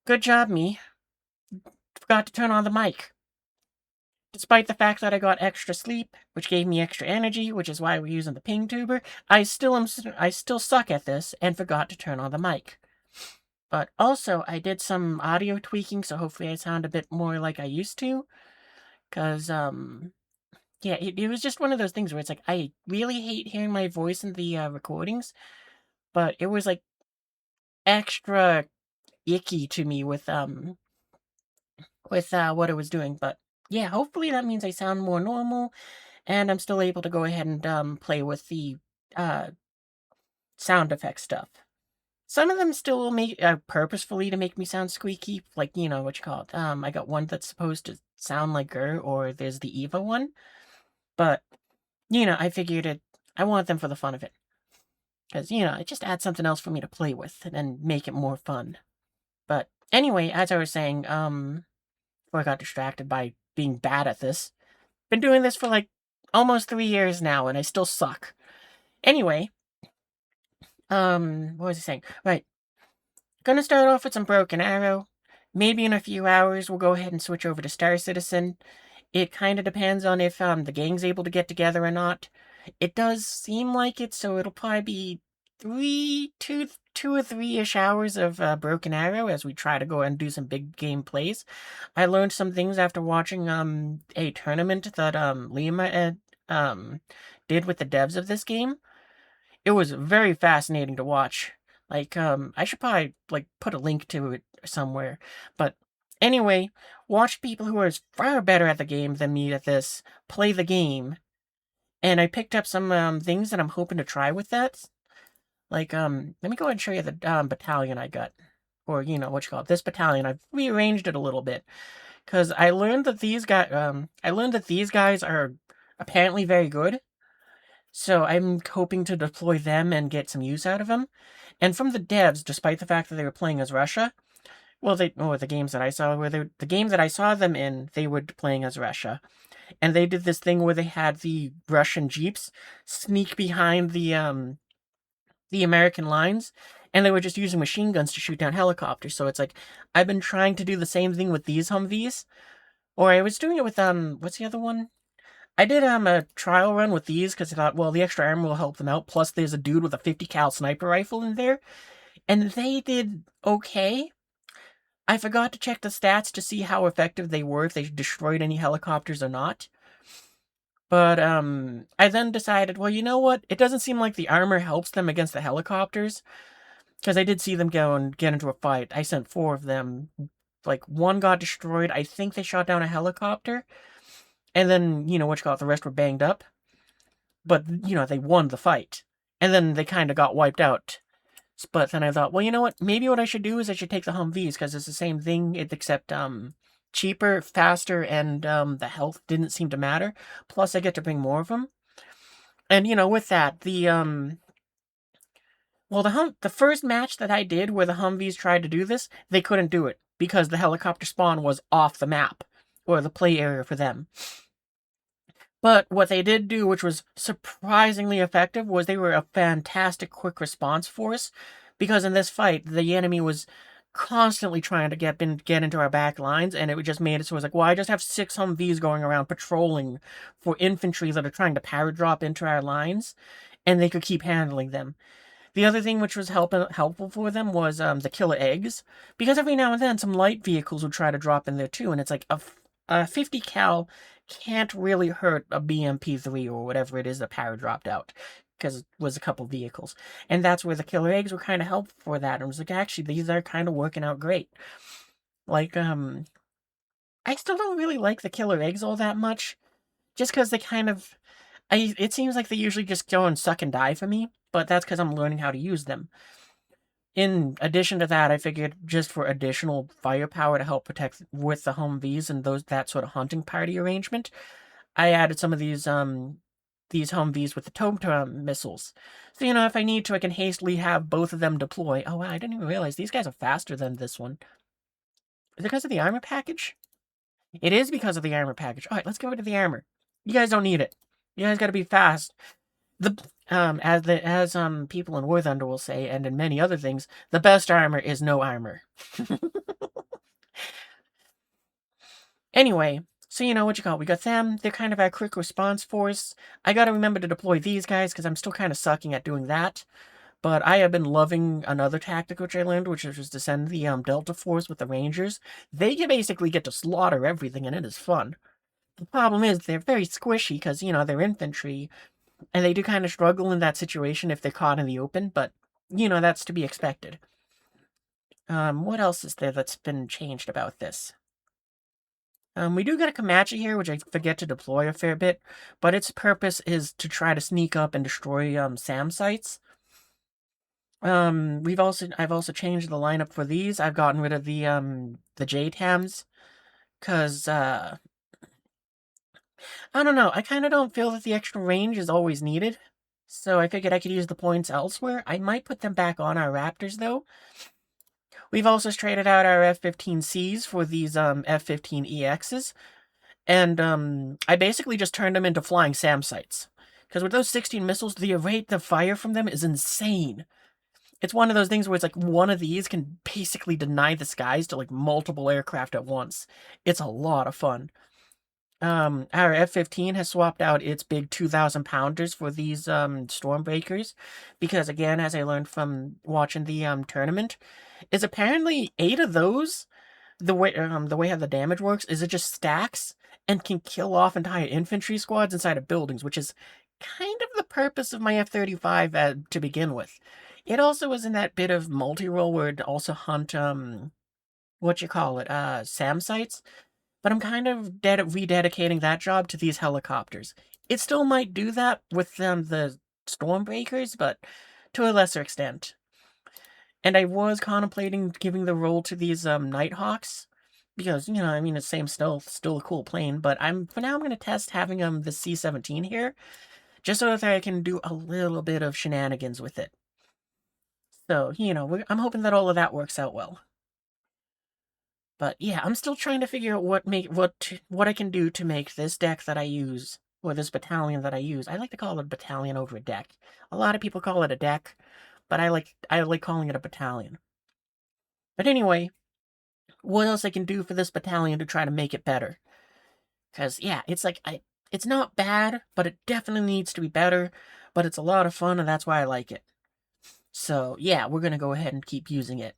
Good job, me. Forgot to turn on the mic. Despite the fact that I got extra sleep, which gave me extra energy, which is why we're using the ping tuber, I still suck at this and forgot to turn on the mic. But also, I did some audio tweaking, so hopefully I sound a bit more like I used to. Cause yeah, it was just one of those things where it's like I really hate hearing my voice in the recordings, but it was like extra icky to me with what I was doing. But yeah, hopefully that means I sound more normal, and I'm still able to go ahead and play with the uh sound effect stuff. Some of them still make purposefully to make me sound squeaky, like what you call it. I got one that's supposed to sound like her, or there's the Eva one, but I figured it. I want them for the fun of it, because it just adds something else for me to play with and make it more fun. But anyway, as I was saying, before I got distracted by being bad at this, been doing this for like almost 3 years now, and I still suck. Anyway, what was I saying? Right, gonna start off with some Broken Arrow. Maybe in a few hours we'll go ahead and switch over to Star Citizen. It kind of depends on if the gang's able to get together or not. It does seem like it, so it'll probably be two or 3-ish hours of Broken Arrow as we try to go and do some big game plays. I learned some things after watching a tournament that Lima did with the devs of this game. It was very fascinating to watch. Like, I should probably like put a link to it somewhere. But anyway, watch people who are far better at the game than me at this play the game, and I picked up some things that I'm hoping to try with that. Like, let me go ahead and show you the battalion I got, or what you call it. This battalion, I've rearranged it a little bit because I learned that these guys are apparently very good. So I'm hoping to deploy them and get some use out of them. And from the devs, despite the fact that they were playing as Russia, well, the games that I saw the game that I saw them in, they were playing as Russia, and they did this thing where they had the Russian jeeps sneak behind the American lines, and they were just using machine guns to shoot down helicopters. So it's like I've been trying to do the same thing with these Humvees, or I was doing it with what's the other one? I did a trial run with these because I thought, well, the extra armor will help them out. Plus, there's a dude with a 50 cal sniper rifle in there, and they did okay. I forgot to check the stats to see how effective they were, if they destroyed any helicopters or not. But I then decided, well, you know what? It doesn't seem like the armor helps them against the helicopters, because I did see them go and get into a fight. I sent 4 of them. Like, one got destroyed. I think they shot down a helicopter, and then what you call it, the rest were banged up. But they won the fight, and then they kind of got wiped out. But then I thought, well, you know what? Maybe what I should do is I should take the Humvees, because it's the same thing, except cheaper, faster, and the health didn't seem to matter. Plus, I get to bring more of them. And with that, the first match that I did where the Humvees tried to do this, they couldn't do it because the helicopter spawn was off the map, or the play area for them. But what they did do, which was surprisingly effective, was they were a fantastic quick response force. Because in this fight, the enemy was constantly trying to get into our back lines, and it just made it so it was like, well, I just have 6 Humvees going around patrolling for infantry that are trying to power drop into our lines, and they could keep handling them. The other thing which was helpful for them was the killer eggs, because every now and then some light vehicles would try to drop in there too, and it's like a 50 cal can't really hurt a BMP3 or whatever it is that power dropped out, because it was a couple vehicles. And that's where the killer eggs were kind of helpful for that. And it was like, actually, these are kind of working out great. Like, I still don't really like the killer eggs all that much, just because they kind of, it seems like they usually just go and suck and die for me, but that's because I'm learning how to use them. In addition to that, I figured just for additional firepower to help protect with the Humvees and that sort of hunting party arrangement, I added some of these Humvees with the Tom missiles. So if I need to, I can hastily have both of them deploy. Oh wow, I didn't even realize these guys are faster than this one. Is it because of the armor package? It is because of the armor package. All right, let's go into the armor. You guys don't need it. You guys got to be fast. As people in War Thunder will say, and in many other things, the best armor is no armor. Anyway, so you know what you call it. We got them. They're kind of our quick response force. I gotta remember to deploy these guys because I'm still kind of sucking at doing that. But I have been loving another tactic which I learned, which is just to send the Delta Force with the Rangers. They can basically get to slaughter everything, and it is fun. The problem is they're very squishy because, you know, they're infantry, and they do kind of struggle in that situation if they're caught in the open, but, you know, that's to be expected. What else is there that's been changed about this? We do get a Comanche here, which I forget to deploy a fair bit, but its purpose is to try to sneak up and destroy SAM sites. I've also changed the lineup for these. I've gotten rid of the JTAMs, cause I don't know. I kind of don't feel that the extra range is always needed. So I figured I could use the points elsewhere. I might put them back on our Raptors though. We've also traded out our F-15Cs for these F-15EXs, and I basically just turned them into flying SAM sites. Because with those 16 missiles, the rate of fire from them is insane. It's one of those things where it's like one of these can basically deny the skies to like multiple aircraft at once. It's a lot of fun. Our F-15 has swapped out its big 2,000 pounders for these Stormbreakers, because again, as I learned from watching the tournament, is apparently 8 of those. The way how the damage works is it just stacks and can kill off entire infantry squads inside of buildings, which is kind of the purpose of my F-35 to begin with. It also is in that bit of multi-role where it also hunt what you call it SAM sites, but I'm kind of rededicating that job to these helicopters. It still might do that with the Stormbreakers, but to a lesser extent. And I was contemplating giving the role to these Nighthawks, because you know, I mean, it's same still a cool plane. But for now I'm gonna test having the C-17 here, just so that I can do a little bit of shenanigans with it. So you know, I'm hoping that all of that works out well. But yeah, I'm still trying to figure out what I can do to make this deck that I use, or this battalion that I use. I like to call it a battalion over a deck. A lot of people call it a deck, but I like calling it a battalion. But anyway, what else I can do for this battalion to try to make it better? Because yeah, it's not bad, but it definitely needs to be better. But it's a lot of fun, and that's why I like it. So yeah, we're gonna go ahead and keep using it.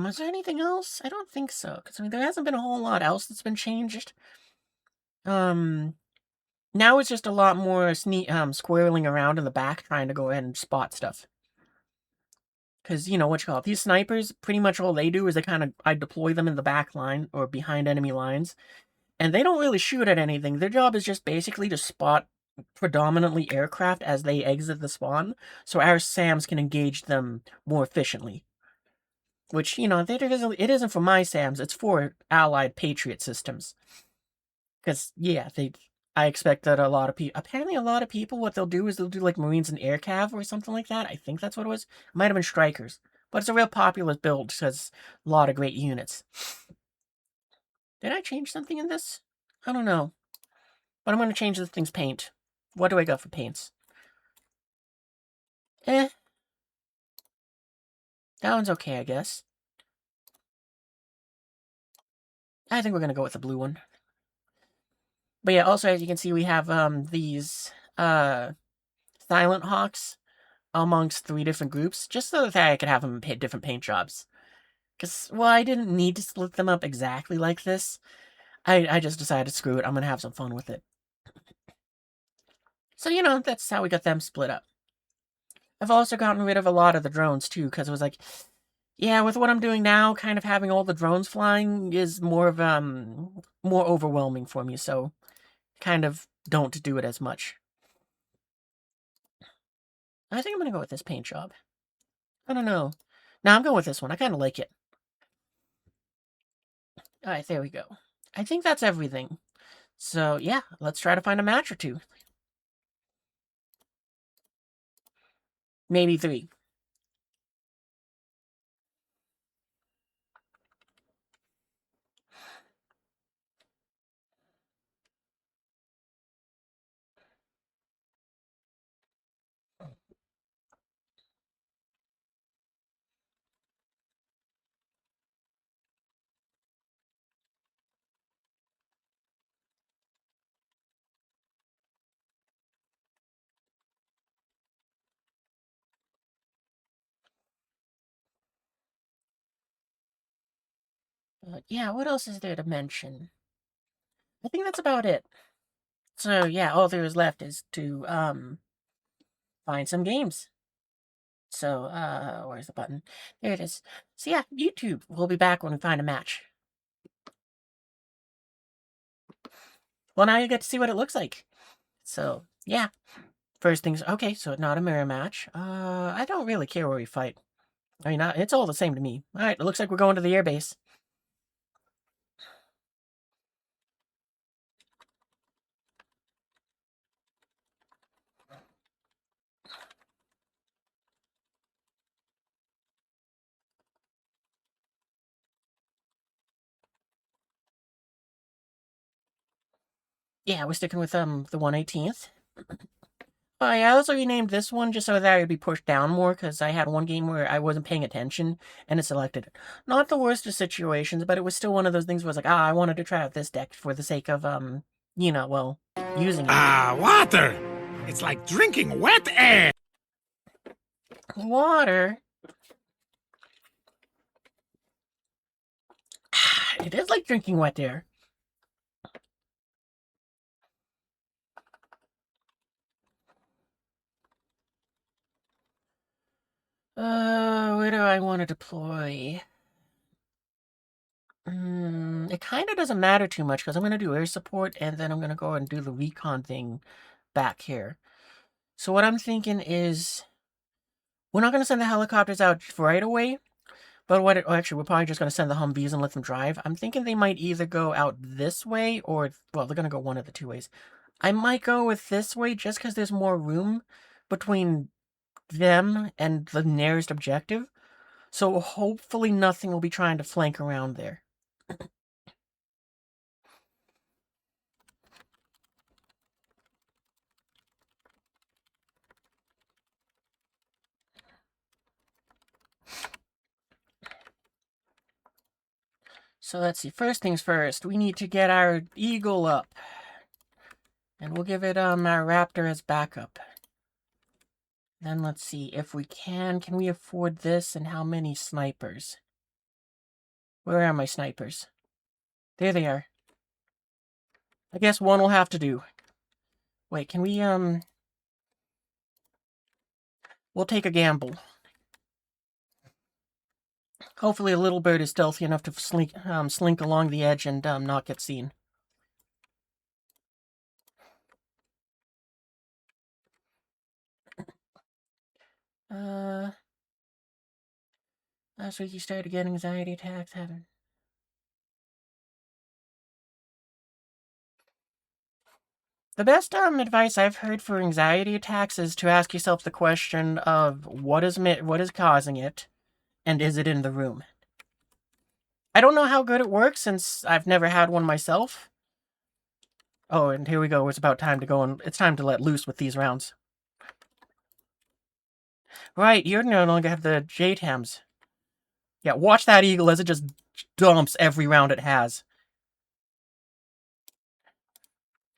Is there anything else? I don't think so, because I mean, there hasn't been a whole lot else that's been changed. Um, Now it's just a lot more squirreling around in the back, trying to go ahead and spot stuff. Because, you know, what you call it, these snipers, pretty much all they do is I deploy them in the back line, or behind enemy lines, and they don't really shoot at anything. Their job is just basically to spot predominantly aircraft as they exit the spawn, so our SAMs can engage them more efficiently. Which, you know, it isn't for my SAMs, it's for allied Patriot systems. Because, yeah, I expect that apparently a lot of people, what they'll do is they'll do like Marines and Air Cav or something like that. I think that's what it was. It might have been Strikers. But it's a real popular build because a lot of great units. Did I change something in this? I don't know. But I'm going to change this thing's paint. What do I got for paints? Eh. That one's okay, I guess. I think we're going to go with the blue one. But yeah, also as you can see, we have these Silent Hawks amongst 3 different groups, just so that I could have them hit different paint jobs. Because, well, I didn't need to split them up exactly like this. I just decided, screw it, I'm gonna have some fun with it. So, you know, that's how we got them split up. I've also gotten rid of a lot of the drones, too, because it was like, yeah, with what I'm doing now, kind of having all the drones flying is more overwhelming for me, so kind of don't do it as much. I think I'm gonna go with this paint job. I don't know. No, I'm going with this one. I kind of like it. Alright, there we go. I think that's everything. So, yeah, let's try to find a match or two. Maybe 3. But yeah, what else is there to mention? I think that's about it. So yeah, all there is left is to find some games. So where's the button? There it is. So yeah, YouTube. We'll be back when we find a match. Well, now you get to see what it looks like. So yeah, first things. Okay, so not a mirror match. I don't really care where we fight. I mean, it's all the same to me. All right, it looks like we're going to the airbase. Yeah, we're sticking with the 118th. I also renamed this one just so that it would be pushed down more, because I had one game where I wasn't paying attention and it selected it. Not the worst of situations, but it was still one of those things where I was like, I wanted to try out this deck for the sake of, well, using it. Water! It's like drinking wet air! Water? It is like drinking wet air. Where do I want to deploy? It kind of doesn't matter too much, because I'm going to do air support, and then I'm going to go and do the recon thing back here. So what I'm thinking is, we're not going to send the helicopters out right away, but actually, we're probably just going to send the Humvees and let them drive. I'm thinking they might either go out this way, or, well, they're going to go one of the two ways. I might go with this way, just because there's more room between them and the nearest objective. So hopefully nothing will be trying to flank around there. So let's see, first things first, we need to get our Eagle up. And we'll give it our Raptor as backup. Then let's see, if we can we afford this, and how many snipers? Where are my snipers? There they are. I guess one will have to do. Wait, can we, we'll take a gamble. Hopefully a little bird is stealthy enough to slink along the edge and not get seen. Last week you started getting anxiety attacks, haven't? The best advice I've heard for anxiety attacks is to ask yourself the question of what is causing it, and is it in the room? I don't know how good it works, since I've never had one myself. Oh, and here we go. It's about time to go, and it's time to let loose with these rounds. Right, you no longer have the JTAMs. Yeah, watch that Eagle as it just dumps every round it has.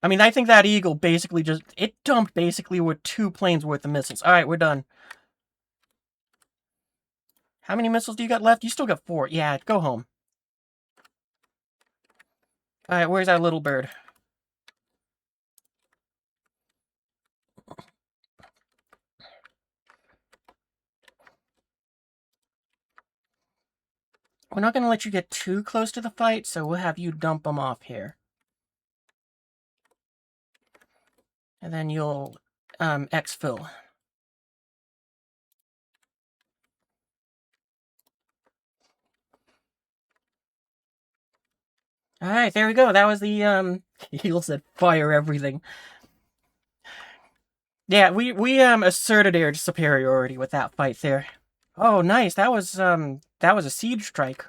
I mean, I think that Eagle basically it dumped basically with 2 planes worth of missiles. Alright, we're done. How many missiles do you got left? You still got 4. Yeah, go home. Alright, where's our little bird? We're not going to let you get too close to the fight, so we'll have you dump them off here. And then you'll exfil. Alright, there we go. That was the, Eagle said fire everything. Yeah, we asserted air superiority with that fight there. Oh, nice. That was a siege strike.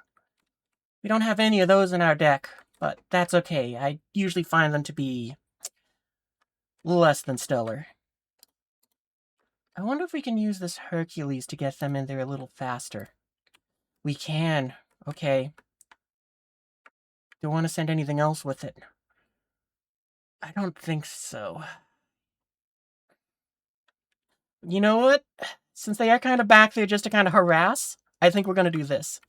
We don't have any of those in our deck, but that's okay. I usually find them to be less than stellar. I wonder if we can use this Hercules to get them in there a little faster. We can. Okay. Do you want to send anything else with it? I don't think so. You know what? Since they are kind of back there just to kind of harass, I think we're going to do this.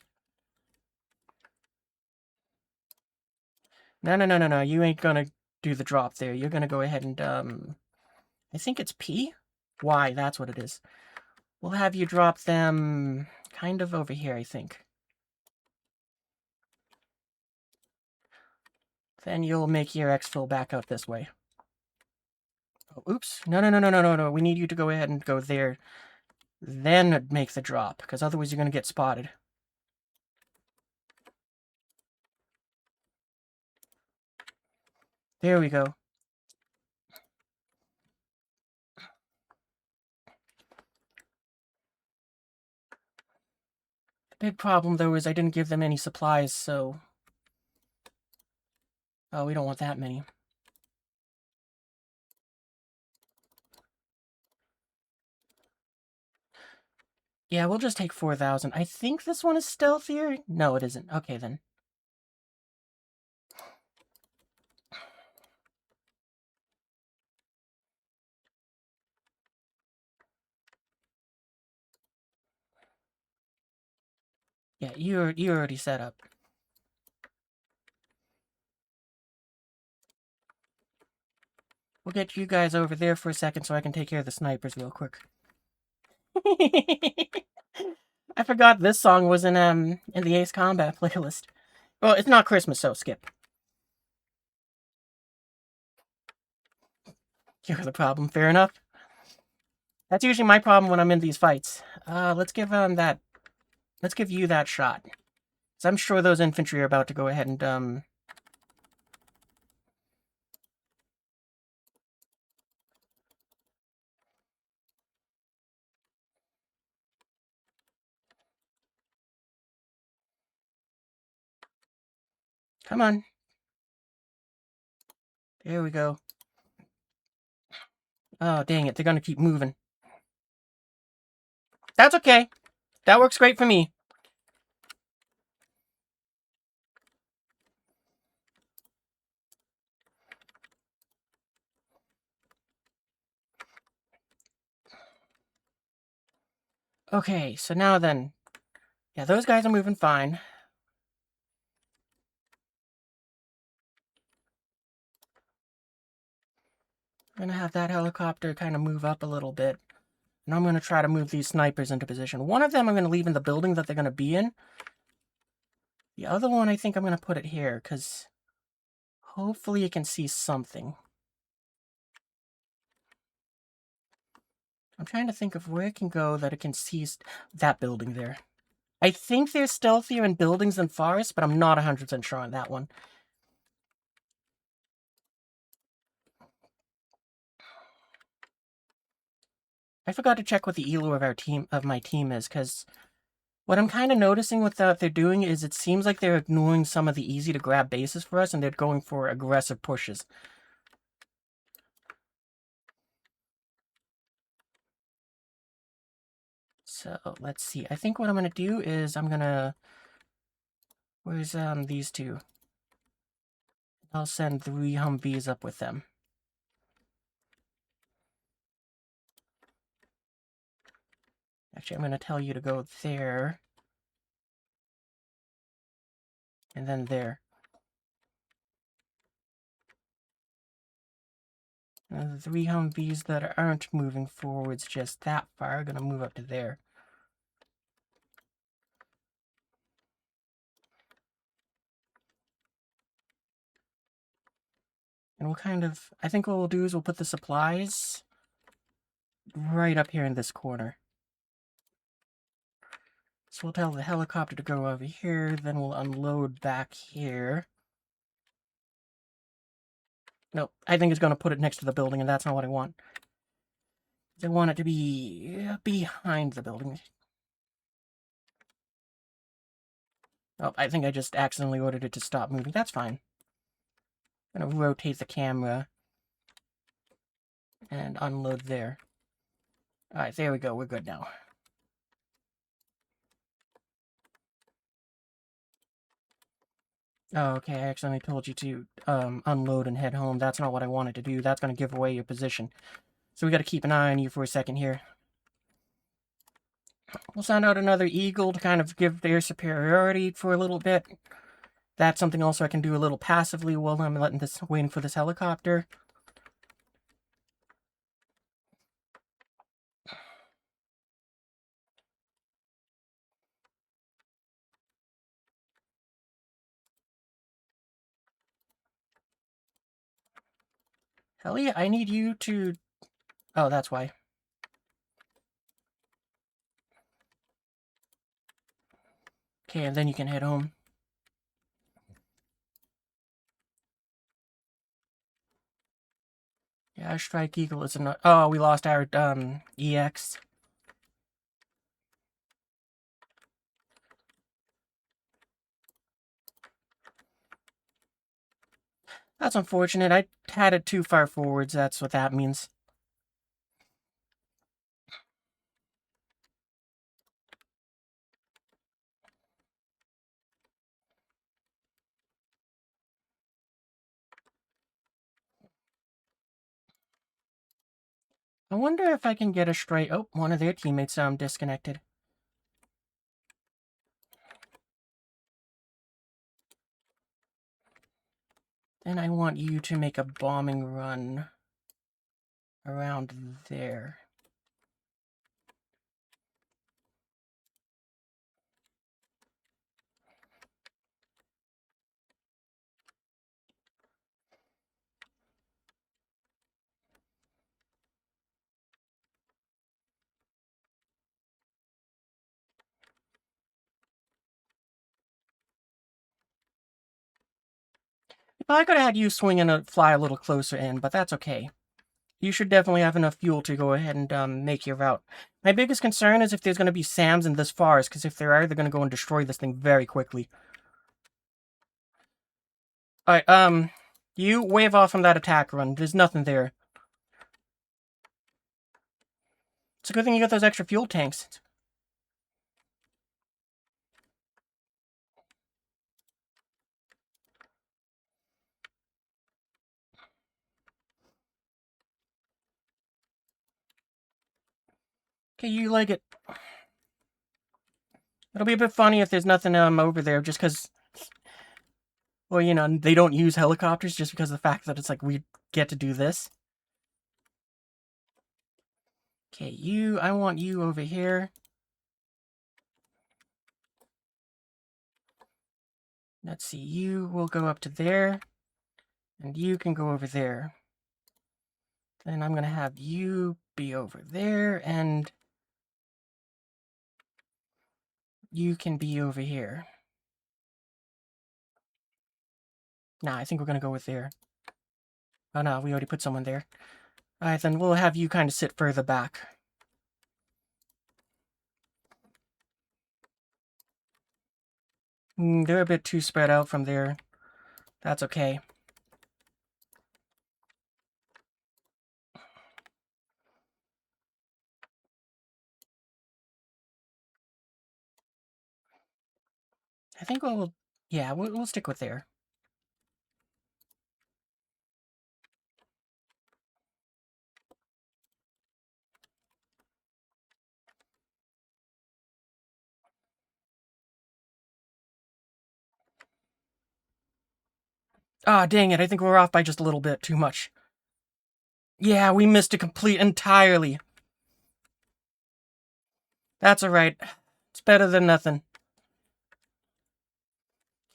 No. You ain't gonna do the drop there. You're gonna go ahead and, I think it's P? Y, that's what it is. We'll have you drop them kind of over here, I think. Then you'll make your exfil back out this way. Oh, oops. No. We need you to go ahead and go there. Then make the drop, because otherwise you're going to get spotted. There we go. The big problem, though, is I didn't give them any supplies, so... Oh, we don't want that many. Yeah, we'll just take 4,000. I think this one is stealthier? No, it isn't. Okay, then. Yeah, you're already set up. We'll get you guys over there for a second so I can take care of the snipers real quick. I forgot this song was in the Ace Combat playlist. Well, it's not Christmas, so skip. You're the problem, fair enough. That's usually my problem when I'm in these fights. Let's give you that shot. So I'm sure those infantry are about to go ahead and come on. There we go. Oh, dang it, they're gonna keep moving. That's okay. That works great for me. Okay, so now then. Yeah, those guys are moving fine. I'm gonna have that helicopter kind of move up a little bit. And I'm gonna try to move these snipers into position. One of them I'm gonna leave in the building that they're gonna be in. The other one I think I'm gonna put it here, because hopefully it can see something. I'm trying to think of where it can go that it can see that building there. I think they're stealthier in buildings than forests, but I'm not 100% sure on that one. I forgot to check what the elo of my team is, because what I'm kind of noticing with what they're doing is it seems like they're ignoring some of the easy to grab bases for us, and they're going for aggressive pushes. So, let's see. I think what I'm going to do is I'm going to... Where's these two? I'll send 3 Humvees up with them. Actually, I'm going to tell you to go there. And then there. Now, the 3 Humvees that aren't moving forwards just that far are going to move up to there. And we'll kind of... I think what we'll do is we'll put the supplies right up here in this corner. So we'll tell the helicopter to go over here, then we'll unload back here. Nope, I think it's going to put it next to the building, and that's not what I want. I want it to be behind the building. Oh, I think I just accidentally ordered it to stop moving. That's fine. I'm going to rotate the camera and unload there. Alright, there we go. We're good now. Oh, okay, I accidentally told you to unload and head home. That's not what I wanted to do. That's going to give away your position. So we got to keep an eye on you for a second here. We'll send out another Eagle to kind of give their superiority for a little bit. That's something also I can do a little passively while I'm waiting for this helicopter. Elliot, I need you to... Oh, that's why. Okay, and then you can head home. Yeah, Strike Eagle is not... Oh, we lost our, EX. That's unfortunate. I had it too far forwards. That's what that means. I wonder if I can get a straight... Oh, one of their teammates disconnected. Then I want you to make a bombing run around there. Well, I could have had you swing and fly a little closer in, but that's okay. You should definitely have enough fuel to go ahead and make your route. My biggest concern is if there's going to be SAMs in this forest, because if there are, they're going to go and destroy this thing very quickly. Alright, you wave off from that attack run. There's nothing there. It's a good thing you got those extra fuel tanks. Okay, you like it. It'll be a bit funny if there's nothing over there, just because... Well, you know, they don't use helicopters just because of the fact that it's like we get to do this. Okay, I want you over here. Let's see, you will go up to there, and you can go over there. Then I'm going to have you be over there, and you can be over here. Nah, I think we're going to go with there. Oh no, we already put someone there. Alright, then we'll have you kind of sit further back. They're a bit too spread out from there. That's okay. I think yeah, we'll stick with there. Ah, dang it, I think we're off by just a little bit too much. Yeah, we missed it entirely. That's alright. It's better than nothing.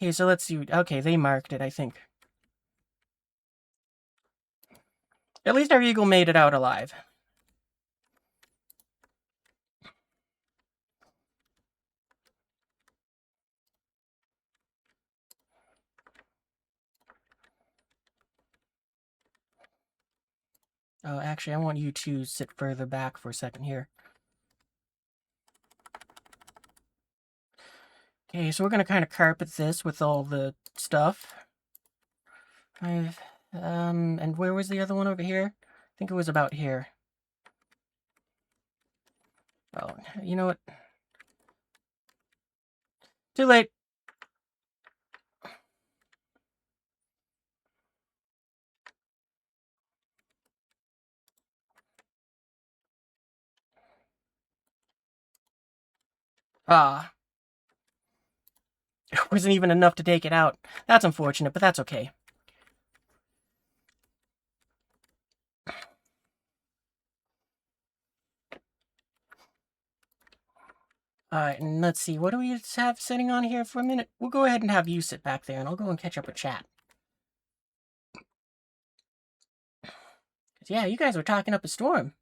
Okay, so let's see. Okay, they marked it, I think. At least our eagle made it out alive. Oh, actually, I want you to sit further back for a second here. Okay, so we're going to kind of carpet this with all the stuff. And where was the other one over here? I think it was about here. Oh, you know what? Too late. Ah. It wasn't even enough to take it out. That's unfortunate, but that's okay. Alright, and let's see, what do we have sitting on here for a minute? We'll go ahead and have you sit back there, and I'll go and catch up with chat. Yeah, you guys were talking up a storm.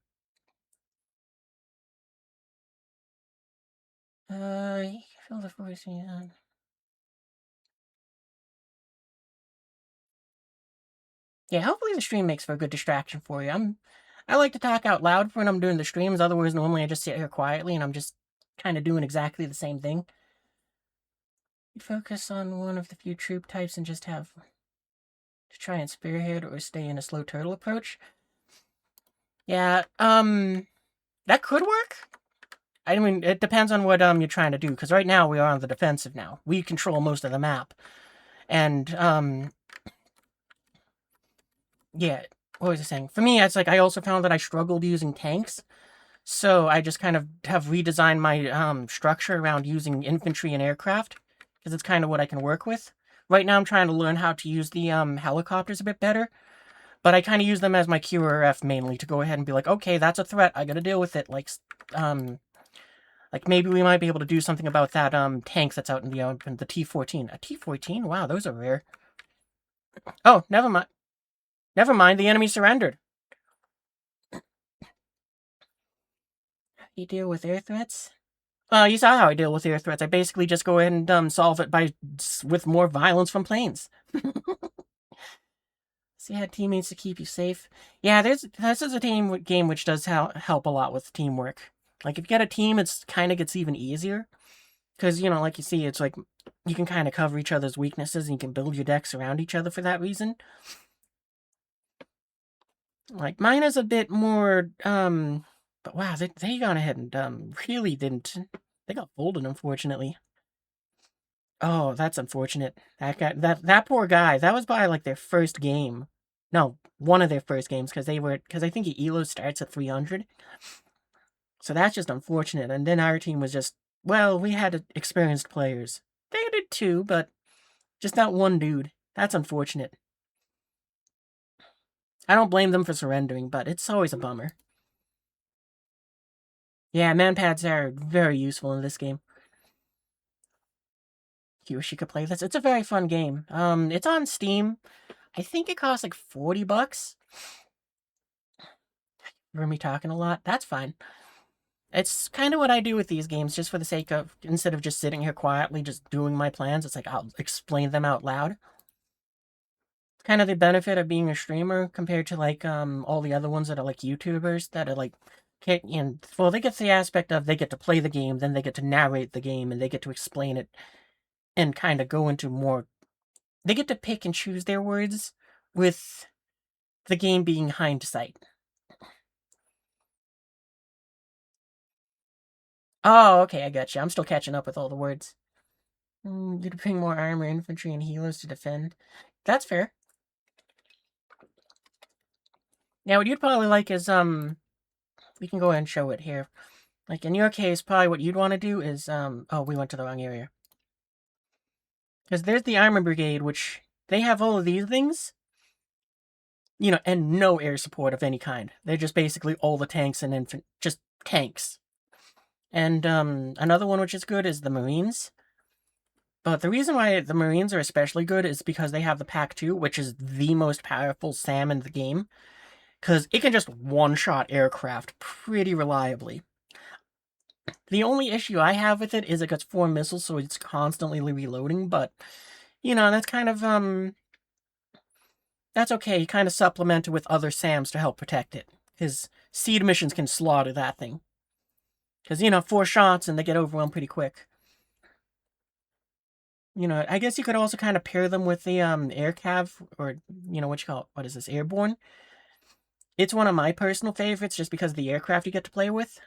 Feel the voice. Yeah, hopefully the stream makes for a good distraction for you. I like to talk out loud when I'm doing the streams, otherwise normally I just sit here quietly and I'm just kind of doing exactly the same thing. You focus on one of the few troop types and just have to try and spearhead or stay in a slow turtle approach. Yeah, that could work. I mean, it depends on what you're trying to do, because right now we are on the defensive now. We control most of the map. And, yeah, what was I saying? For me, it's like I also found that I struggled using tanks, so I just kind of have redesigned my structure around using infantry and aircraft, because it's kind of what I can work with. Right now I'm trying to learn how to use the helicopters a bit better, but I kind of use them as my QRF mainly to go ahead and be like, okay, that's a threat, I gotta deal with it, like maybe we might be able to do something about that tank that's out in the open, the T-14. A T-14? Wow, those are rare. Oh, never mind. Never mind, the enemy surrendered. You deal with air threats? You saw how I deal with air threats. I basically just go ahead and solve it with more violence from planes. So you had teammates to keep you safe. Yeah, this is a game which does help a lot with teamwork. Like if you get a team, it's kind of gets even easier. Because, like you see, it's like you can kind of cover each other's weaknesses and you can build your decks around each other for that reason. Like, mine is a bit more, but wow, they gone ahead and, really didn't. They got folded, unfortunately. Oh, that's unfortunate. That guy, that poor guy, that was by, like, their first game. No, one of their first games, because I think ELO starts at 300. So that's just unfortunate. And then our team was just, well, we had experienced players. They did too, but just that one dude. That's unfortunate. I don't blame them for surrendering, but it's always a bummer. Yeah, manpads are very useful in this game. You wish you could play this. It's a very fun game. It's on Steam. I think it costs like $40. For me talking a lot, that's fine. It's kind of what I do with these games, just for the sake of, instead of just sitting here quietly, just doing my plans, it's like I'll explain them out loud. Kind of the benefit of being a streamer compared to like all the other ones that are like YouTubers that are like well, they get the aspect of they get to play the game, then they get to narrate the game, and they get to explain it and kind of go into more. They get to pick and choose their words with the game being hindsight. Oh, okay, I got you. I'm still catching up with all the words. You'd bring more armor, infantry, and healers to defend. That's fair. Now, what you'd probably like is, we can go ahead and show it here. Like, in your case, probably what you'd want to do is, oh, we went to the wrong area. Because there's the Armor Brigade, which, they have all of these things, and no air support of any kind. They're just basically all the tanks and just tanks. And, another one which is good is the Marines. But the reason why the Marines are especially good is because they have the Pack 2, which is the most powerful SAM in the game. Because it can just one-shot aircraft pretty reliably. The only issue I have with it is it gets 4 missiles, so it's constantly reloading, but, that's kind of, that's okay. You kind of supplement it with other SAMs to help protect it. Because seed missions can slaughter that thing. Because, 4 shots and they get overwhelmed pretty quick. I guess you could also kind of pair them with the air cav, or, what you call it, what is this, airborne? It's one of my personal favorites just because of the aircraft you get to play with.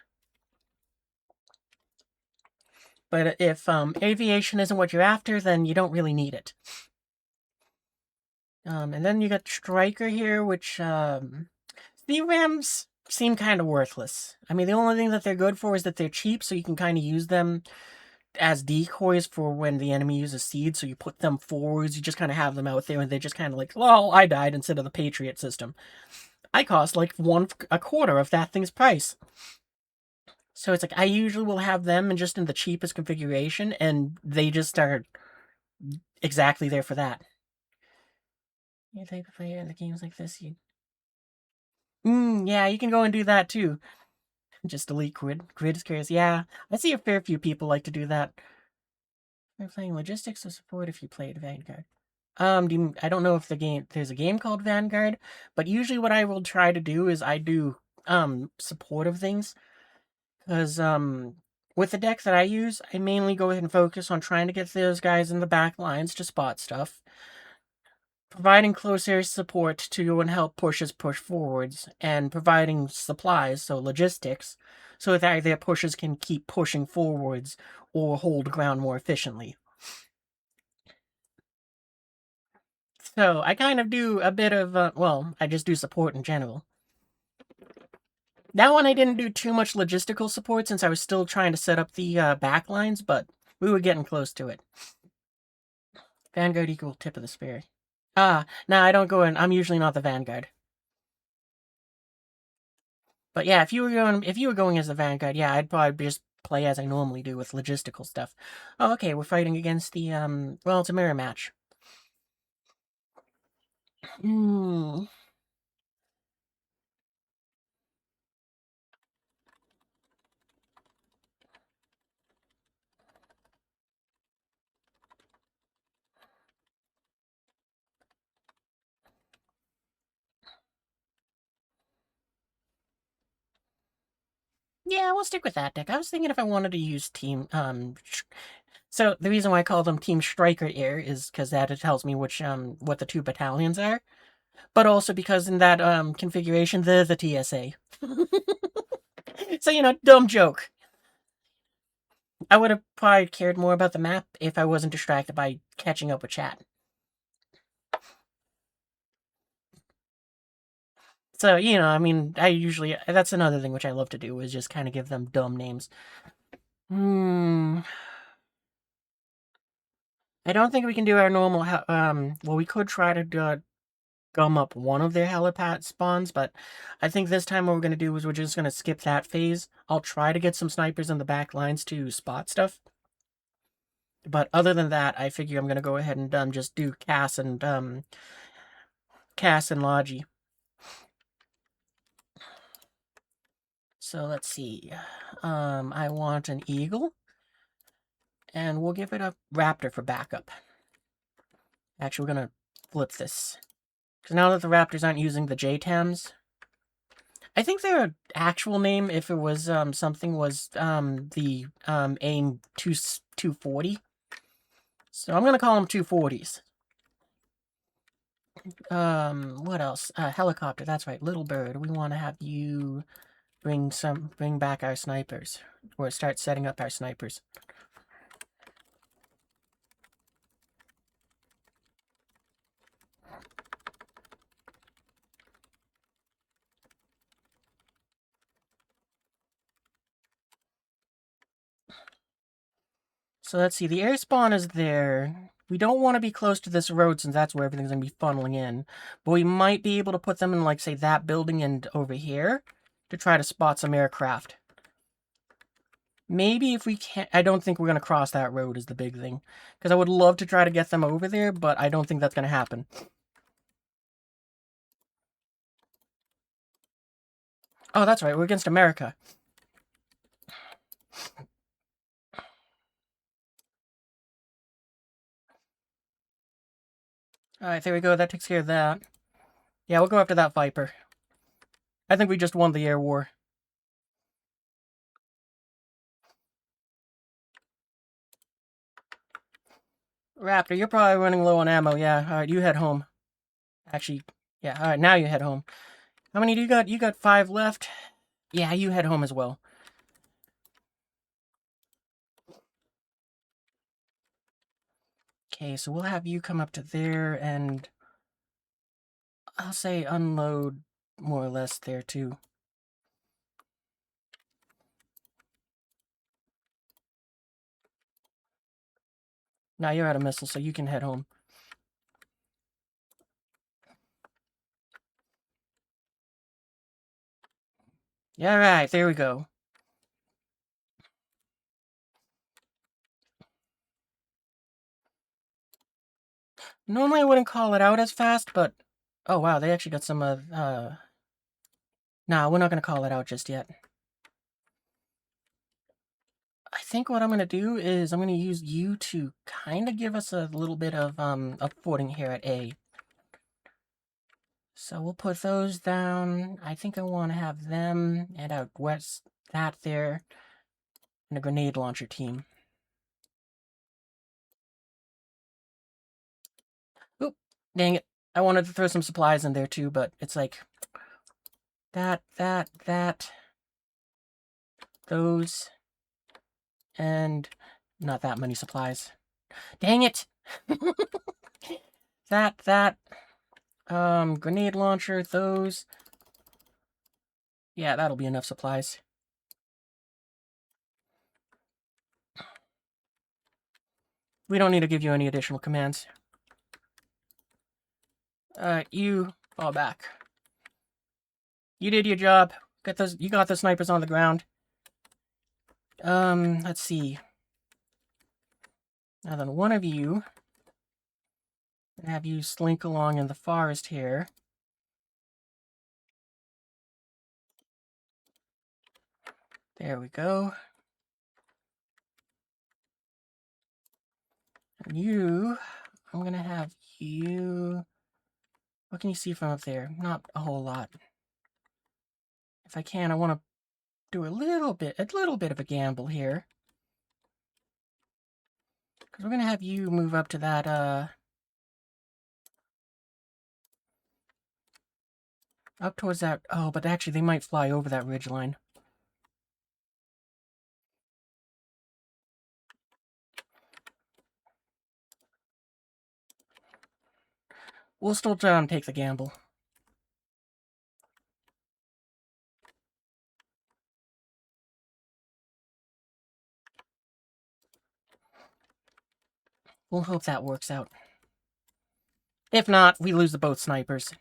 But if aviation isn't what you're after, then you don't really need it. And then you got Striker here, which, the Rams seem kind of worthless. I mean, the only thing that they're good for is that they're cheap, so you can kind of use them as decoys for when the enemy uses seeds, so you put them forwards, you just kind of have them out there, and they're just kind of like, well, I died instead of the Patriot system. I cost like a quarter of that thing's price. So it's like, I usually will have them in just in the cheapest configuration, and they just are exactly there for that. You take a player in the games like this, you... yeah, you can go and do that too. Just delete grid. Grid is curious. Yeah, I see a fair few people like to do that. They're playing logistics or support if you played Vanguard. I don't know if there's a game called Vanguard, but usually what I will try to do is I do supportive things, because with the deck that I use, I mainly go ahead and focus on trying to get those guys in the back lines to spot stuff, providing close air support to go and help pushes push forwards, and providing supplies, so logistics, so that their pushes can keep pushing forwards or hold ground more efficiently. So I kind of do a bit of, I just do support in general. That one I didn't do too much logistical support since I was still trying to set up the backlines, but we were getting close to it. Vanguard equal tip of the spear. No, I don't go in. I'm usually not the Vanguard. But yeah, if you were going as the Vanguard, yeah, I'd probably just play as I normally do with logistical stuff. Oh, okay, we're fighting against the well, it's a mirror match. Hmm. Yeah, we'll stick with that deck. I was thinking if I wanted to use team so the reason why I call them Team Striker Air is because that it tells me which what the two battalions are, but also because in that configuration they're the TSA. So dumb joke. I would have probably cared more about the map if I wasn't distracted by catching up with chat. So I mean, that's another thing which I love to do is just kind of give them dumb names. I don't think we can do our normal. Well, we could try to gum up one of their helipad spawns, but I think this time what we're going to do is we're just going to skip that phase. I'll try to get some snipers in the back lines to spot stuff. But other than that, I figure I'm going to go ahead and just do Cass and Logi. So let's see. I want an eagle, and we'll give it a raptor for backup. Actually, we're going to flip this. Because now that the raptors aren't using the JTAMs, I think their actual name, if it was something, was the AIM 240. So I'm gonna call them 240s. What else? Helicopter. That's right, Little Bird. We want to have you bring back our snipers, or start setting up our snipers. So let's see, the air spawn is there. We don't want to be close to this road since that's where everything's going to be funneling in. But we might be able to put them in, like, say, that building and over here to try to spot some aircraft. Maybe if we can't... I don't think we're going to cross that road is the big thing. Because I would love to try to get them over there, but I don't think that's going to happen. Oh, that's right, we're against America. Alright, there we go. That takes care of that. Yeah, we'll go after that Viper. I think we just won the air war. Raptor, you're probably running low on ammo. Yeah, alright, you head home. Actually, yeah, alright, now you head home. How many do you got? You got 5 left? Yeah, you head home as well. Okay, so we'll have you come up to there and... I'll say unload more or less there too. Now you're out of missiles, so you can head home. Yeah, right, there we go. Normally I wouldn't call it out as fast, but... Oh, wow, they actually got some of... Nah, we're not going to call it out just yet. I think what I'm going to do is I'm going to use you to kind of give us a little bit of footing here at A. So we'll put those down. I think I want to have them and out west, that there, and a grenade launcher team. Oop, dang it. I wanted to throw some supplies in there too, but it's like that, those, and not that many supplies. Dang it! that, grenade launcher, those. Yeah, that'll be enough supplies. We don't need to give you any additional commands. You fall back. You did your job. You got the snipers on the ground. Let's see. Now then, one of you, have you slink along in the forest here. There we go. And you, I'm gonna have you... What can you see from up there? Not a whole lot. If I can, I want to do a little bit of a gamble here. Because we're gonna have you move up to that, up towards that... Oh, but actually they might fly over that ridgeline. We'll still take the gamble. We'll hope that works out. If not, we lose the both snipers.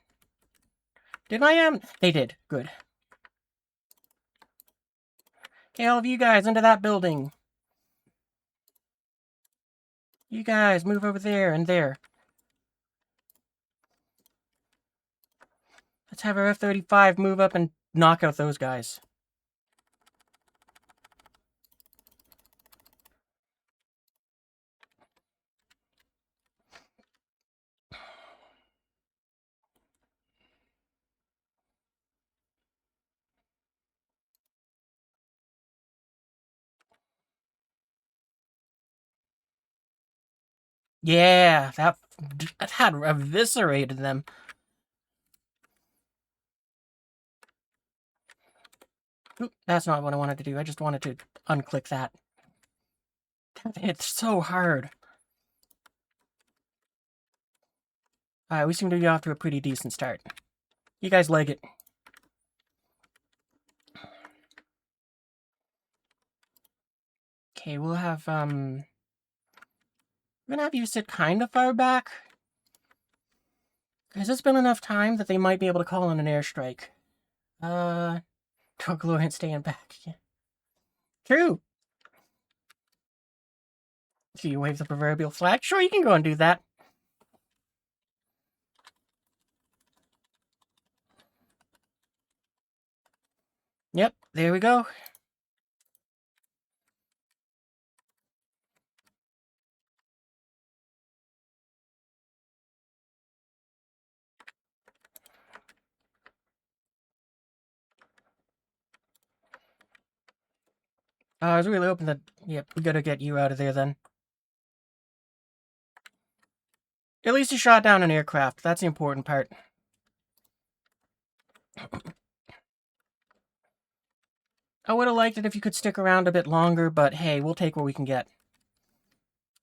Did my, They did. Good. Okay, all of you guys, into that building. You guys, move over there and there. Let's have our F-35 move up and knock out those guys. Yeah, that had eviscerated them. Oop, that's not what I wanted to do. I just wanted to unclick that. It's so hard. Alright, we seem to be off to a pretty decent start. You guys leg it. Okay, we'll have, we're gonna have you sit kind of far back. Because it's been enough time that they might be able to call in an airstrike. Glorian staying back. Yeah. True. Do you wave the proverbial flag? Sure, you can go and do that. Yep, there we go. I was really hoping that... Yep, we gotta get you out of there then. At least you shot down an aircraft. That's the important part. I would have liked it if you could stick around a bit longer, but hey, we'll take what we can get.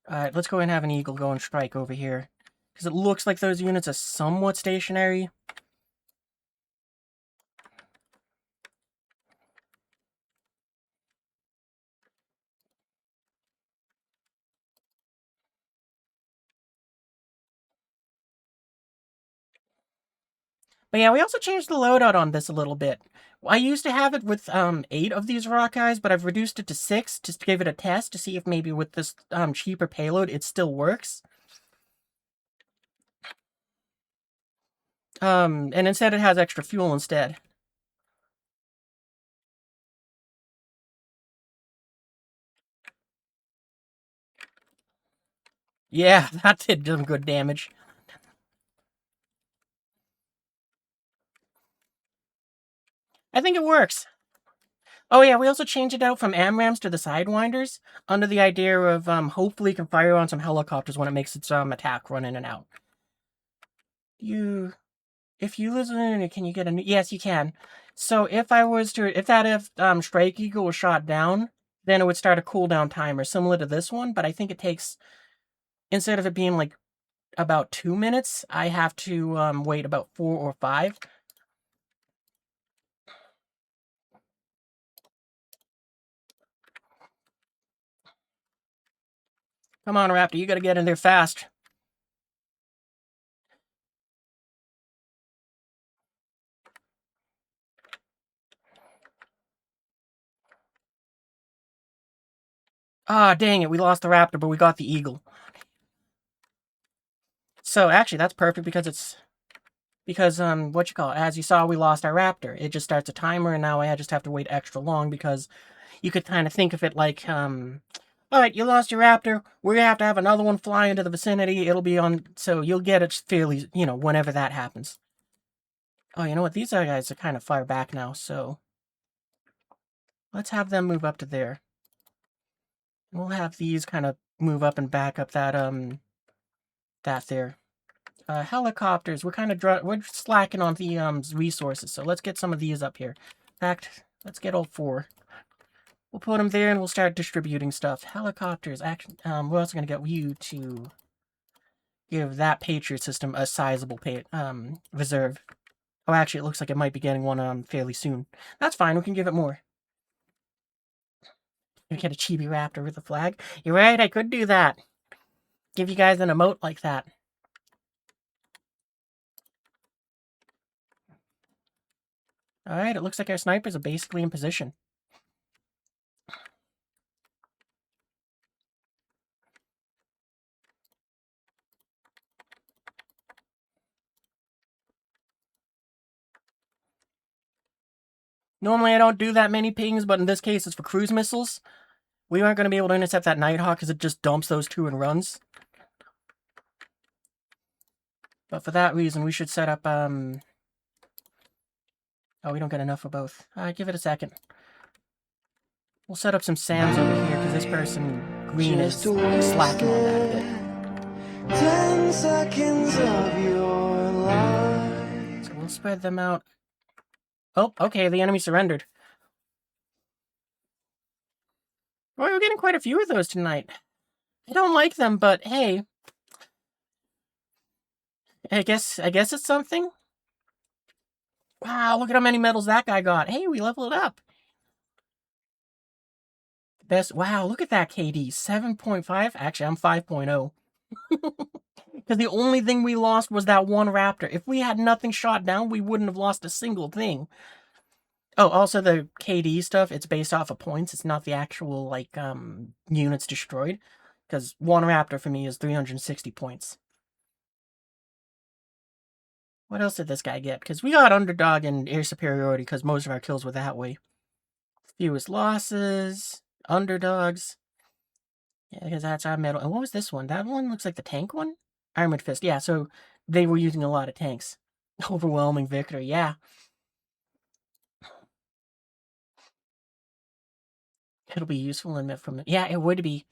Alright, let's go ahead and have an Eagle go and strike over here. Because it looks like those units are somewhat stationary. But yeah, we also changed the loadout on this a little bit. I used to have it with 8 of these rock eyes, but I've reduced it to 6 just to give it a test to see if maybe with this cheaper payload it still works. And instead it has extra fuel instead. Yeah, that did some good damage. I think it works. Oh yeah, we also changed it out from AMRAMs to the Sidewinders under the idea of hopefully can fire on some helicopters when it makes its attack run in and out. If you listen, can you get a new? Yes, you can. So if Strike Eagle was shot down, then it would start a cooldown timer similar to this one, but I think it takes, instead of it being like about 2 minutes, I have to wait about 4 or 5. Come on, Raptor, you gotta get in there fast. Ah, dang it, we lost the Raptor, but we got the Eagle. So actually, that's perfect because as you saw, we lost our Raptor. It just starts a timer, and now I just have to wait extra long because you could kind of think of it like, all right, you lost your Raptor. We're gonna have to have another one fly into the vicinity. It'll be on, so you'll get it fairly, whenever that happens. Oh, you know what? These other guys are kind of far back now, so let's have them move up to there. We'll have these kind of move up and back up that there. Helicopters. We're slacking on the resources, so let's get some of these up here. In fact, let's get all 4. We'll put them there and we'll start distributing stuff. Helicopters. We're also gonna get you to give that Patriot system a sizable reserve. Oh, actually, it looks like it might be getting one fairly soon. That's fine. We can give it more. We get a chibi raptor with a flag. You're right. I could do that. Give you guys an emote like that. All right. It looks like our snipers are basically in position. Normally, I don't do that many pings, but in this case, it's for cruise missiles. We aren't going to be able to intercept that Nighthawk because it just dumps those 2 and runs. But for that reason, we should set up, Oh, we don't get enough of both. Give it a second. We'll set up some SAMs over here, because this person, green, is slacking on that a bit. 10 seconds of your life. So we'll spread them out. Oh, okay, the enemy surrendered. Well, we're getting quite a few of those tonight. I don't like them, but hey. I guess it's something. Wow, look at how many medals that guy got. Hey, we leveled it up. Wow, look at that KD. 7.5. Actually, I'm 5.0. Because the only thing we lost was that one Raptor. If we had nothing shot down, we wouldn't have lost a single thing. Oh, also the KD stuff, it's based off of points. It's not the actual, units destroyed. Because one Raptor for me is 360 points. What else did this guy get? Because we got underdog and air superiority because most of our kills were that way. Fewest losses, underdogs. Yeah, because that's our medal. And what was this one? That one looks like the tank one? Armored Fist. Yeah, so they were using a lot of tanks. Overwhelming victory, yeah. It'll be useful in from. Yeah, it would be.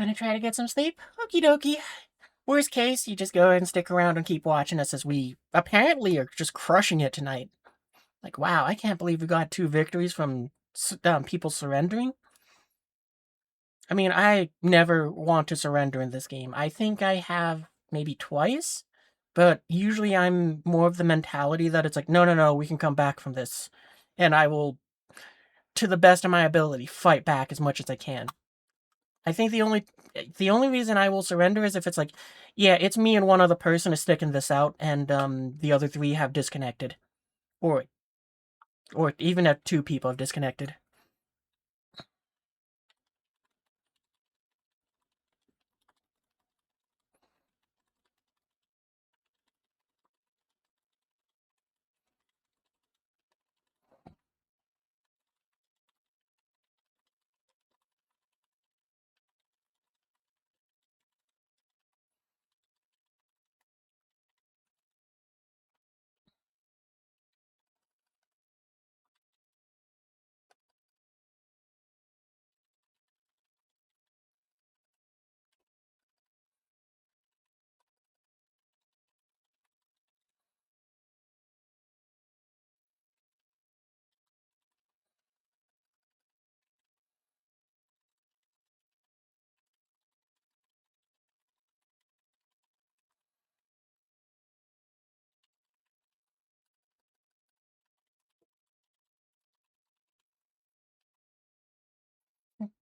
Gonna try to get some sleep? Okie dokie. Worst case, you just go ahead and stick around and keep watching us as we apparently are just crushing it tonight. Like, wow, I can't believe we got 2 victories from people surrendering. I mean, I never want to surrender in this game. I think I have maybe twice, but usually I'm more of the mentality that it's like, no, no, no, we can come back from this. And I will, to the best of my ability, fight back as much as I can. I think the only reason I will surrender is if it's like, yeah, it's me and one other person is sticking this out, and the other 3 have disconnected, or even if 2 people have disconnected.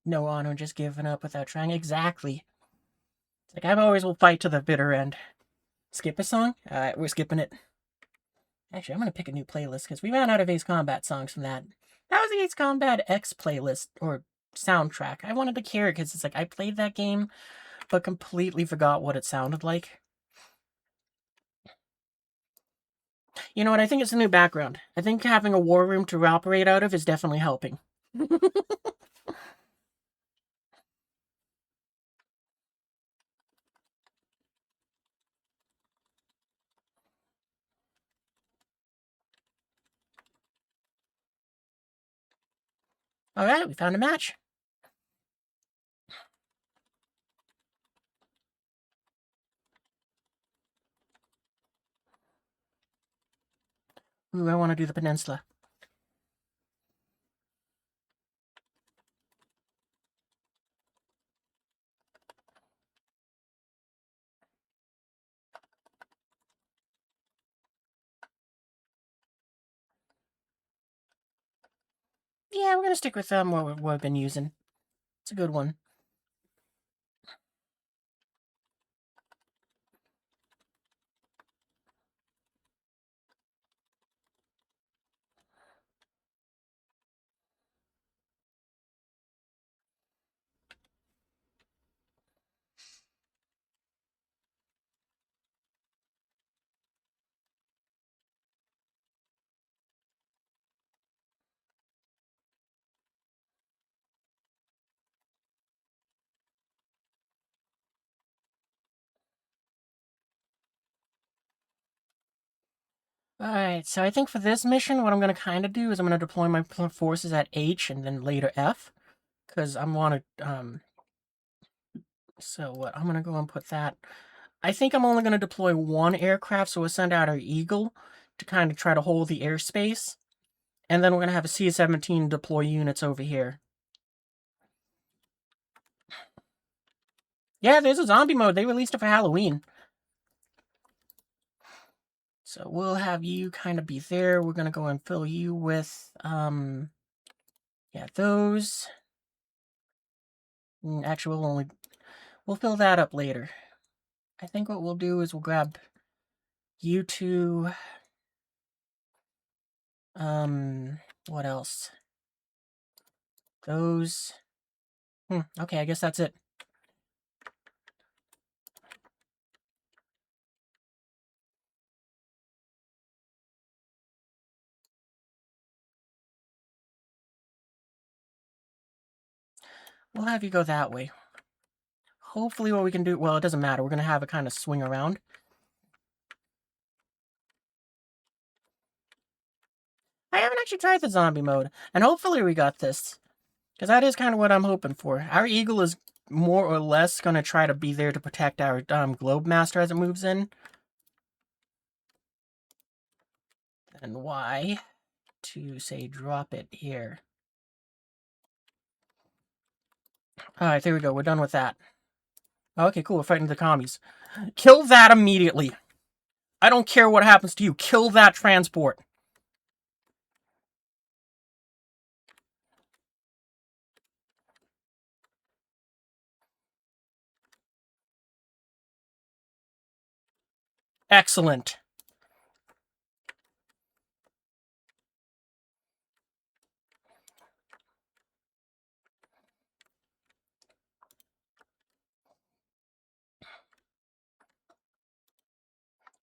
No honor, just giving up without trying. Exactly. It's like I always will fight to the bitter end. Skip a song? Alright, we're skipping it. Actually, I'm gonna pick a new playlist because we ran out of Ace Combat songs from that. That was the Ace Combat X playlist or soundtrack. I wanted to hear it because it's like I played that game but completely forgot what it sounded like. You know what? I think it's a new background. I think having a war room to operate out of is definitely helping. Alright, we found a match. Ooh, I want to do the peninsula. Yeah, we're gonna stick with what we've been using. It's a good one. Alright, so I think for this mission, what I'm going to kind of do is I'm going to deploy my forces at H and then later F. Because I'm want to, so what, I'm going to go and put that. I think I'm only going to deploy 1 aircraft, so we'll send out our Eagle to kind of try to hold the airspace. And then we're going to have a C-17 deploy units over here. Yeah, there's a zombie mode. They released it for Halloween. So we'll have you kind of be there. We're going to go and fill you with, yeah, those. Actually, we'll fill that up later. I think what we'll do is we'll grab you two. What else? Those. Okay, I guess that's it. We'll have you go that way. Hopefully what we can do... Well, it doesn't matter. We're going to have it kind of swing around. I haven't actually tried the zombie mode. And hopefully we got this. Because that is kind of what I'm hoping for. Our Eagle is more or less gonna try to be there to protect our Globe Master as it moves in. And Y to say drop it here. Alright, there we go. We're done with that. Okay, cool. We're fighting the commies. Kill that immediately. I don't care what happens to you. Kill that transport. Excellent.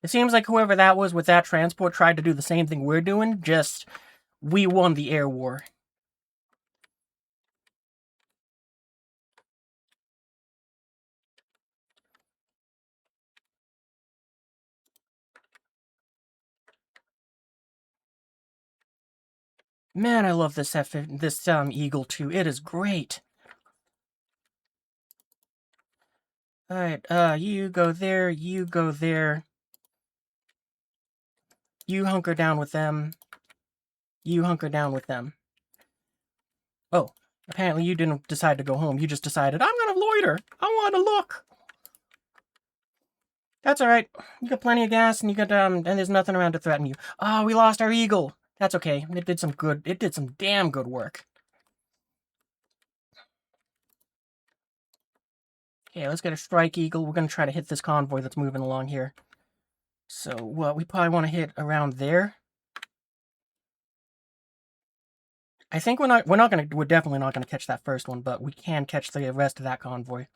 It seems like whoever that was with that transport tried to do the same thing we're doing, just we won the air war. Man, I love this Eagle too. It is great. Alright, you go there, you go there. You hunker down with them. You hunker down with them. Oh, apparently you didn't decide to go home. You just decided, I'm gonna loiter. I want to look. That's alright. You got plenty of gas, and you got, and there's nothing around to threaten you. Oh, we lost our Eagle. That's okay. It did some damn good work. Okay, let's get a Strike Eagle. We're gonna try to hit this convoy that's moving along here. So, we probably want to hit around there. I think we're definitely not gonna catch that first one, but we can catch the rest of that convoy.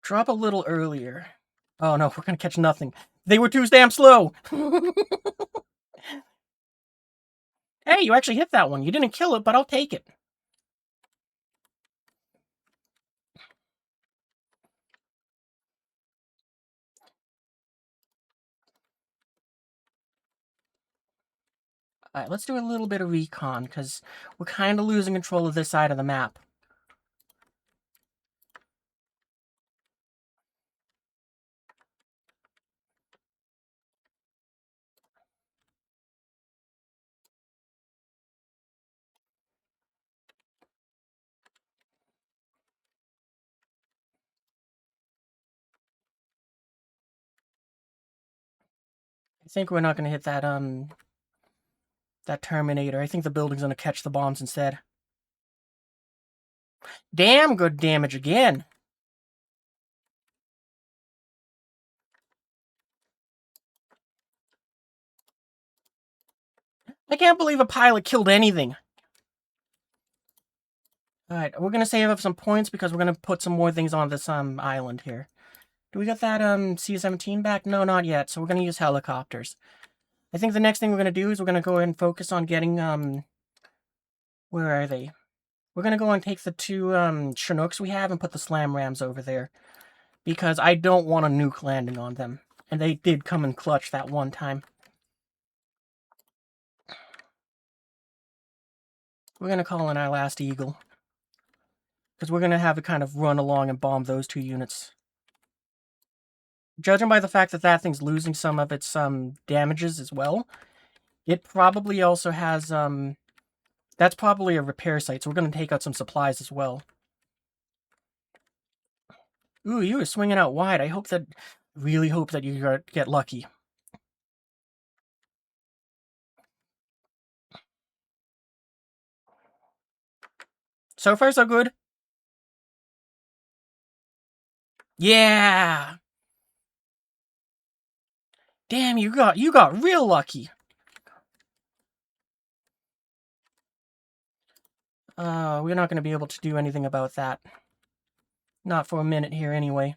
Drop a little earlier. Oh no, we're gonna catch nothing. They were too damn slow! Hey, you actually hit that one. You didn't kill it, but I'll take it. Alright, let's do a little bit of recon, because we're kind of losing control of this side of the map. I think we're not going to hit that Terminator. I think the building's going to catch the bombs instead. Damn good damage again! I can't believe a pilot killed anything. Alright, we're gonna save up some points because we're gonna put some more things on this island here. Do we got that C-17 back? No, not yet, so we're gonna use helicopters. I think the next thing we're gonna do is we're gonna go ahead and focus on getting where are they? We're gonna go and take the two Chinooks we have and put the Slam Rams over there. Because I don't want a nuke landing on them. And they did come in clutch that one time. We're gonna call in our last Eagle. Because we're gonna have it kind of run along and bomb those two units. Judging by the fact that that thing's losing some of its damages as well, it probably also has that's probably a repair site, so we're going to take out some supplies as well. Ooh, you were swinging out wide. Really hope that you get lucky. So far, so good. Yeah! Damn, you got real lucky. We're not going to be able to do anything about that. Not for a minute here, anyway.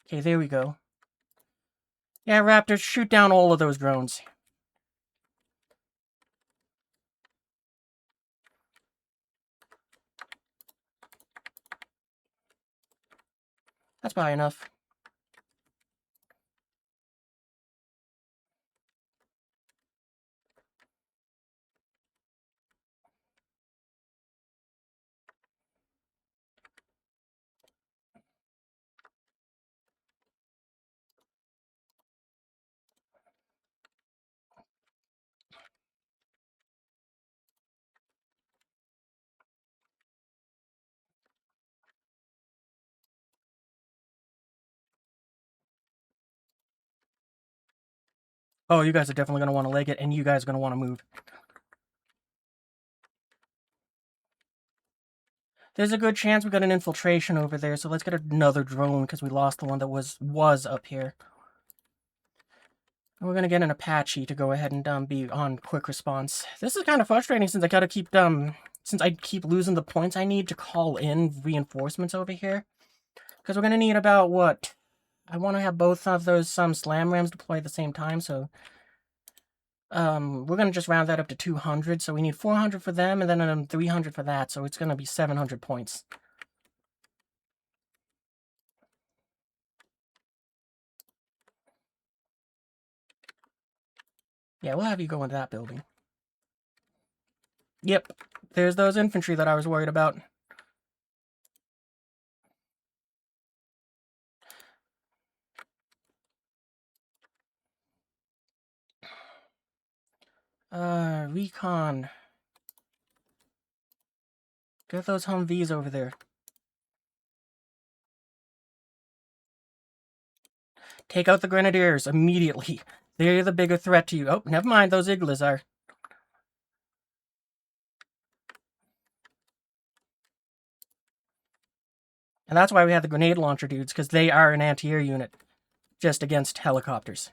Okay, there we go. Yeah, Raptors, shoot down all of those drones. That's probably enough. Oh, you guys are definitely going to want to leg it, and you guys are going to want to move. There's a good chance we got an infiltration over there, so let's get another drone, because we lost the one that was up here. And we're going to get an Apache to go ahead and be on quick response. This is kind of frustrating since I gotta keep, since I keep losing the points I need to call in reinforcements over here. Because we're going to need about, what? I want to have both of those slam rams deploy at the same time, so we're going to just round that up to 200, so we need 400 for them, and then 300 for that, so it's going to be 700 points. Yeah, we'll have you go into that building. Yep, there's those infantry that I was worried about. Recon. Get those Humvees over there. Take out the Grenadiers immediately. They're the bigger threat to you. Oh, never mind, those Iglas are. And that's why we have the grenade launcher dudes, because they are an anti-air unit. Just against helicopters.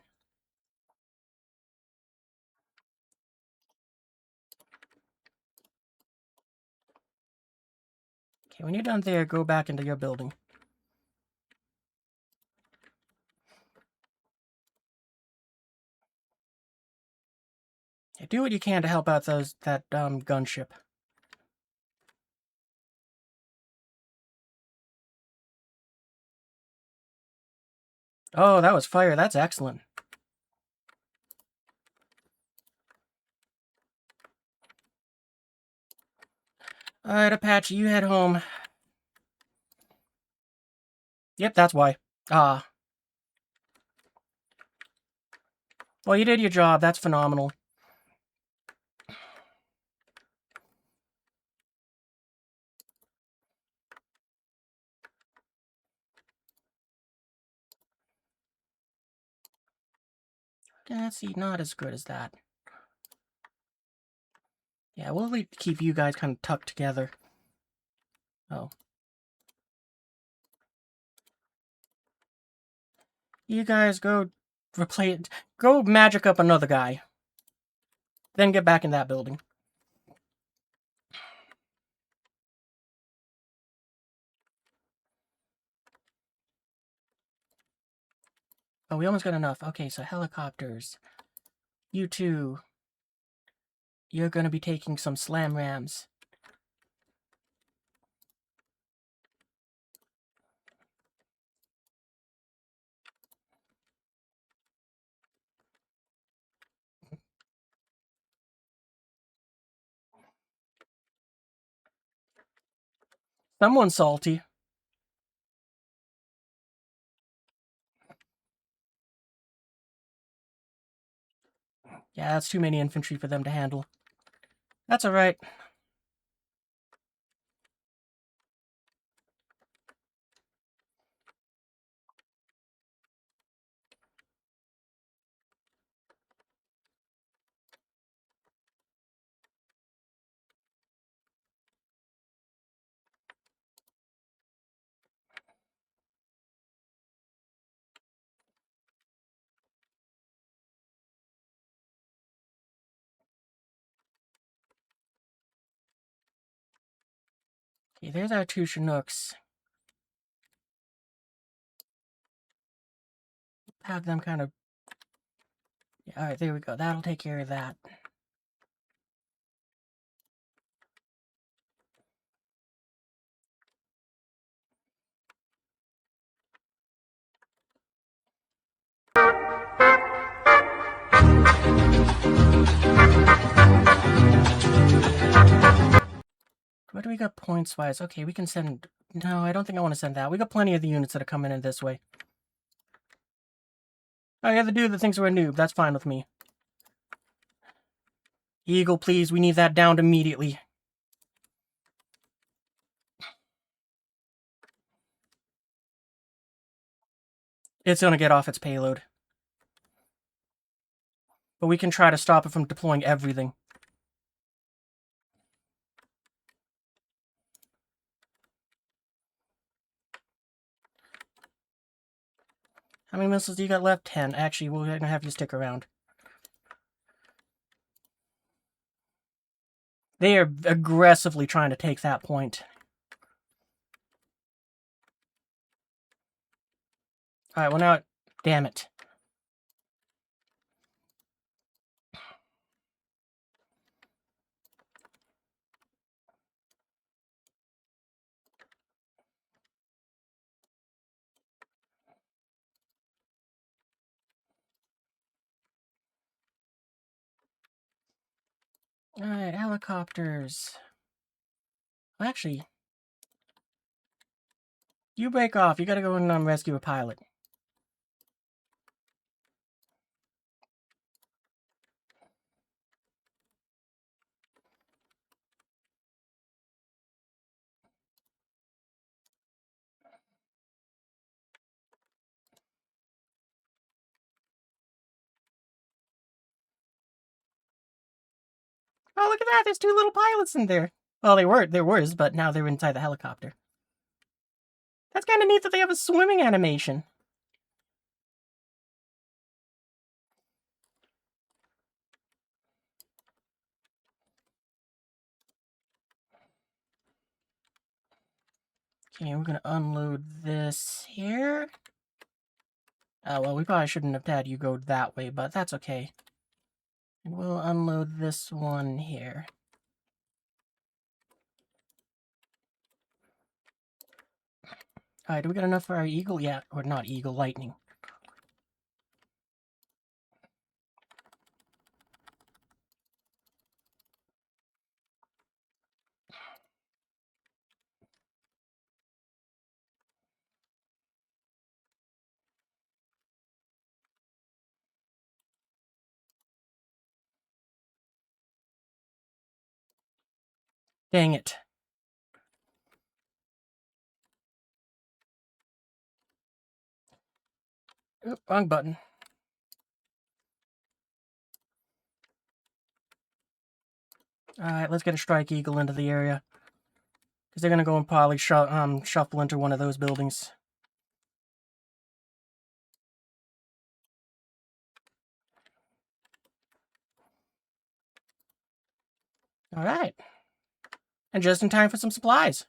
Okay, when you're done there, go back into your building. Do what you can to help out that gunship. Oh, that was fire. That's excellent. Alright, Apache, you head home. Yep, that's why. Ah. Well, you did your job. That's phenomenal. Let's see, not as good as that. Yeah, we'll keep you guys kind of tucked together. Oh. You guys go go magic up another guy. Then get back in that building. Oh, we almost got enough. Okay, so helicopters. You two. You're gonna be taking some slam rams. Someone's salty. Yeah, that's too many infantry for them to handle. That's alright. Okay, there's our two Chinooks. Have them kind of... Yeah, alright, there we go. That'll take care of that. What do we got points-wise? Okay, we can send... No, I don't think I want to send that. We got plenty of the units that are coming in this way. Oh, yeah, the dude that thinks we're a noob. That's fine with me. Eagle, please. We need that downed immediately. It's gonna get off its payload. But we can try to stop it from deploying everything. How many missiles do you got left? 10. Actually, we're going to have you stick around. They are aggressively trying to take that point. Alright, well now... Damn it. Alright, helicopters. Well, actually... You break off. You gotta go and rescue a pilot. Oh, look at that! There's 2 little pilots in there. Well, there was, but now they're inside the helicopter. That's kind of neat that they have a swimming animation. Okay, we're gonna unload this here. Oh, well, we probably shouldn't have had you go that way, but that's okay. And we'll unload this one here. Alright, do we got enough for our Eagle? Yeah, or not Eagle, Lightning. Dang it. Oop, wrong button. Alright, let's get a Strike Eagle into the area. Because they're gonna go and probably shuffle into one of those buildings. Alright. And just in time for some supplies.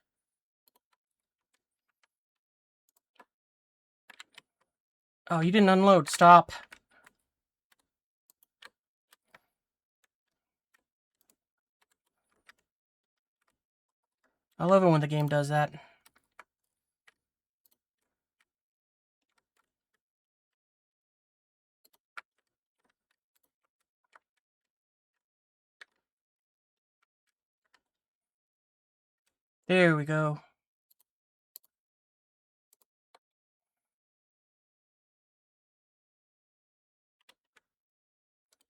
Oh, you didn't unload. Stop. I love it when the game does that. There we go.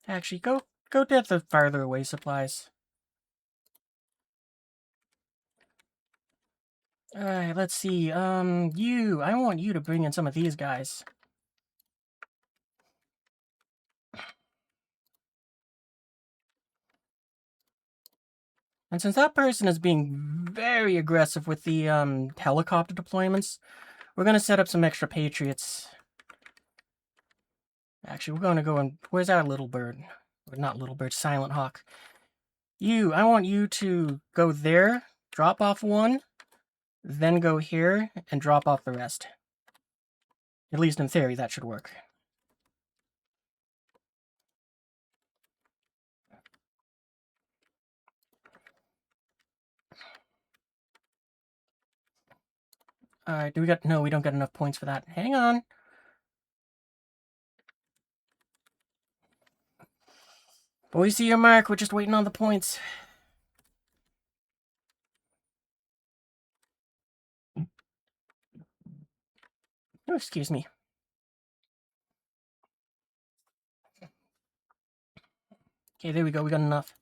Actually, go to the farther away supplies. Alright, let's see. I want you to bring in some of these guys. And since that person is being very aggressive with the helicopter deployments, we're gonna set up some extra Patriots. Actually, we're gonna go and... Where's our little bird? Or not little bird, Silent Hawk. I want you to go there, drop off one, then go here, and drop off the rest. At least in theory, that should work. Alright, do we got... No, we don't got enough points for that. Hang on. But we see your mark, we're just waiting on the points. Oh, excuse me. Okay, there we go, we got enough.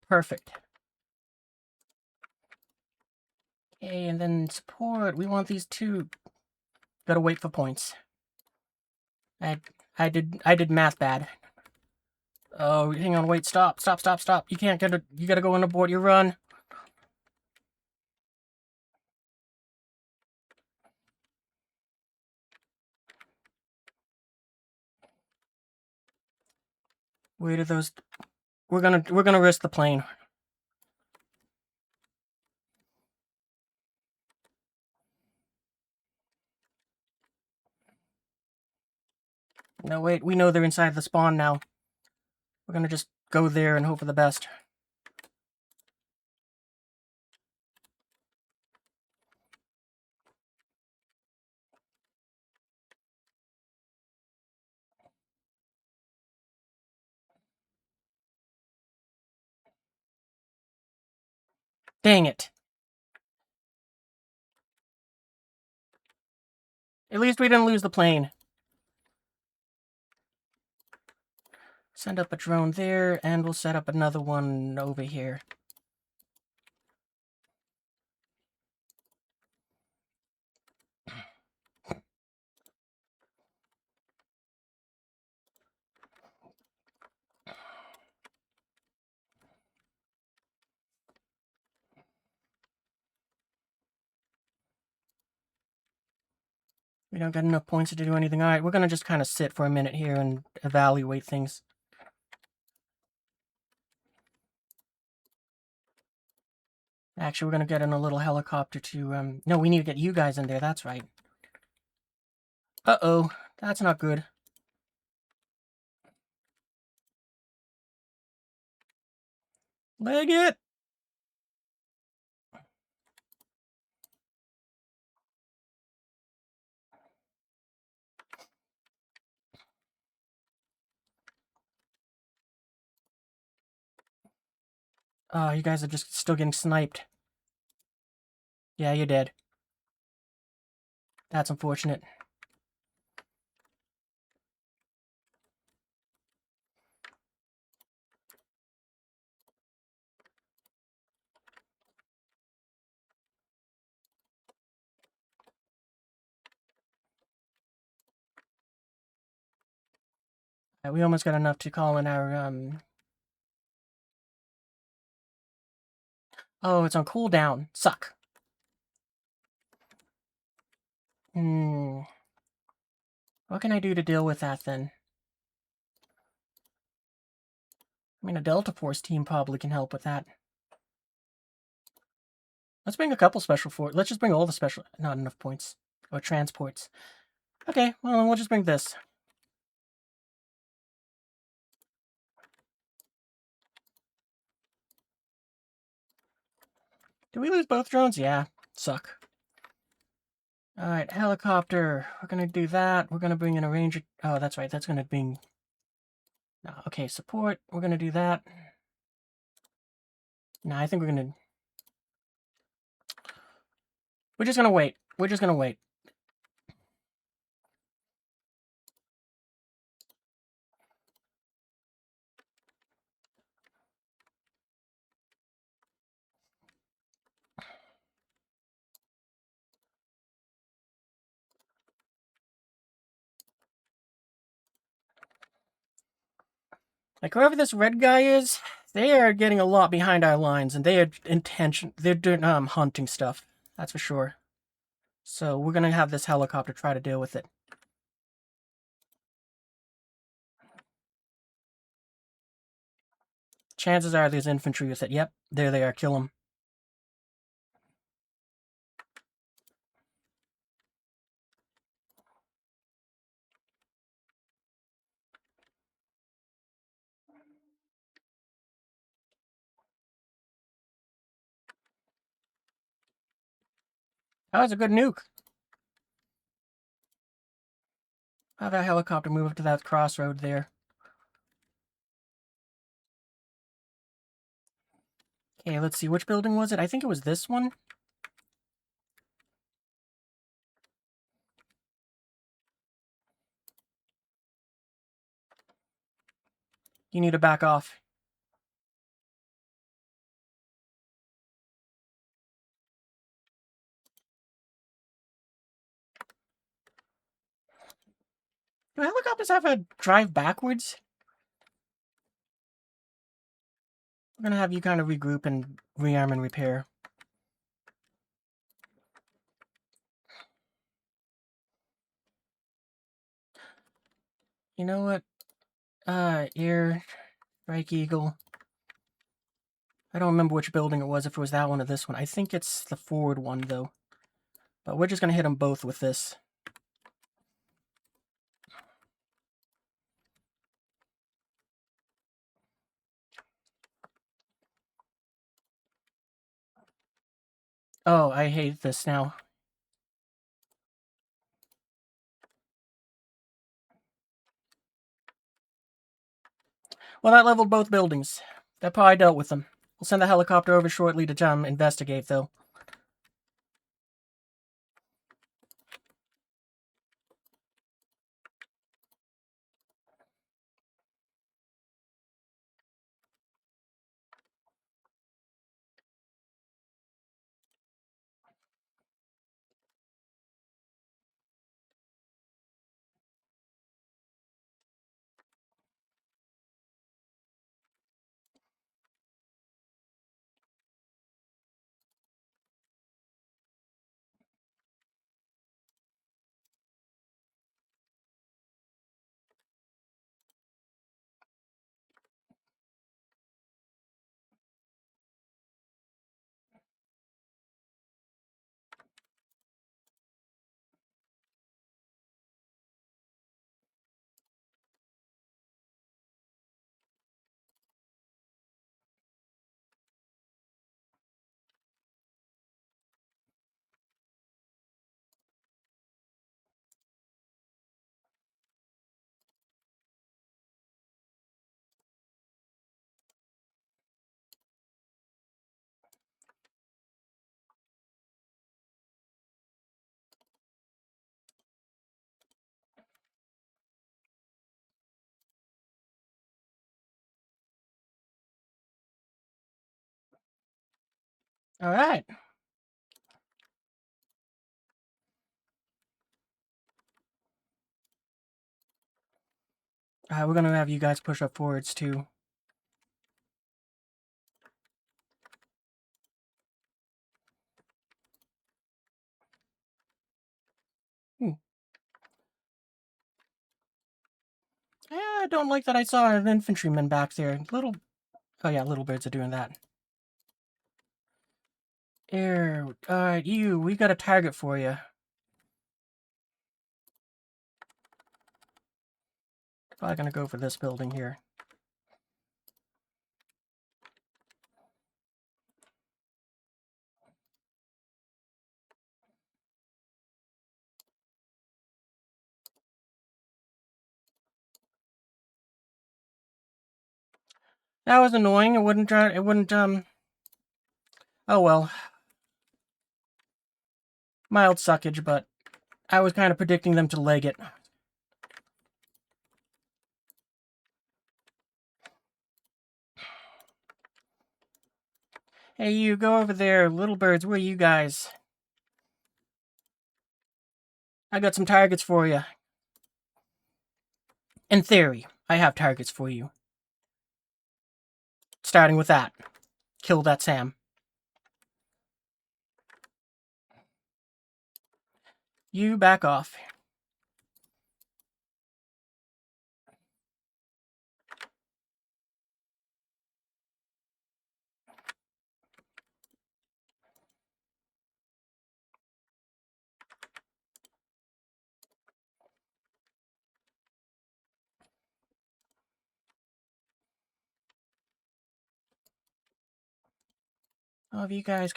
Perfect. Okay, and then support. We want these two. Gotta wait for points. I did math bad. Oh, hang on, wait, stop. You can't get it. You gotta go on aboard your run. Wait are those? We're gonna risk the plane. No, wait, we know they're inside the spawn now. We're gonna just go there and hope for the best. Dang it. At least we didn't lose the plane. Send up a drone there, and we'll set up another one over here. We don't got enough points to do anything. Alright, we're gonna just kind of sit for a minute here and evaluate things. Actually, we're gonna get in a little helicopter to, no, we need to get you guys in there, that's right. Uh-oh, that's not good. Leg it! Oh, you guys are just still getting sniped. Yeah, you're dead. That's unfortunate. We almost got enough to call in our, Oh, it's on cooldown. Suck. What can I do to deal with that, then? I mean, a Delta Force team probably can help with that. Let's bring a couple special force. Let's just bring all the special... Not enough points. Or transports. Okay, well, then we'll just bring this. Did we lose both drones? Yeah. Suck. Alright, helicopter. We're gonna do that. We're gonna bring in a ranger. Oh, that's right. That's gonna bring... No, okay, support. We're gonna do that. No, I think we're gonna... We're just gonna wait. We're just gonna wait. Like, whoever this red guy is, they are getting a lot behind our lines, and they are they're doing, hunting stuff. That's for sure. So, we're gonna have this helicopter try to deal with it. Chances are there's infantry with it. Yep, there they are. Kill them. That was a good nuke. Have that helicopter move up to that crossroad there. Okay, let's see. Which building was it? I think it was this one. You need to back off. Do helicopters have a drive backwards? We're gonna have you kind of regroup and rearm and repair. You know what? Air, Strike Eagle. I don't remember which building it was, if it was that one or this one. I think it's the forward one, though. But we're just gonna hit them both with this. Oh, I hate this now. Well, that leveled both buildings. That probably dealt with them. We'll send the helicopter over shortly to investigate, though. Alright. We're gonna have you guys push up forwards, too. Yeah, I don't like that I saw an infantryman back there. Oh yeah, little birds are doing that. Air, alright, we got a target for you. Probably gonna go for this building here. That was annoying. Oh well. Mild suckage, but I was kind of predicting them to leg it. Hey, you, go over there. Little birds, where are you guys? I got some targets for you. In theory, I have targets for you. Starting with that. Kill that Sam. You back off. Oh, you guys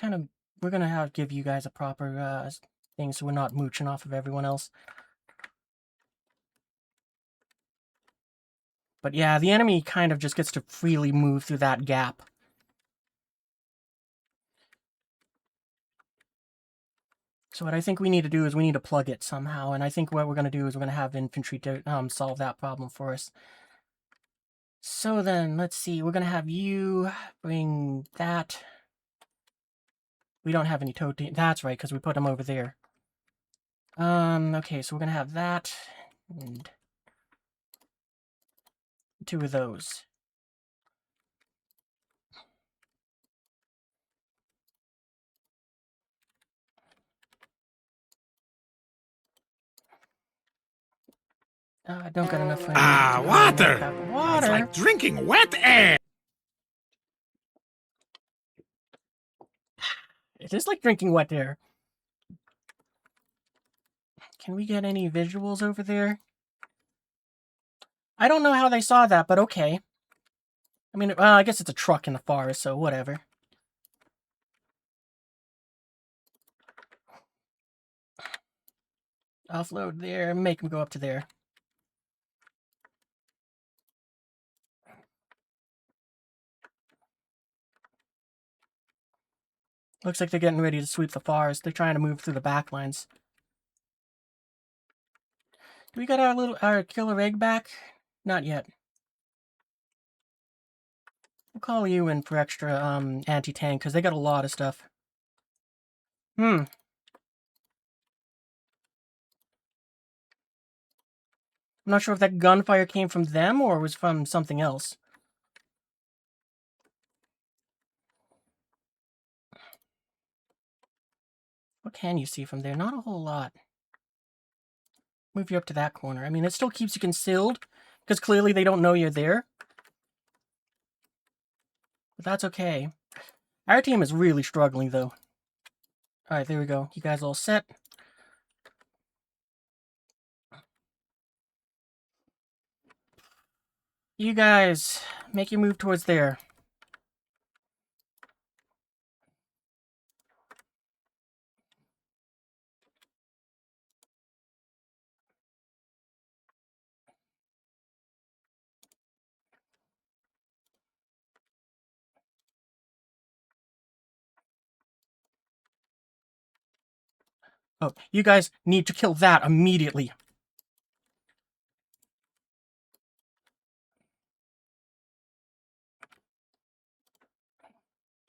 we're gonna give you guys a proper thing so we're not mooching off of everyone else. But yeah, the enemy kind of just gets to freely move through that gap. So what I think we need to do is we need to plug it somehow, and I think what we're going to do is we're going to have infantry to solve that problem for us. So then, let's see, we're going to have you bring that. We don't have any tote. That's right, because we put them over there. Okay, so we're going to have that. And 2 of those. I don't got enough for water! Water? It's like drinking wet air! It is like drinking wet air. Can we get any visuals over there? I don't know how they saw that, but okay. I mean, I guess it's a truck in the forest, so whatever. Offload there, make them go up to there. Looks like they're getting ready to sweep the forest. They're trying to move through the back lines. Do we got our killer egg back? Not yet. We'll call you in for extra anti-tank, because they got a lot of stuff. I'm not sure if that gunfire came from them or was from something else. What can you see from there? Not a whole lot. Move you up to that corner. I mean, it still keeps you concealed, because clearly they don't know you're there. But that's okay. Our team is really struggling, though. Alright, there we go. You guys all set? You guys, make your move towards there. Oh, you guys need to kill that immediately.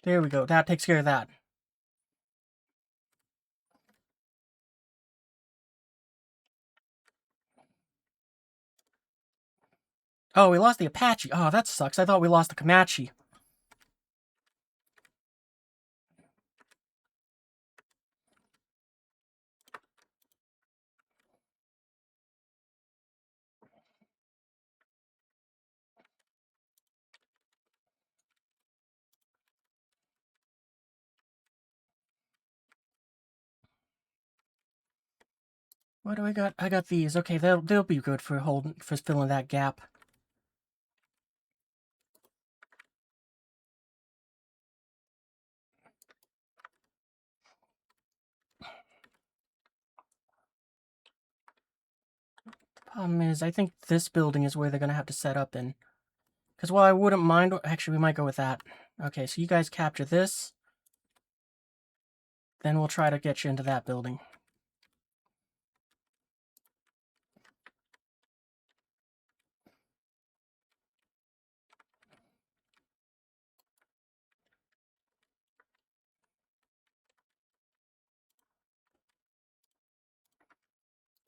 There we go. That takes care of that. Oh, we lost the Apache. Oh, that sucks. I thought we lost the Comanche. What do I got? I got these. Okay, they'll be good for filling that gap. The problem is, I think this building is where they're gonna have to set up in. Because while I wouldn't mind, actually, we might go with that. Okay, so you guys capture this. Then we'll try to get you into that building.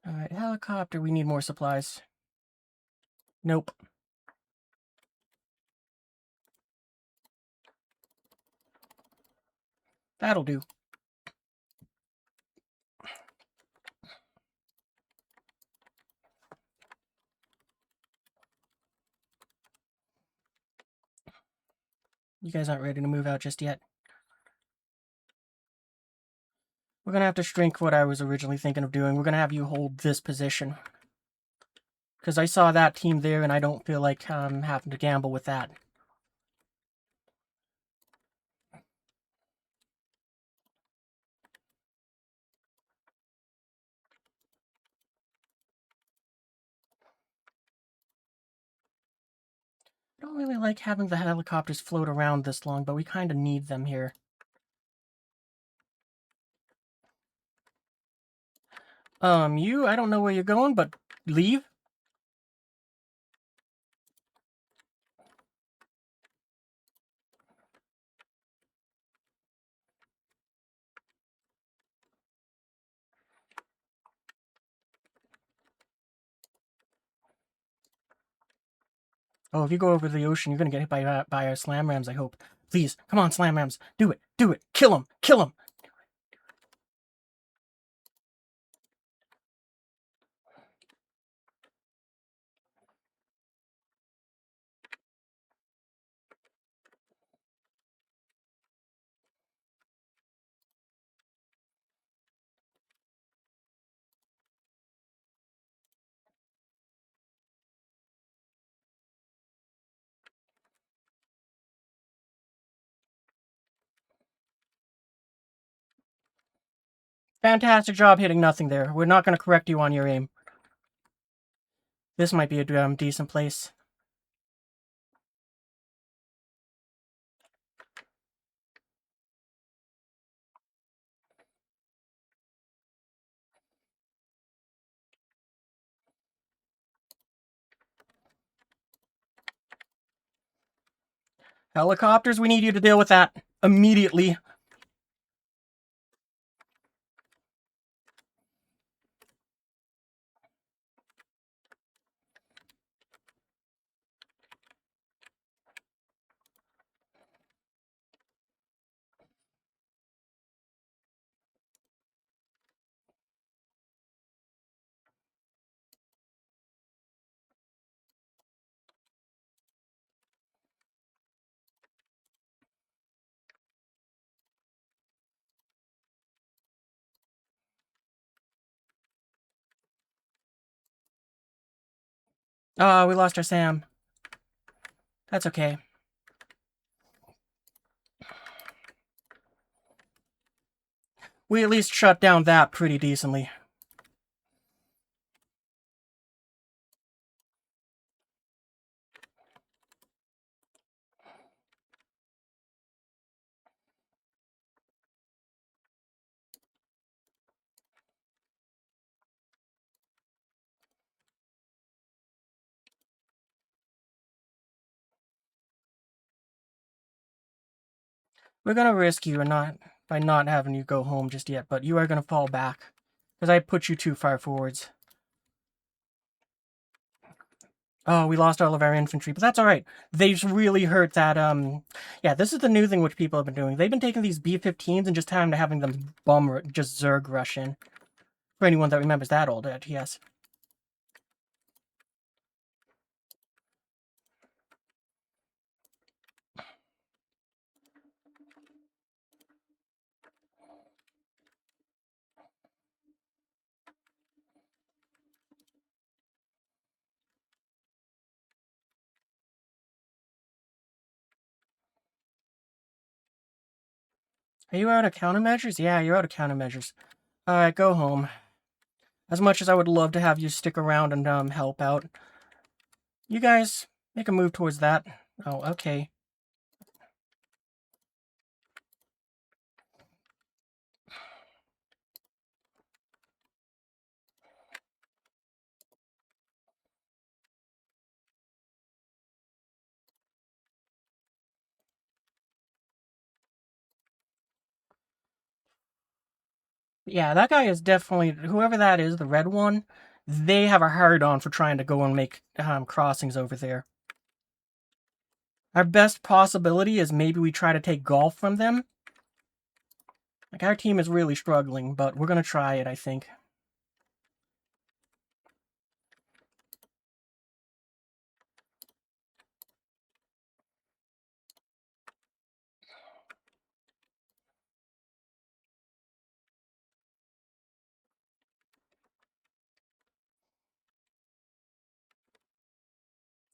Alright, helicopter, we need more supplies. Nope. That'll do. You guys aren't ready to move out just yet. We're gonna have to shrink what I was originally thinking of doing. We're gonna have you hold this position. Because I saw that team there, and I don't feel like having to gamble with that. I don't really like having the helicopters float around this long, but we kind of need them here. I don't know where you're going, but leave? Oh, if you go over the ocean, you're gonna get hit by our slam rams, I hope. Please, come on, slam rams. Do it. Do it. Kill him. Kill him. Fantastic job hitting nothing there. We're not gonna correct you on your aim. This might be a decent place. Helicopters, we need you to deal with that immediately. Ah, we lost our Sam. That's okay. We at least shut down that pretty decently. We're gonna risk you by not having you go home just yet, but you are gonna fall back. Because I put you too far forwards. Oh, we lost all of our infantry, but that's alright. They've really hurt that, yeah, this is the new thing which people have been doing. They've been taking these B-15s and just having them just Zerg rush in. For anyone that remembers that old yes. Are you out of countermeasures? Yeah, you're out of countermeasures. Alright, go home. As much as I would love to have you stick around and help out, you guys make a move towards that. Oh, okay. Yeah, that guy is definitely, whoever that is, the red one, they have a hard on for trying to go and make crossings over there. Our best possibility is maybe we try to take golf from them. Like, our team is really struggling, but we're going to try it, I think.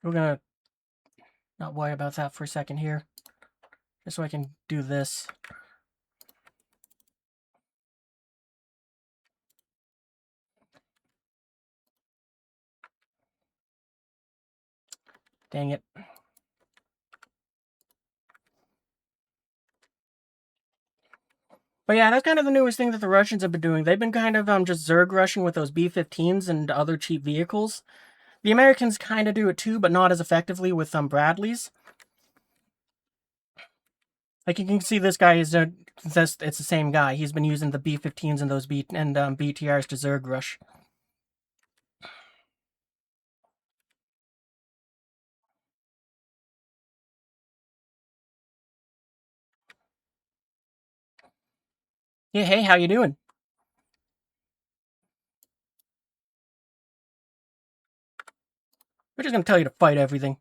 We're going to not worry about that for a second here. Just so I can do this. Dang it. But yeah, that's kind of the newest thing that the Russians have been doing. They've been kind of just Zerg rushing with those B-15s and other cheap vehicles. The Americans kind of do it too, but not as effectively with Bradleys. Like, you can see this guy is it's the same guy. He's been using the B-15s and those BTRs to Zerg rush. Yeah, hey, how you doing? We're just gonna tell you to fight everything.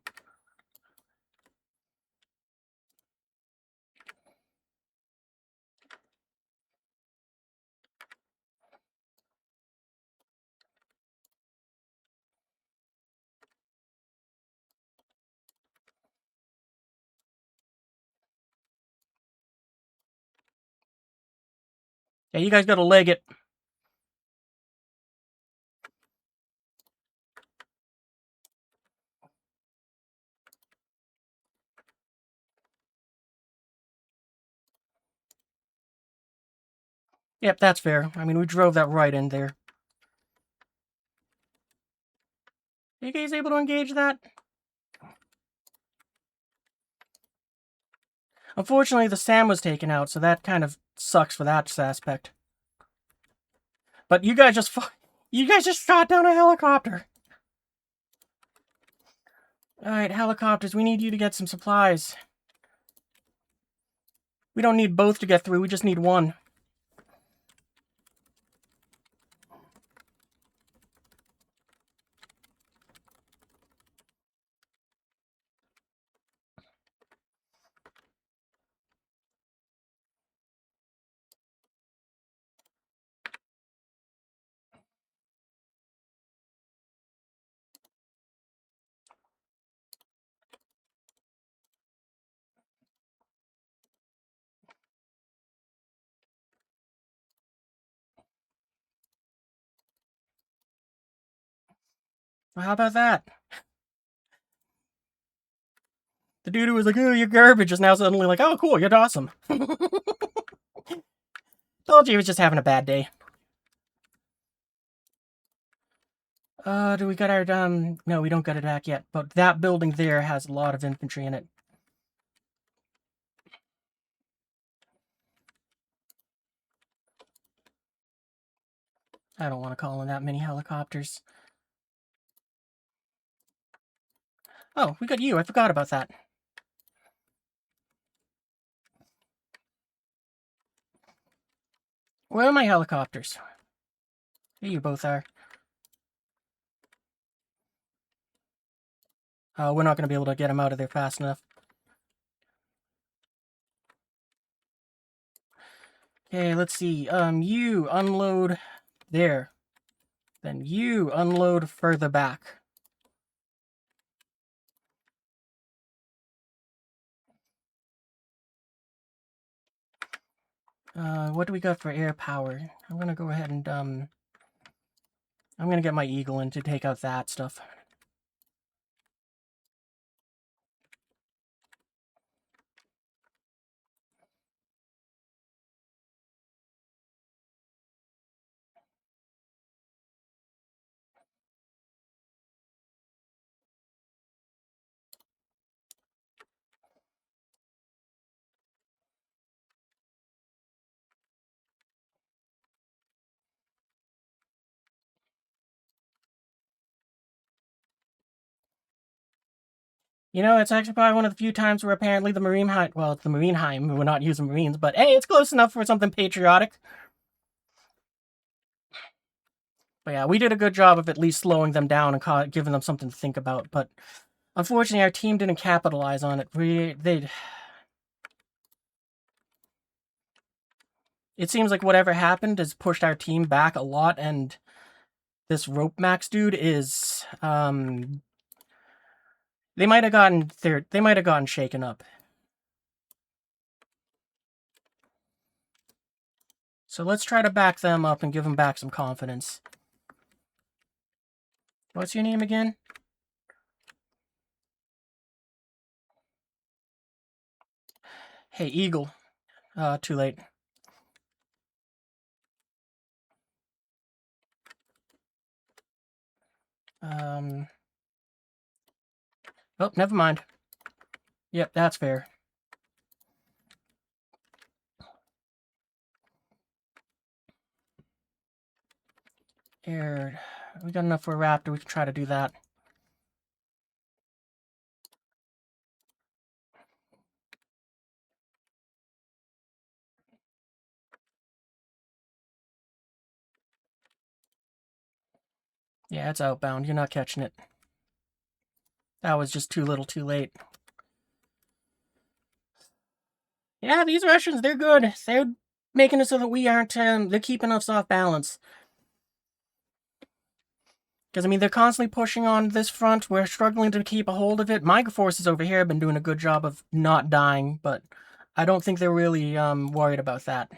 Yeah, you guys gotta leg it. Yep, that's fair. I mean, we drove that right in there. Are you guys able to engage that? Unfortunately, the SAM was taken out, so that kind of sucks for that aspect. But you guys just shot down a helicopter. Alright, helicopters, we need you to get some supplies. We don't need both to get through, we just need one. Well, how about that? The dude who was like, oh, you're garbage, is now suddenly like, oh, cool, you're awesome. Told you he was just having a bad day. Do we got our, no, we don't got it back yet, but that building there has a lot of infantry in it. I don't want to call in that many helicopters. Oh, we got you, I forgot about that. Where are my helicopters? Here you both are. We're not going to be able to get them out of there fast enough. Okay, let's see. You unload there. Then you unload further back. What do we got for air power? I'm gonna go ahead and, I'm gonna get my Eagle in to take out that stuff. You know, it's actually probably one of the few times where apparently the Marineheim, well, it's the Marineheim, we're not using Marines, but hey, it's close enough for something patriotic. But yeah, we did a good job of at least slowing them down and giving them something to think about, but unfortunately our team didn't capitalize on it. It seems like whatever happened has pushed our team back a lot, and this Rope Max dude is, they might have gotten shaken up. So let's try to back them up and give them back some confidence. What's your name again? Hey, Eagle. Too late. Oh, never mind. Yep, that's fair. Air. We got enough for a Raptor, we can try to do that. Yeah, it's outbound. You're not catching it. That was just too little too late. Yeah, these Russians, they're good. They're making it so that we aren't, they're keeping us off balance. Because, I mean, they're constantly pushing on this front. We're struggling to keep a hold of it. My forces over here have been doing a good job of not dying, but I don't think they're really worried about that.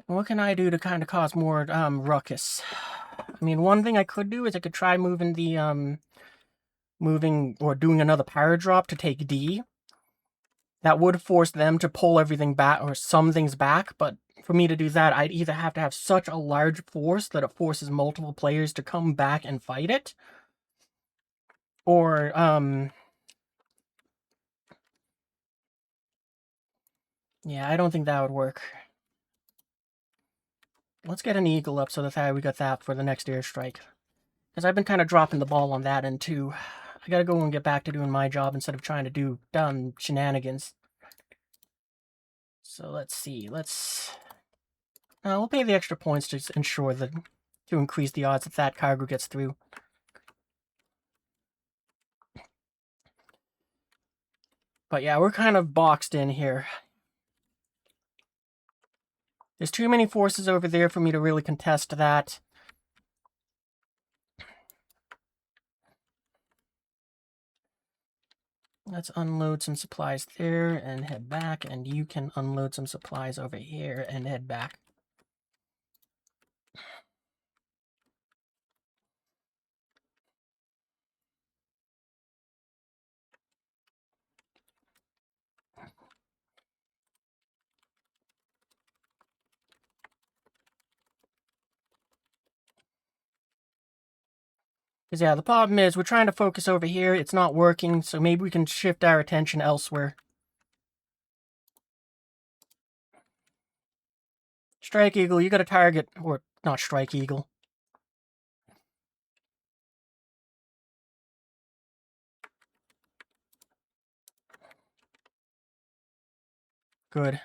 What can I do to kind of cause more ruckus? I mean, one thing I could do is I could try moving the moving or doing another power drop to take D. That would force them to pull everything back or some things back, but for me to do that, I'd either have to have such a large force that it forces multiple players to come back and fight it, or yeah, I don't think that would work. Let's get an eagle up so that we got that for the next airstrike. Because I've been kind of dropping the ball on that end too. I gotta go and get back to doing my job instead of trying to do dumb shenanigans. So let's see. We'll pay the extra points to ensure that to increase the odds that cargo gets through. But yeah, we're kind of boxed in here. There's too many forces over there for me to really contest that. Let's unload some supplies there and head back, and you can unload some supplies over here and head back. Because yeah, the problem is we're trying to focus over here, it's not working, so maybe we can shift our attention elsewhere. Strike Eagle, you got a target, or not Strike Eagle. Good.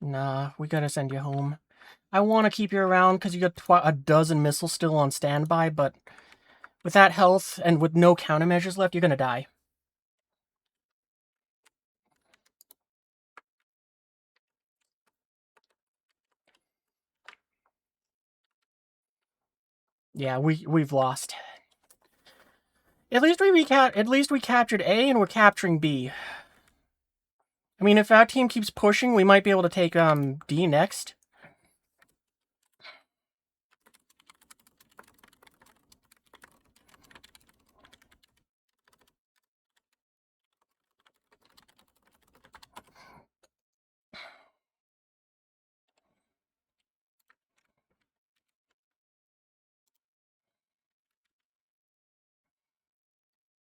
Nah, we gotta send you home. I want to keep you around because you got a dozen missiles still on standby, but with that health and with no countermeasures left, you're gonna die. Yeah, we've lost. At least we captured A and we're capturing B. I mean, if our team keeps pushing, we might be able to take D next.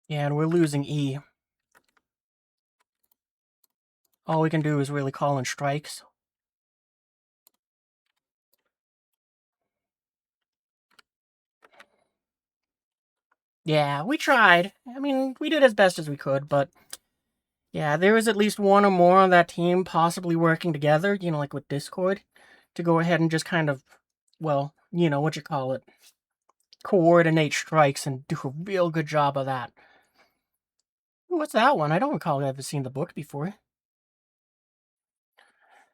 Yeah, and we're losing E. All we can do is really call in strikes. Yeah, we tried. I mean, we did as best as we could, but yeah, there was at least one or more on that team possibly working together, you know, like with Discord, to go ahead and just kind of, well, you know, what you call it, coordinate strikes and do a real good job of that. What's that one? I don't recall ever seen the book before.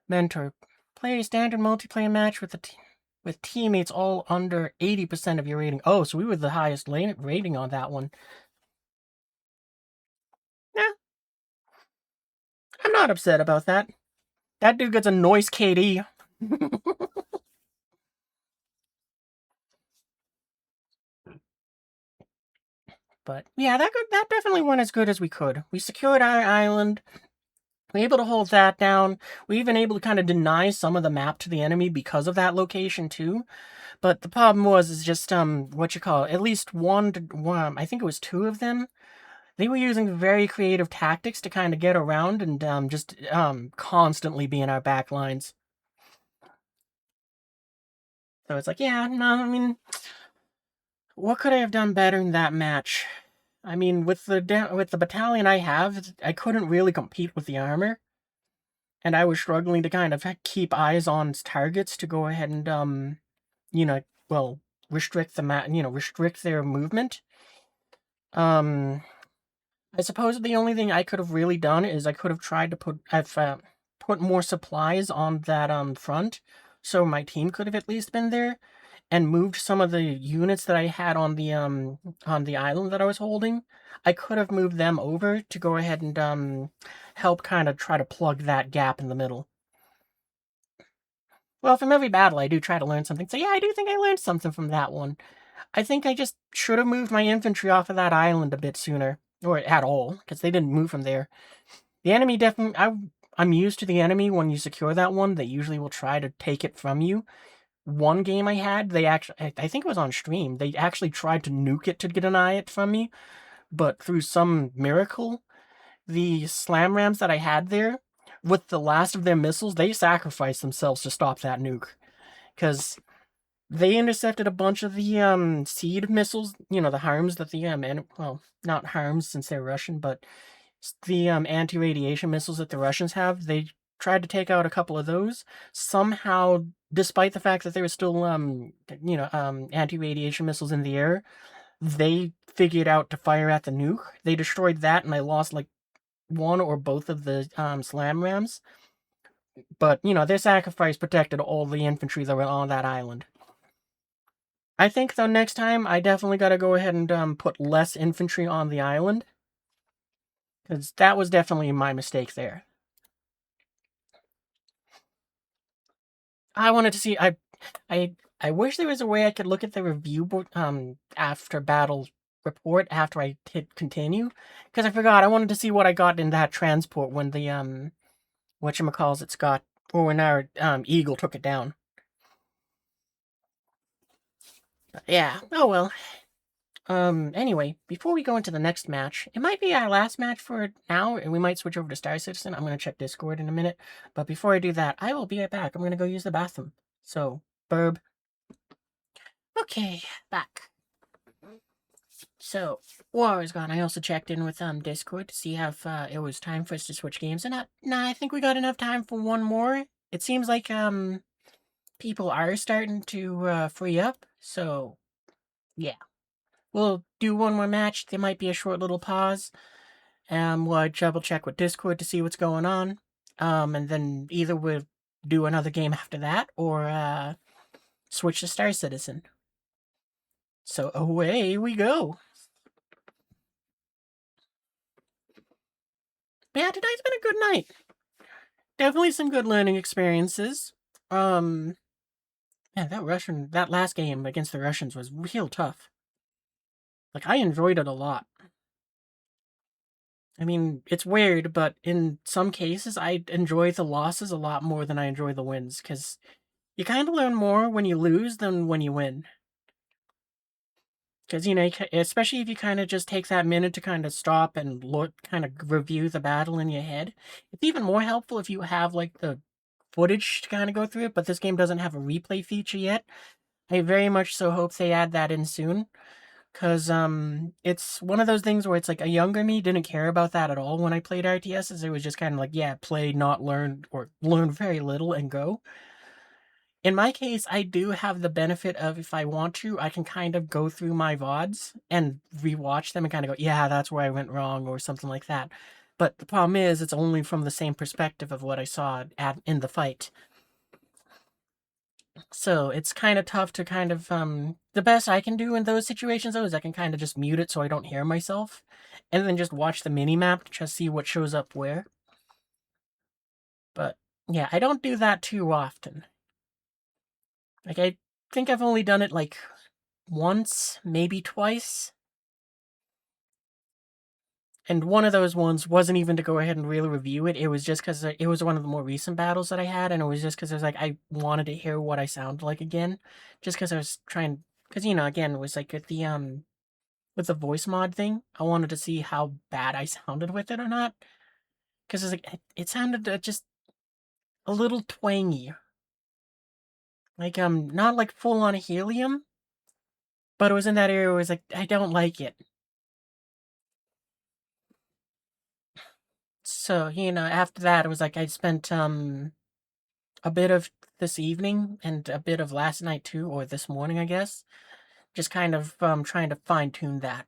Mentor. Play a standard multiplayer match with with teammates all under 80% of your rating. Oh, so we were the highest rating on that one. Yeah, I'm not upset about that. That dude gets a noise KD. But yeah, that definitely went as good as we could. We secured our island. We were able to hold that down. We even able to kind of deny some of the map to the enemy because of that location too. But the problem is just what you call it, at least one, I think it was two of them. They were using very creative tactics to kind of get around and just constantly be in our back lines. So it's like, yeah, no, I mean, what could I have done better in that match? I mean, with the battalion I have, I couldn't really compete with the armor, and I was struggling to kind of keep eyes on targets to go ahead and you know, well, restrict restrict their movement. I suppose the only thing I could have really done is I could have tried to put more supplies on that front, so my team could have at least been there, and moved some of the units that I had on the island that I was holding. I could have moved them over to go ahead and help kind of try to plug that gap in the middle. Well, from every battle, I do try to learn something. So yeah, I do think I learned something from that one. I think I just should have moved my infantry off of that island a bit sooner, or at all, because they didn't move from there. The enemy definitely. I'm used to the enemy when you secure that one. They usually will try to take it from you. One game I had, they actually, I think it was on stream, they actually tried to nuke it to deny it from me, but through some miracle, the slam rams that I had there, with the last of their missiles, they sacrificed themselves to stop that nuke. Because they intercepted a bunch of the seed missiles, the harms that the well, not harms since they're Russian, but the anti-radiation missiles that the Russians have. They tried to take out a couple of those. Somehow, despite the fact that there were still anti-radiation missiles in the air, they figured out to fire at the nuke. They destroyed that, and I lost like one or both of the slam rams. But their sacrifice protected all the infantry that were on that island. I think though next time I definitely got to go ahead and put less infantry on the island, because that was definitely my mistake there. I wanted to see. I wish there was a way I could look at the review after battle report after I hit continue, because I forgot I wanted to see what I got in that transport when the whatchamacallits got, or when our eagle took it down. But yeah. Oh well. Anyway, before we go into the next match, it might be our last match for now, and we might switch over to Star Citizen. I'm gonna check Discord in a minute. But before I do that, I will be right back. I'm gonna go use the bathroom. So, burb. Okay, back. So, while I was gone, I also checked in with Discord to see if it was time for us to switch games, and I think we got enough time for one more. It seems like people are starting to free up, so yeah. We'll do one more match. There might be a short little pause. We'll double check with Discord to see what's going on. And then either we'll do another game after that, or switch to Star Citizen. So away we go. Yeah, tonight's been a good night. Definitely some good learning experiences. Man, that last game against the Russians was real tough. Like, I enjoyed it a lot. I mean, it's weird, but in some cases, I enjoy the losses a lot more than I enjoy the wins, because you kind of learn more when you lose than when you win. Because, especially if you kind of just take that minute to kind of stop and look, kind of review the battle in your head. It's even more helpful if you have, like, the footage to kind of go through it, but this game doesn't have a replay feature yet. I very much so hope they add that in soon. Because it's one of those things where it's like a younger me didn't care about that at all when I played RTSs. It was just kind of like, yeah, play, not learn, or learn very little and go. In my case, I do have the benefit of, if I want to, I can kind of go through my VODs and rewatch them and kind of go, yeah, that's where I went wrong, or something like that. But the problem is, it's only from the same perspective of what I saw in the fight. So it's kind of tough to kind of, the best I can do in those situations, though, is I can kind of just mute it so I don't hear myself, and then just watch the mini-map to just see what shows up where. But, yeah, I don't do that too often. Like, I think I've only done it, like, once, maybe twice. And one of those ones wasn't even to go ahead and really review it. It was just because it was one of the more recent battles that I had, and it was just because I was like, I wanted to hear what I sound like again, just because I was trying. Because again, it was like with the voice mod thing, I wanted to see how bad I sounded with it or not. Because it's like it sounded just a little twangy, like not like full on helium, but it was in that area where it was like I don't like it. So after that, it was like I spent a bit of this evening and a bit of last night too, or this morning, I guess, just kind of trying to fine tune that.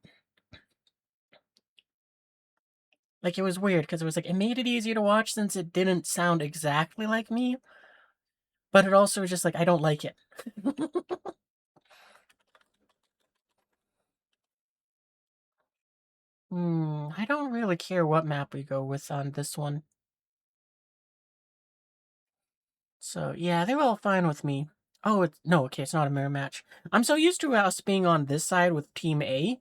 Like it was weird because it was like it made it easier to watch since it didn't sound exactly like me, but it also was just like I don't like it. I don't really care what map we go with on this one. So yeah, they were all fine with me. Oh, no, okay, it's not a mirror match. I'm so used to us being on this side with Team A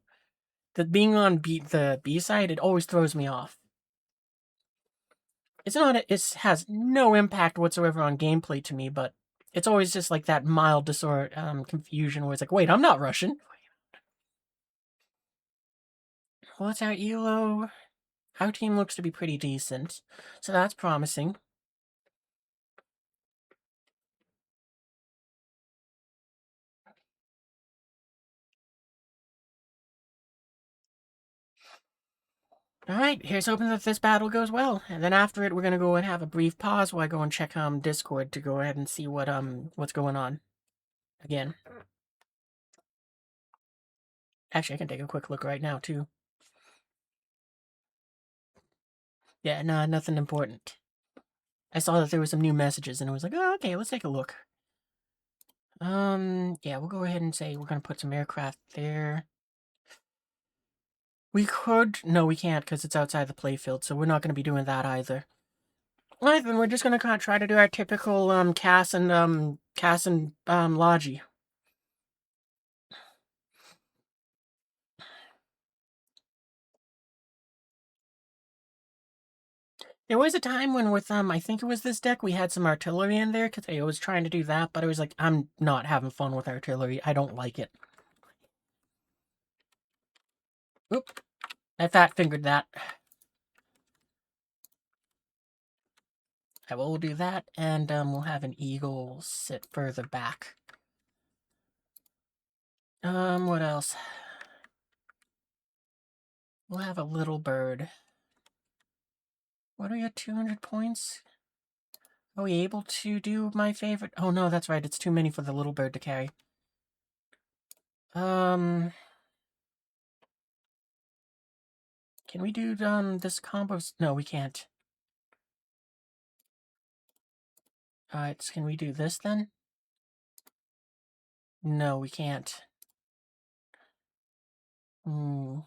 that being on the B side, it always throws me off. It's not. It has no impact whatsoever on gameplay to me, but it's always just like that mild confusion where it's like, wait, I'm not Russian. What's our elo? Our team looks to be pretty decent, so that's promising. Alright, here's hoping that this battle goes well. And then after it, we're gonna go and have a brief pause while I go and check Discord to go ahead and see what's going on. Again. Actually, I can take a quick look right now, too. Yeah, no, nothing important. I saw that there were some new messages, and I was like, oh, okay, let's take a look. Yeah, we'll go ahead and say we're gonna put some aircraft there. We could... No, we can't, because it's outside the playfield, so we're not gonna be doing that either. Alright, then we're just gonna kind of try to do our typical, Cass and Logi. There was a time when with, I think it was this deck, we had some artillery in there, because I was trying to do that, but I was like, I'm not having fun with artillery. I don't like it. Oop. I fat-fingered that. I will do that, and, we'll have an eagle sit further back. What else? We'll have a little bird. What are we at, 200 points? Are we able to do my favorite? Oh no, that's right, it's too many for the little bird to carry. Can we do, this combo? No, we can't. Alright, can we do this then? No, we can't. We'll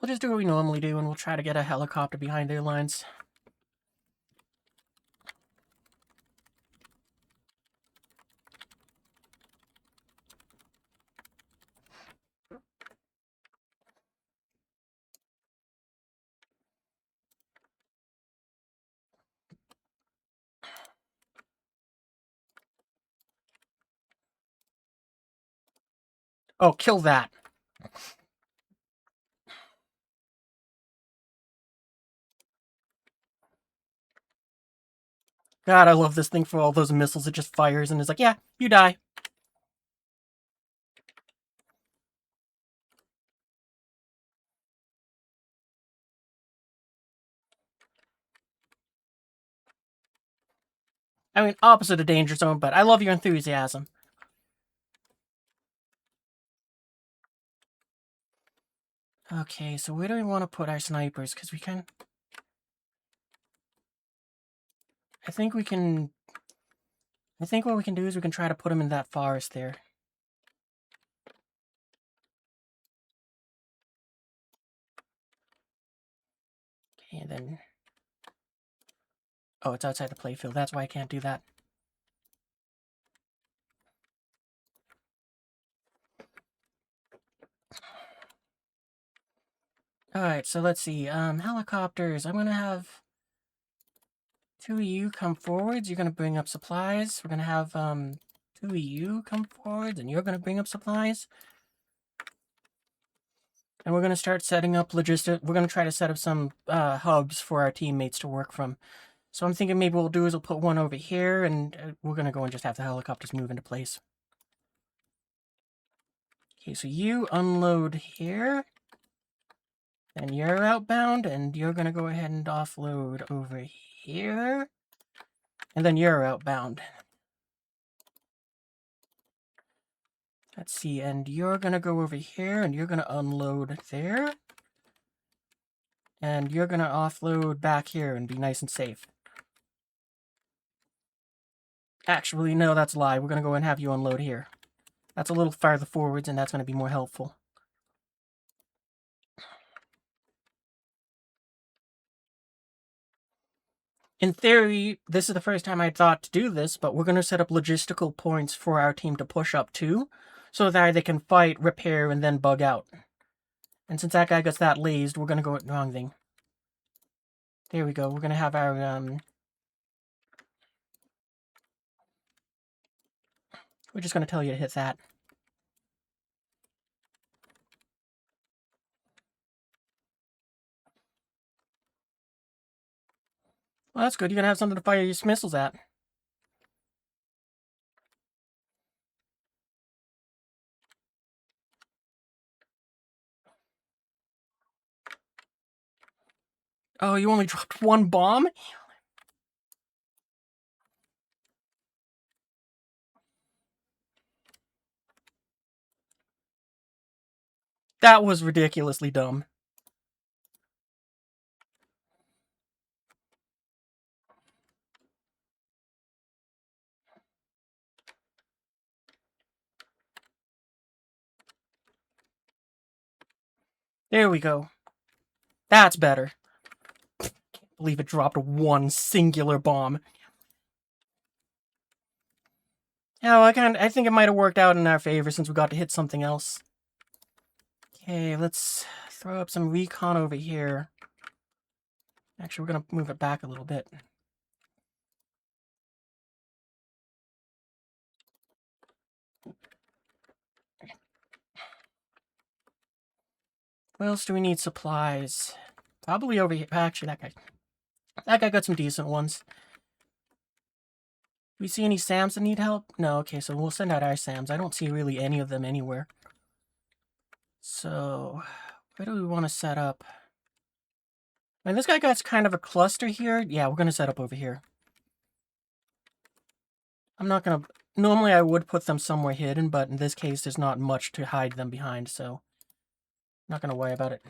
just do what we normally do, and we'll try to get a helicopter behind their lines. Oh, kill that. God, I love this thing for all those missiles. It just fires and is like, yeah, you die. I mean, opposite of Danger Zone, but I love your enthusiasm. Okay, so where do we want to put our snipers? Because we can... I think what we can do is we can try to put them in that forest there. Okay, and then... Oh, it's outside the playfield. That's why I can't do that. Alright, so let's see. Helicopters. I'm gonna have two of you come forwards. You're gonna bring up supplies. We're gonna have two of you come forwards, and you're gonna bring up supplies. And we're gonna start setting up logistics. We're gonna try to set up some hubs for our teammates to work from. So I'm thinking maybe what we'll do is we'll put one over here, and we're gonna go and just have the helicopters move into place. Okay, so you unload here. And you're outbound, and you're gonna go ahead and offload over here. And then you're outbound. Let's see, and you're gonna go over here, and you're gonna unload there. And you're gonna offload back here and be nice and safe. Actually, no, that's a lie. We're gonna go and have you unload here. That's a little farther forwards, and that's gonna be more helpful. In theory, this is the first time I thought to do this, but we're gonna set up logistical points for our team to push up to, so that they can fight, repair, and then bug out. And since that guy gets that lazed, we're gonna go with the wrong thing. There we go. We're gonna have our, we're just gonna tell you to hit that. Well, that's good. You're gonna have something to fire your missiles at. Oh, you only dropped one bomb? That was ridiculously dumb. There we go. That's better. Can't believe it dropped one singular bomb. Oh, I think it might have worked out in our favor since we got to hit something else. Okay, let's throw up some recon over here. Actually, we're gonna move it back a little bit. Where else do we need supplies? Probably over here. Actually, that guy got some decent ones. Do we see any SAMs that need help? No, okay, so we'll send out our SAMs. I don't see really any of them anywhere. So, where do we want to set up? I mean, this guy got kind of a cluster here. Yeah, we're going to set up over here. I'm not going to... Normally, I would put them somewhere hidden, but in this case, there's not much to hide them behind, so... I'm not going to worry about it.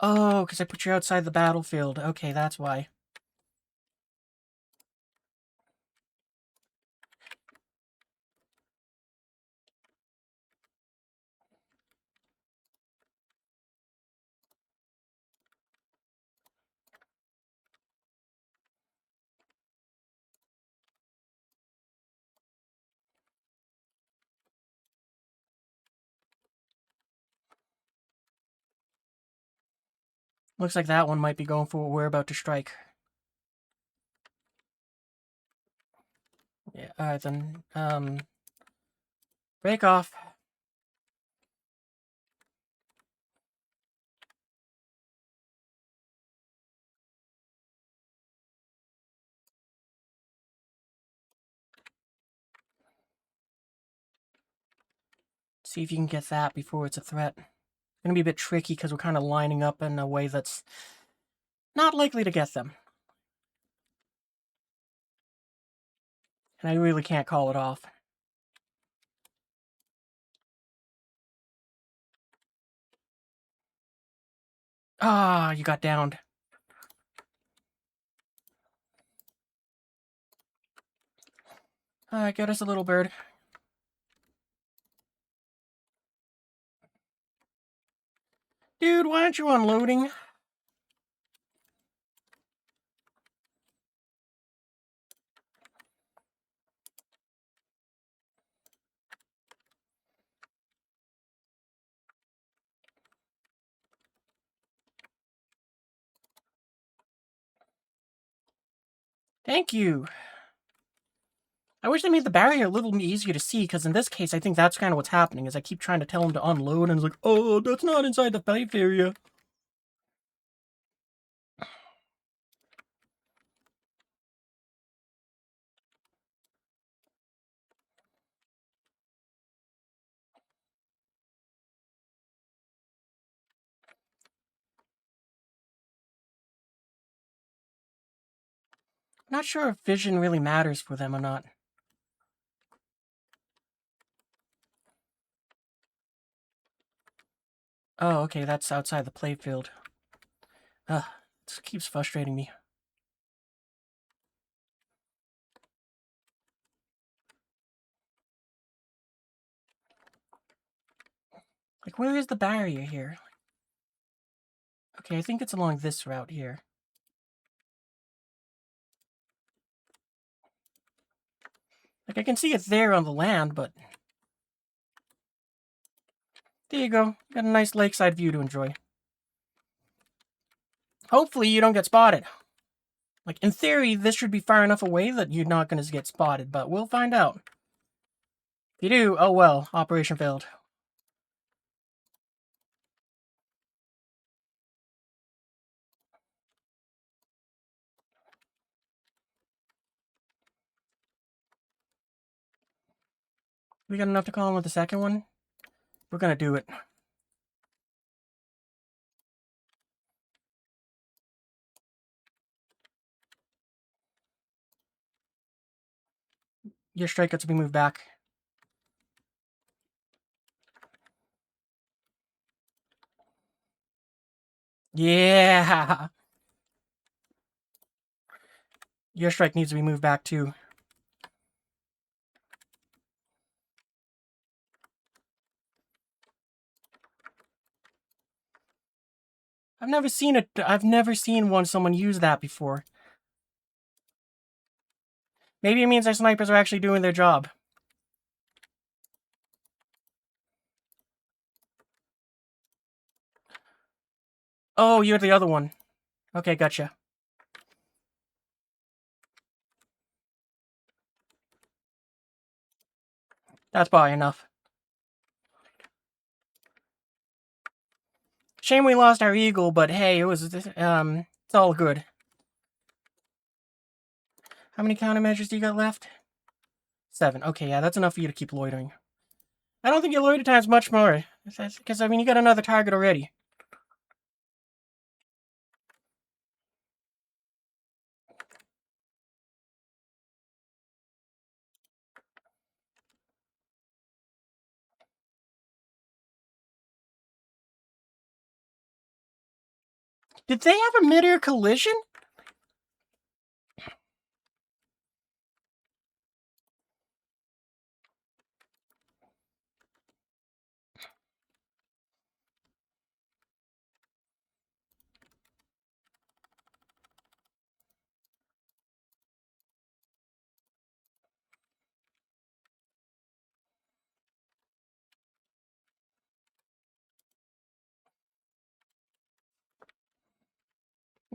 Oh, because I put you outside the battlefield. Okay, that's why. Looks like that one might be going for what we're about to strike. Yeah, alright then. Break off. See if you can get that before it's a threat. It's gonna be a bit tricky because we're kind of lining up in a way that's not likely to get them. And I really can't call it off. Ah, you got downed. Alright, get us a little bird. Dude, why aren't you unloading? Thank you. I wish they made the barrier a little easier to see, because in this case, I think that's kind of what's happening, is I keep trying to tell him to unload, and it's like, oh, that's not inside the pipe area. I'm not sure if vision really matters for them or not. Oh, okay, that's outside the playfield. Ugh, this keeps frustrating me. Like, where is the barrier here? Okay, I think it's along this route here. Like, I can see it there on the land, but... There you go. Got a nice lakeside view to enjoy. Hopefully you don't get spotted. Like, in theory, this should be far enough away that you're not going to get spotted, but we'll find out. If you do, oh well, operation failed. We got enough to call him with the second one? We're gonna do it. Your strike gets to be moved back. Yeah! Your strike needs to be moved back too. I've never seen it. I've never seen someone use that before. Maybe it means our snipers are actually doing their job. Oh, you're the other one. Okay, gotcha. That's probably enough. Shame we lost our eagle, but hey, it's all good. How many countermeasures do you got left? 7. Okay, yeah, that's enough for you to keep loitering. I don't think your loiter time's much more. Because, I mean, you got another target already. Did they have a mid-air collision?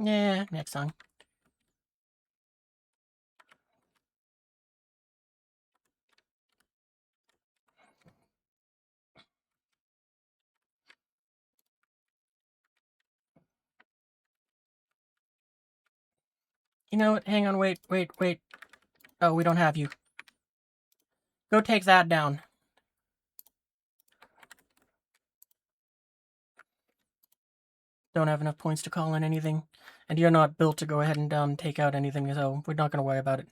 Yeah, next song. You know what? Hang on, wait. Oh, we don't have you. Go take that down. Don't have enough points to call in anything. And you're not built to go ahead and take out anything, so we're not going to worry about it.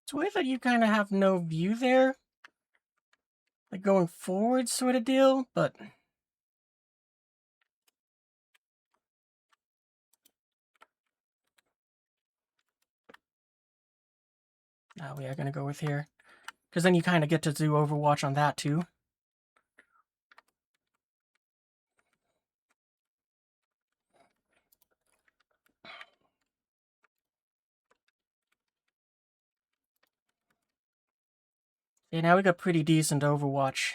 It's weird that you kind of have no view there. Like going forward sort of deal, but... we are going to go with here. Because then you kind of get to do Overwatch on that too. Yeah, now we got pretty decent Overwatch.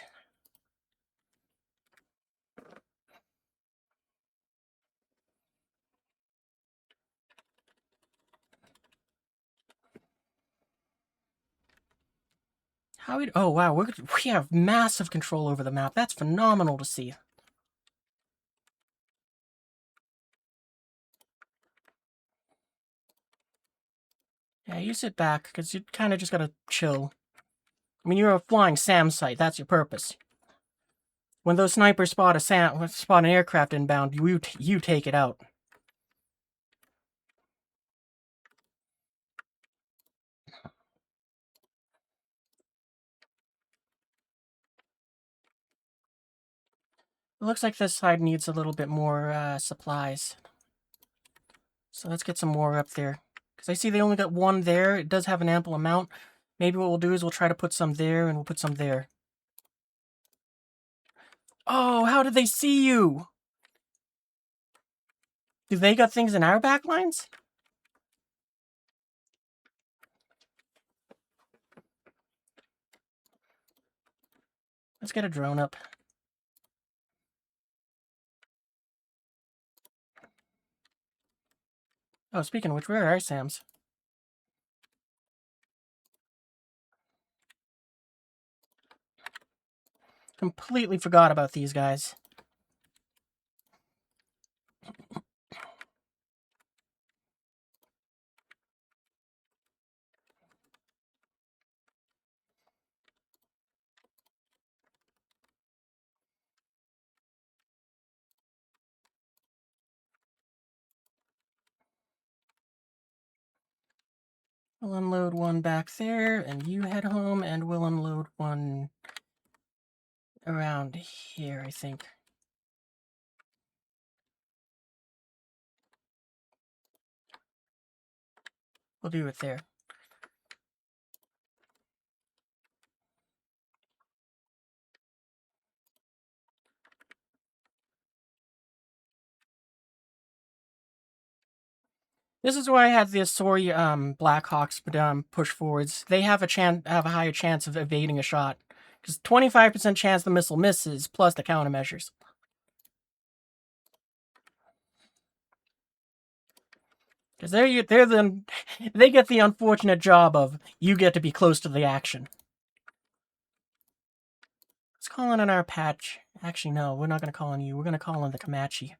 Oh wow, we have massive control over the map. That's phenomenal to see. Yeah, you sit back, because you kind of just gotta chill. I mean, you're a flying SAM site, that's your purpose. When those snipers spot an aircraft inbound, you take it out. It looks like this side needs a little bit more supplies. So let's get some more up there. Because I see they only got one there. It does have an ample amount. Maybe what we'll do is we'll try to put some there, and we'll put some there. Oh, how did they see you? Do they got things in our backlines? Let's get a drone up. Oh, speaking of which, where are our SAMs? Completely forgot about these guys. We'll unload one back there, and you head home, and we'll unload one around here, I think. We'll do it there. This is why I had the Sorry Blackhawks push forwards. They have a higher chance of evading a shot. Because 25% chance the missile misses, plus the countermeasures. Because they get the unfortunate job of, you get to be close to the action. Let's call in our patch. Actually, no, we're not going to call on you. We're going to call on the Comanche.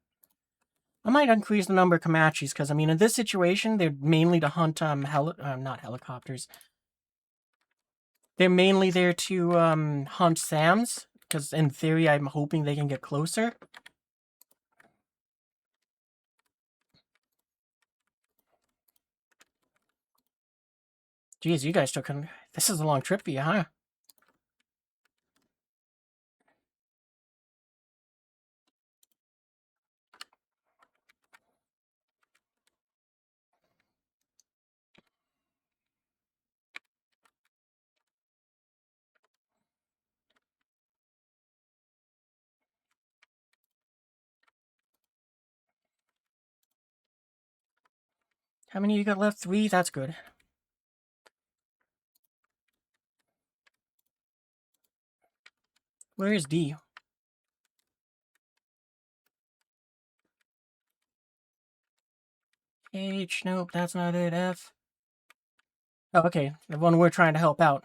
I might increase the number of Comanches, because, I mean, in this situation, they're mainly to hunt, not helicopters. They're mainly there to, hunt SAMs, because in theory, I'm hoping they can get closer. Geez, you guys took him. This is a long trip for you, huh? How many you got left? 3? That's good. Where is D? H, nope, that's not it. F. Oh, okay, the one we're trying to help out.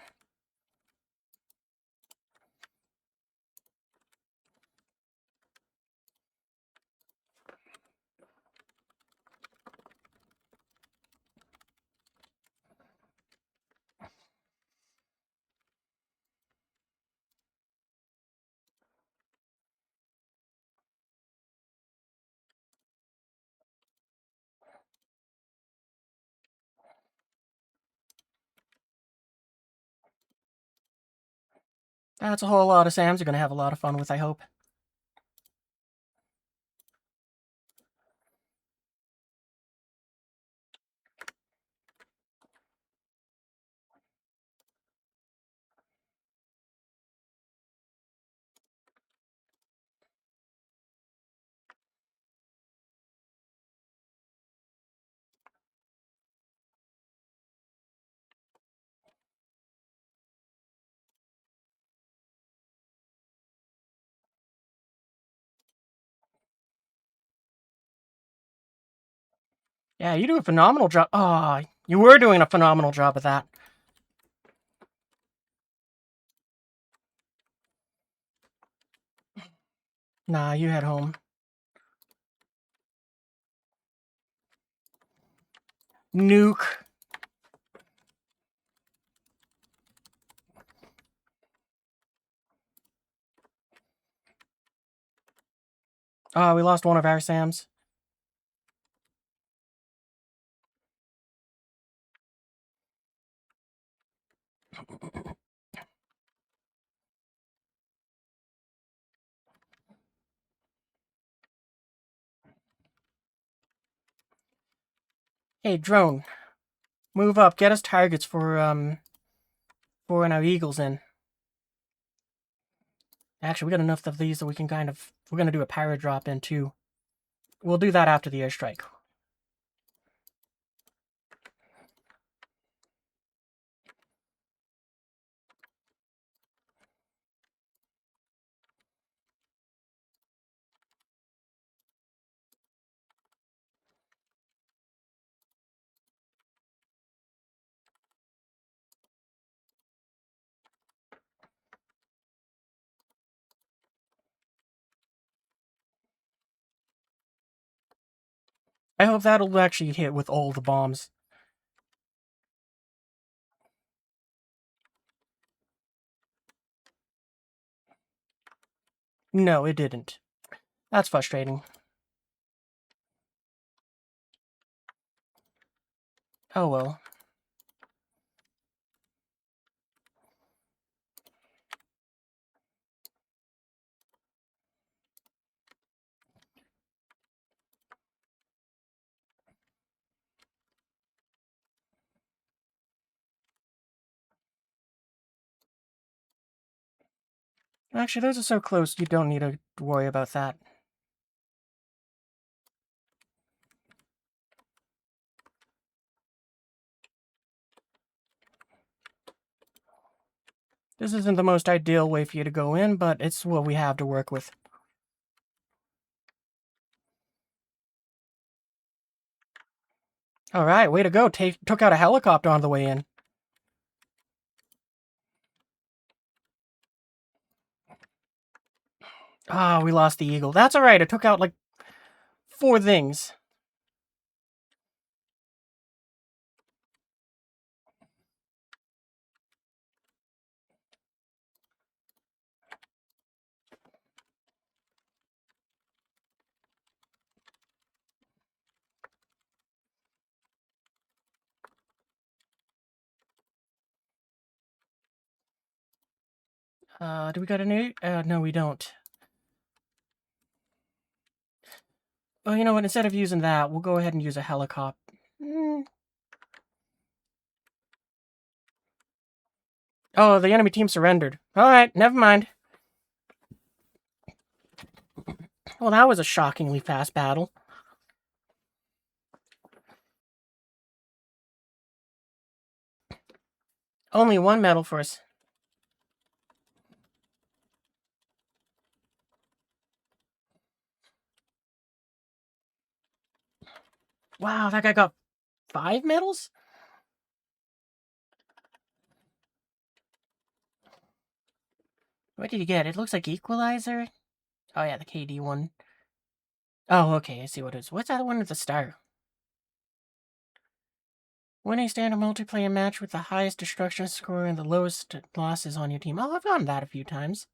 That's a whole lot of SAMs you're going to have a lot of fun with, I hope. Yeah, you do a phenomenal job. Oh, you were doing a phenomenal job of that. Nah, you head home. Nuke. Oh, we lost one of our Sams. Hey, drone. Move up. Get us targets for when our eagles in. Actually, we got enough of these that we can kind of... We're going to do a power drop in, too. We'll do that after the airstrike. I hope that'll actually hit with all the bombs. No, it didn't. That's frustrating. Oh well. Actually, those are so close, you don't need to worry about that. This isn't the most ideal way for you to go in, but it's what we have to work with. Alright, way to go. Took out a helicopter on the way in. Ah, we lost the eagle. That's alright, it took out like 4 things. Do we got any? No, we don't. Well, you know what? Instead of using that, we'll go ahead and use a helicopter. Oh, the enemy team surrendered. Alright, never mind. Well, that was a shockingly fast battle. Only 1 medal for us. Wow, that guy got 5 medals? What did he get? It looks like Equalizer. Oh yeah, the KD one. Oh, okay, I see what it is. What's that one with the star? Win a standard multiplayer match with the highest destruction score and the lowest losses on your team. Oh, I've gotten that a few times.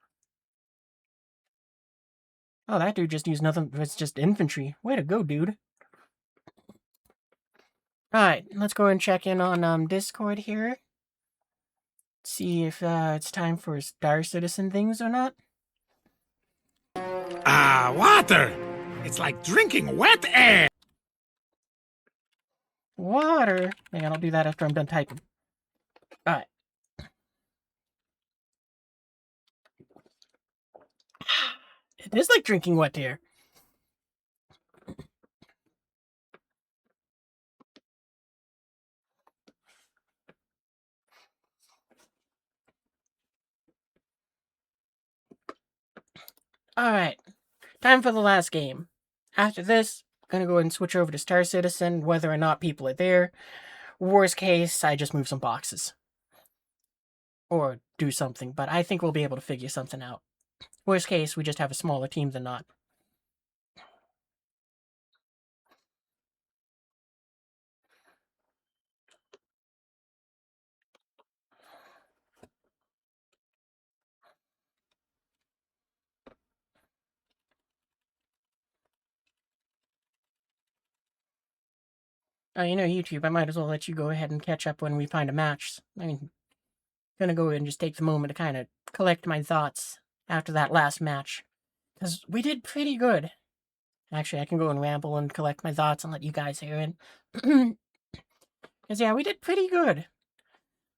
Oh, that dude just used nothing. It's just infantry. Way to go, dude. Alright, let's go and check in on Discord here. See if it's time for Star Citizen things or not. Water! It's like drinking wet air! Water? Hang on, I'll do that after I'm done typing. Alright. It is like drinking wet air. Alright. Time for the last game. After this, gonna go ahead and switch over to Star Citizen, whether or not people are there. Worst case, I just move some boxes. Or do something, but I think we'll be able to figure something out. Worst case, we just have a smaller team than not. YouTube, I might as well let you go ahead and catch up when we find a match. I'm gonna go ahead and just take the moment to kind of collect my thoughts after that last match. Because we did pretty good. Actually, I can go and ramble and collect my thoughts and let you guys hear it. Because, yeah, we did pretty good.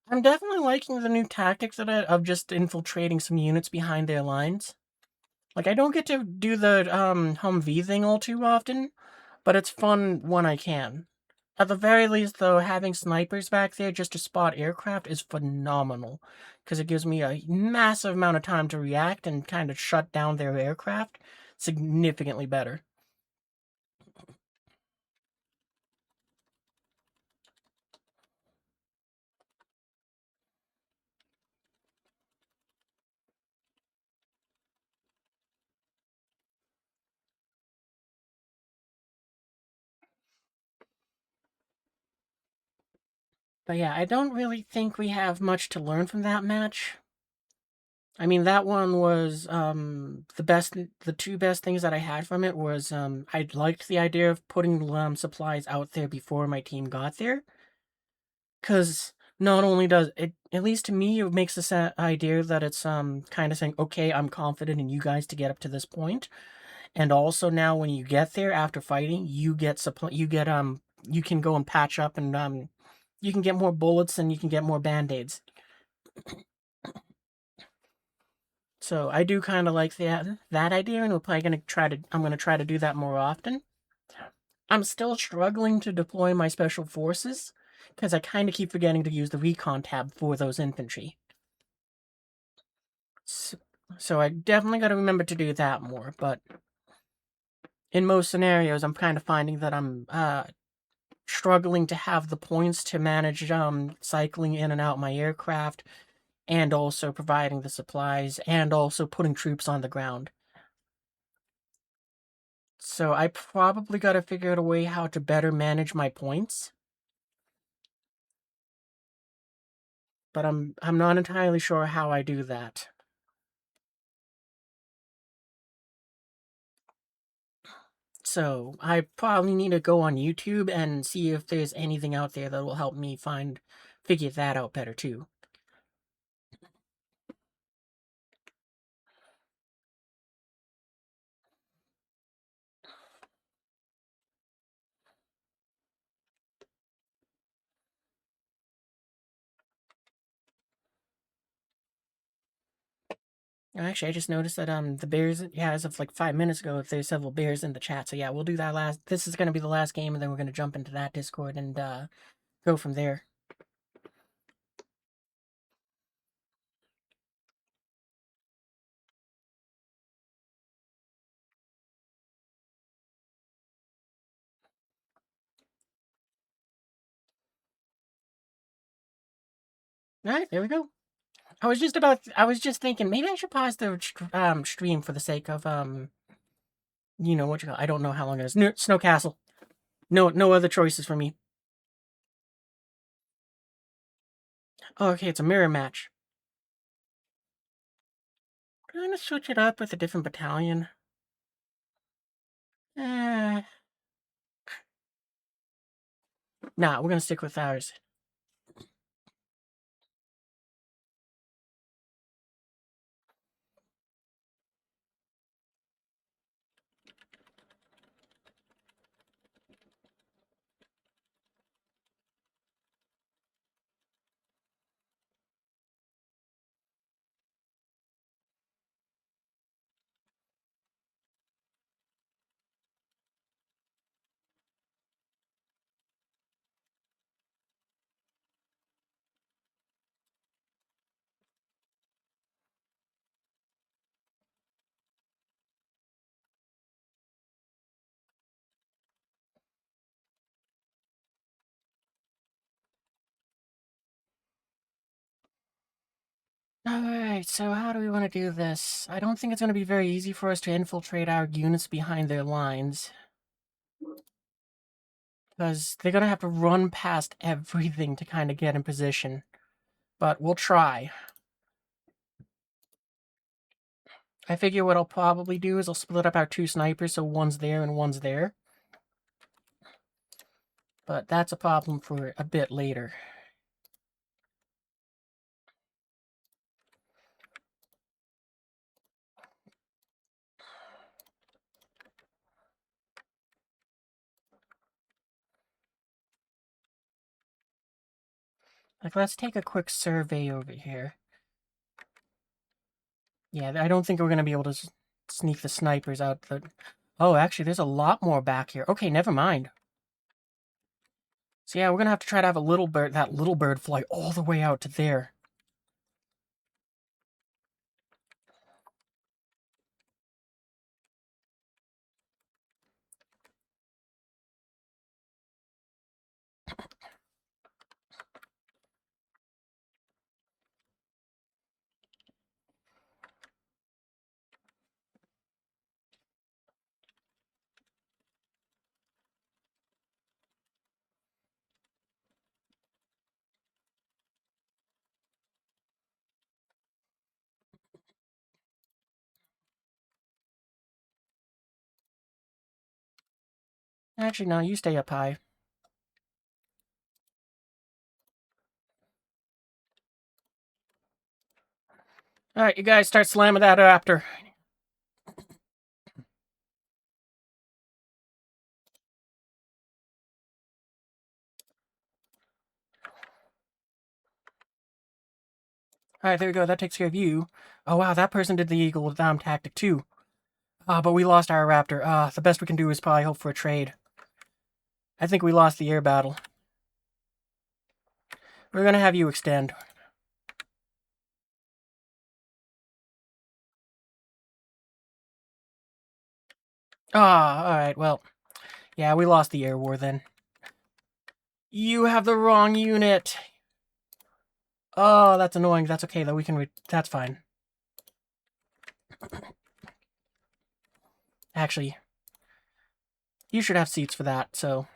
I'm definitely liking the new tactics of just infiltrating some units behind their lines. Like, I don't get to do the Humvee thing all too often, but it's fun when I can. At the very least, though, having snipers back there just to spot aircraft is phenomenal, because it gives me a massive amount of time to react and kind of shut down their aircraft significantly better. But yeah, I don't really think we have much to learn from that match. I mean, that one was the two best things that I had from it was I liked the idea of putting supplies out there before my team got there, because not only does it, at least to me, it makes this idea that it's kind of saying, okay, I'm confident in you guys to get up to this point, and also now when you get there after fighting, you get you can go and patch up and you can get more bullets and you can get more band-aids. So I do kind of like that idea, and I'm gonna try to do that more often. I'm still struggling to deploy my special forces because I kind of keep forgetting to use the recon tab for those infantry. So I definitely got to remember to do that more. But in most scenarios, I'm kind of finding that I'm struggling to have the points to manage cycling in and out my aircraft, and also providing the supplies, and also putting troops on the ground. So I probably got to figure out a way how to better manage my points. But I'm not entirely sure how I do that. So I probably need to go on YouTube and see if there's anything out there that will help me figure that out better too. Actually, I just noticed that the bears, yeah, as of like 5 minutes ago, there's several bears in the chat. So yeah, we'll do that last. This is gonna be the last game, and then we're gonna jump into that Discord and go from there. All right, there we go. I was just thinking maybe I should pause the stream for the sake of what you call. I don't know how long it is. Snow Castle. No other choices for me. Oh, okay, it's a mirror match. I'm gonna switch it up with a different battalion. Nah, we're gonna stick with ours. Alright, so how do we want to do this? I don't think it's going to be very easy for us to infiltrate our units behind their lines. Because they're going to have to run past everything to kind of get in position. But we'll try. I figure what I'll probably do is I'll split up our two snipers so one's there and one's there. But that's a problem for a bit later. Like, let's take a quick survey over here. Yeah, I don't think we're going to be able to sneak the snipers out. Oh, actually, there's a lot more back here. Okay, never mind. So yeah, we're going to have to try to have that little bird fly all the way out to there. Actually, no, you stay up high. Alright, you guys start slamming that raptor. Alright, there we go. That takes care of you. Oh, wow, that person did the eagle tactic, too. But we lost our raptor. The best we can do is probably hope for a trade. I think we lost the air battle. We're gonna have you extend. Alright, well. Yeah, we lost the air war then. You have the wrong unit. Oh, that's annoying. That's okay, though. That's fine. Actually, you should have seats for that, so...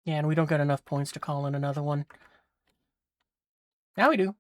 Yeah, and we don't get enough points to call in another one. Now we do.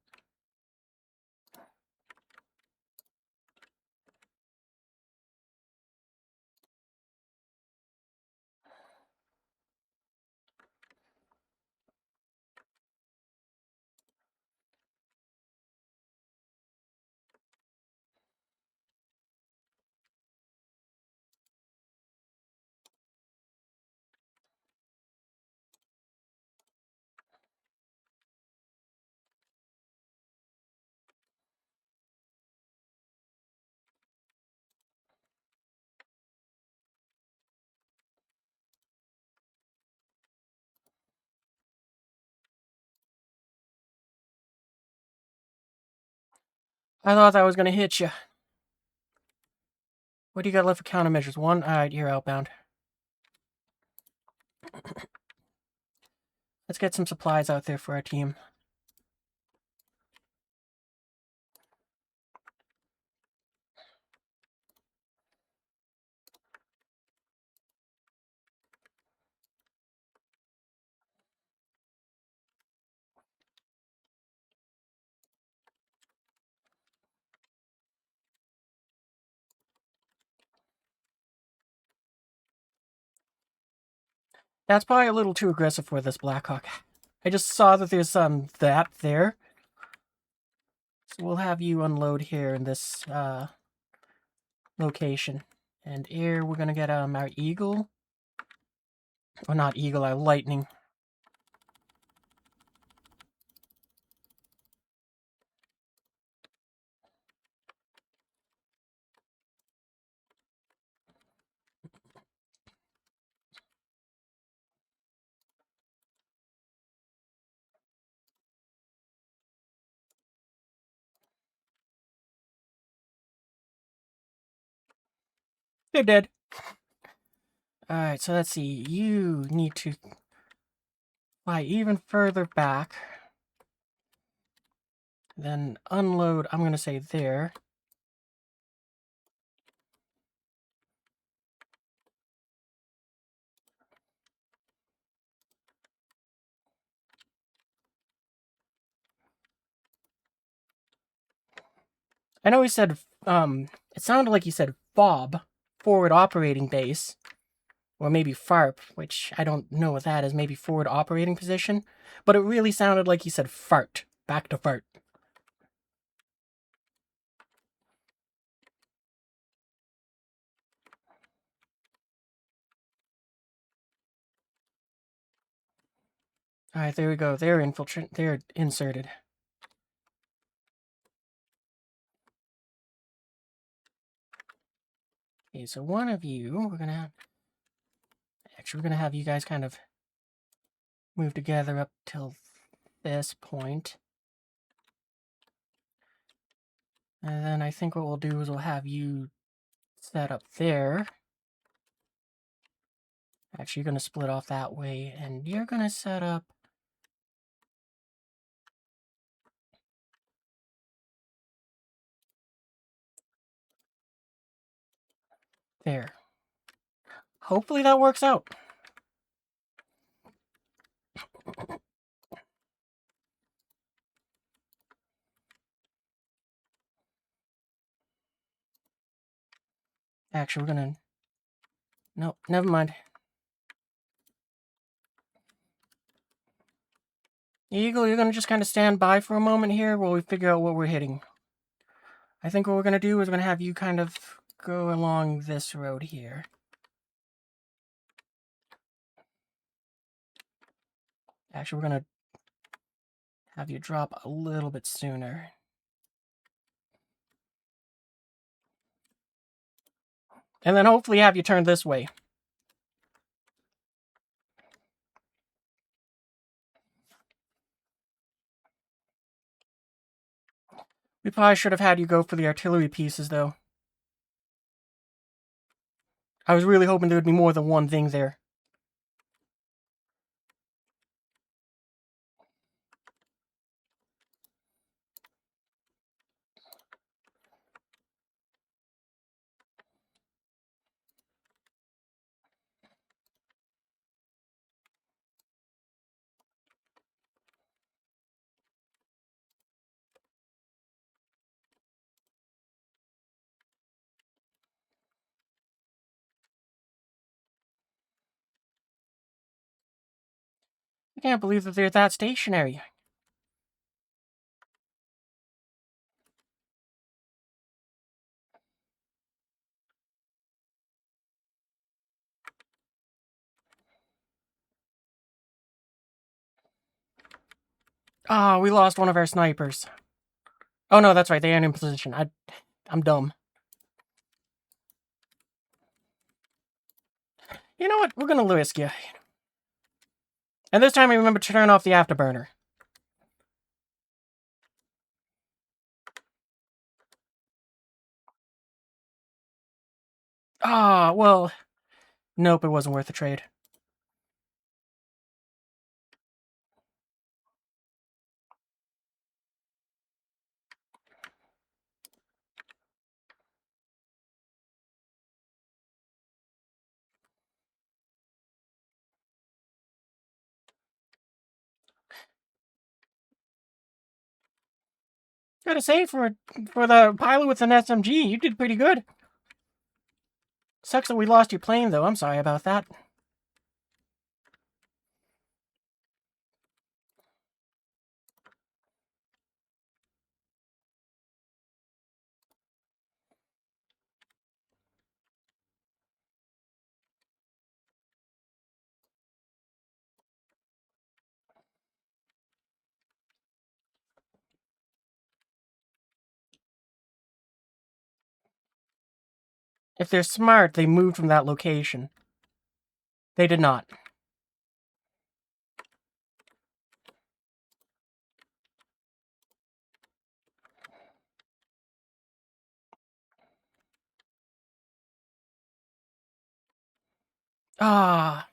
I thought that was gonna hit you. What do you got left for countermeasures? One? Alright, you're outbound. Let's get some supplies out there for our team. That's probably a little too aggressive for this Blackhawk. I just saw that there's that there. So we'll have you unload here in this location. And here we're gonna get our eagle. Well, not eagle, our lightning. They're dead. Alright, so let's see. You need to fly even further back. Then unload, I'm going to say there. I know he said, it sounded like he said FOB, forward operating base, or maybe FARP, which I don't know what that is, maybe forward operating position, but it really sounded like he said fart, back to fart. Alright, there we go, they're inserted. Okay, so one of you, we're gonna have you guys kind of move together up till this point. And then I think what we'll do is we'll have you set up there. Actually, you're going to split off that way, and you're going to set up there. Hopefully that works out. Actually, we're going to... Nope, never mind. Eagle, you're going to just kind of stand by for a moment here while we figure out what we're hitting. I think what we're going to do is we're going to have you kind of go along this road here. Actually, we're going to have you drop a little bit sooner. And then hopefully have you turn this way. We probably should have had you go for the artillery pieces, though. I was really hoping there would be more than one thing there. I can't believe that they're that stationary. Ah, we lost one of our snipers. Oh no, that's right, they aren't in position. I'm dumb. You know what? We're gonna risk you. And this time I remember to turn off the afterburner. Ah, well... Nope, it wasn't worth the trade. Gotta say, for the pilot with an SMG, you did pretty good. Sucks that we lost your plane, though. I'm sorry about that. If they're smart, they moved from that location. They did not. Ah.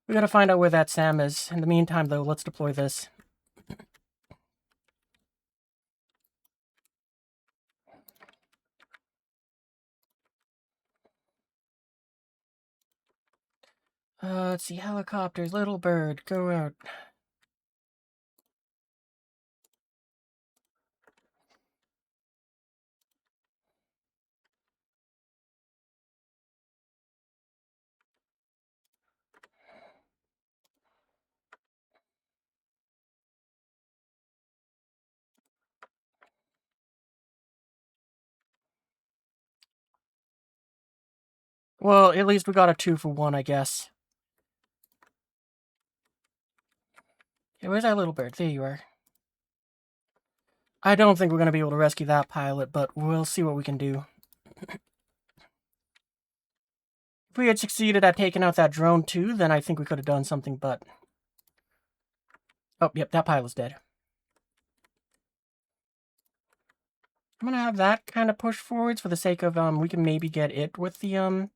We gotta find out where that Sam is. In the meantime, though, let's deploy this. Let's see. Helicopters. Little bird. Go out. Well, at least we got a 2-for-1, I guess. Okay, where's that little bird? There you are. I don't think we're going to be able to rescue that pilot, but we'll see what we can do. If we had succeeded at taking out that drone too, then I think we could have done something, but... Oh, yep, that pilot's dead. I'm going to have that kind of push forwards for the sake of, we can maybe get it with the,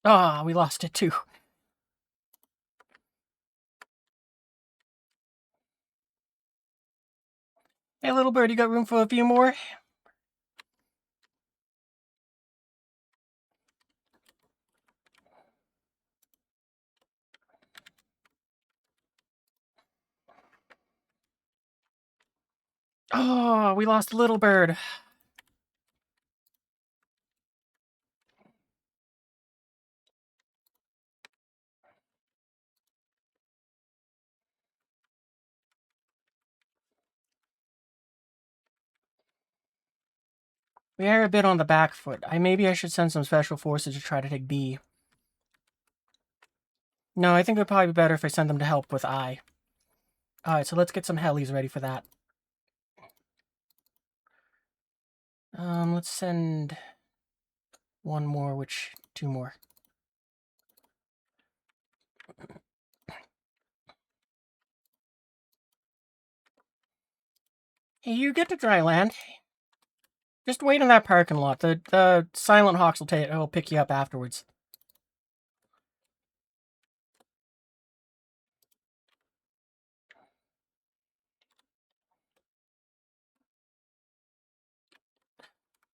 Ah, we lost it too. Hey, little bird, you got room for a few more? Oh, we lost little bird. We are a bit on the back foot. Maybe I should send some special forces to try to take B. No, I think it would probably be better if I send them to help with I. Alright, so let's get some helis ready for that. Let's send one more, two more. Hey, you get to dry land. Just wait in that parking lot. The Silent Hawks will pick you up afterwards.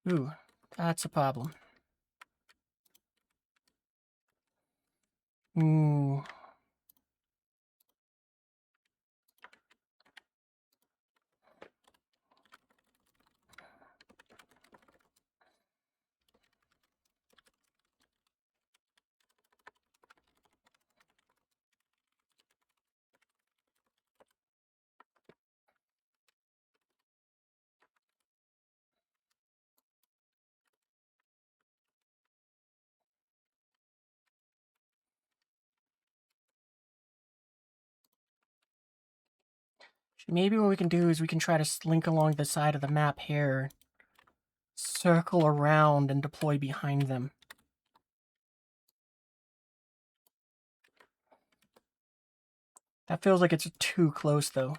Ooh, that's a problem. Ooh. Maybe what we can do is we can try to slink along the side of the map here, circle around, and deploy behind them. That feels like it's too close, though.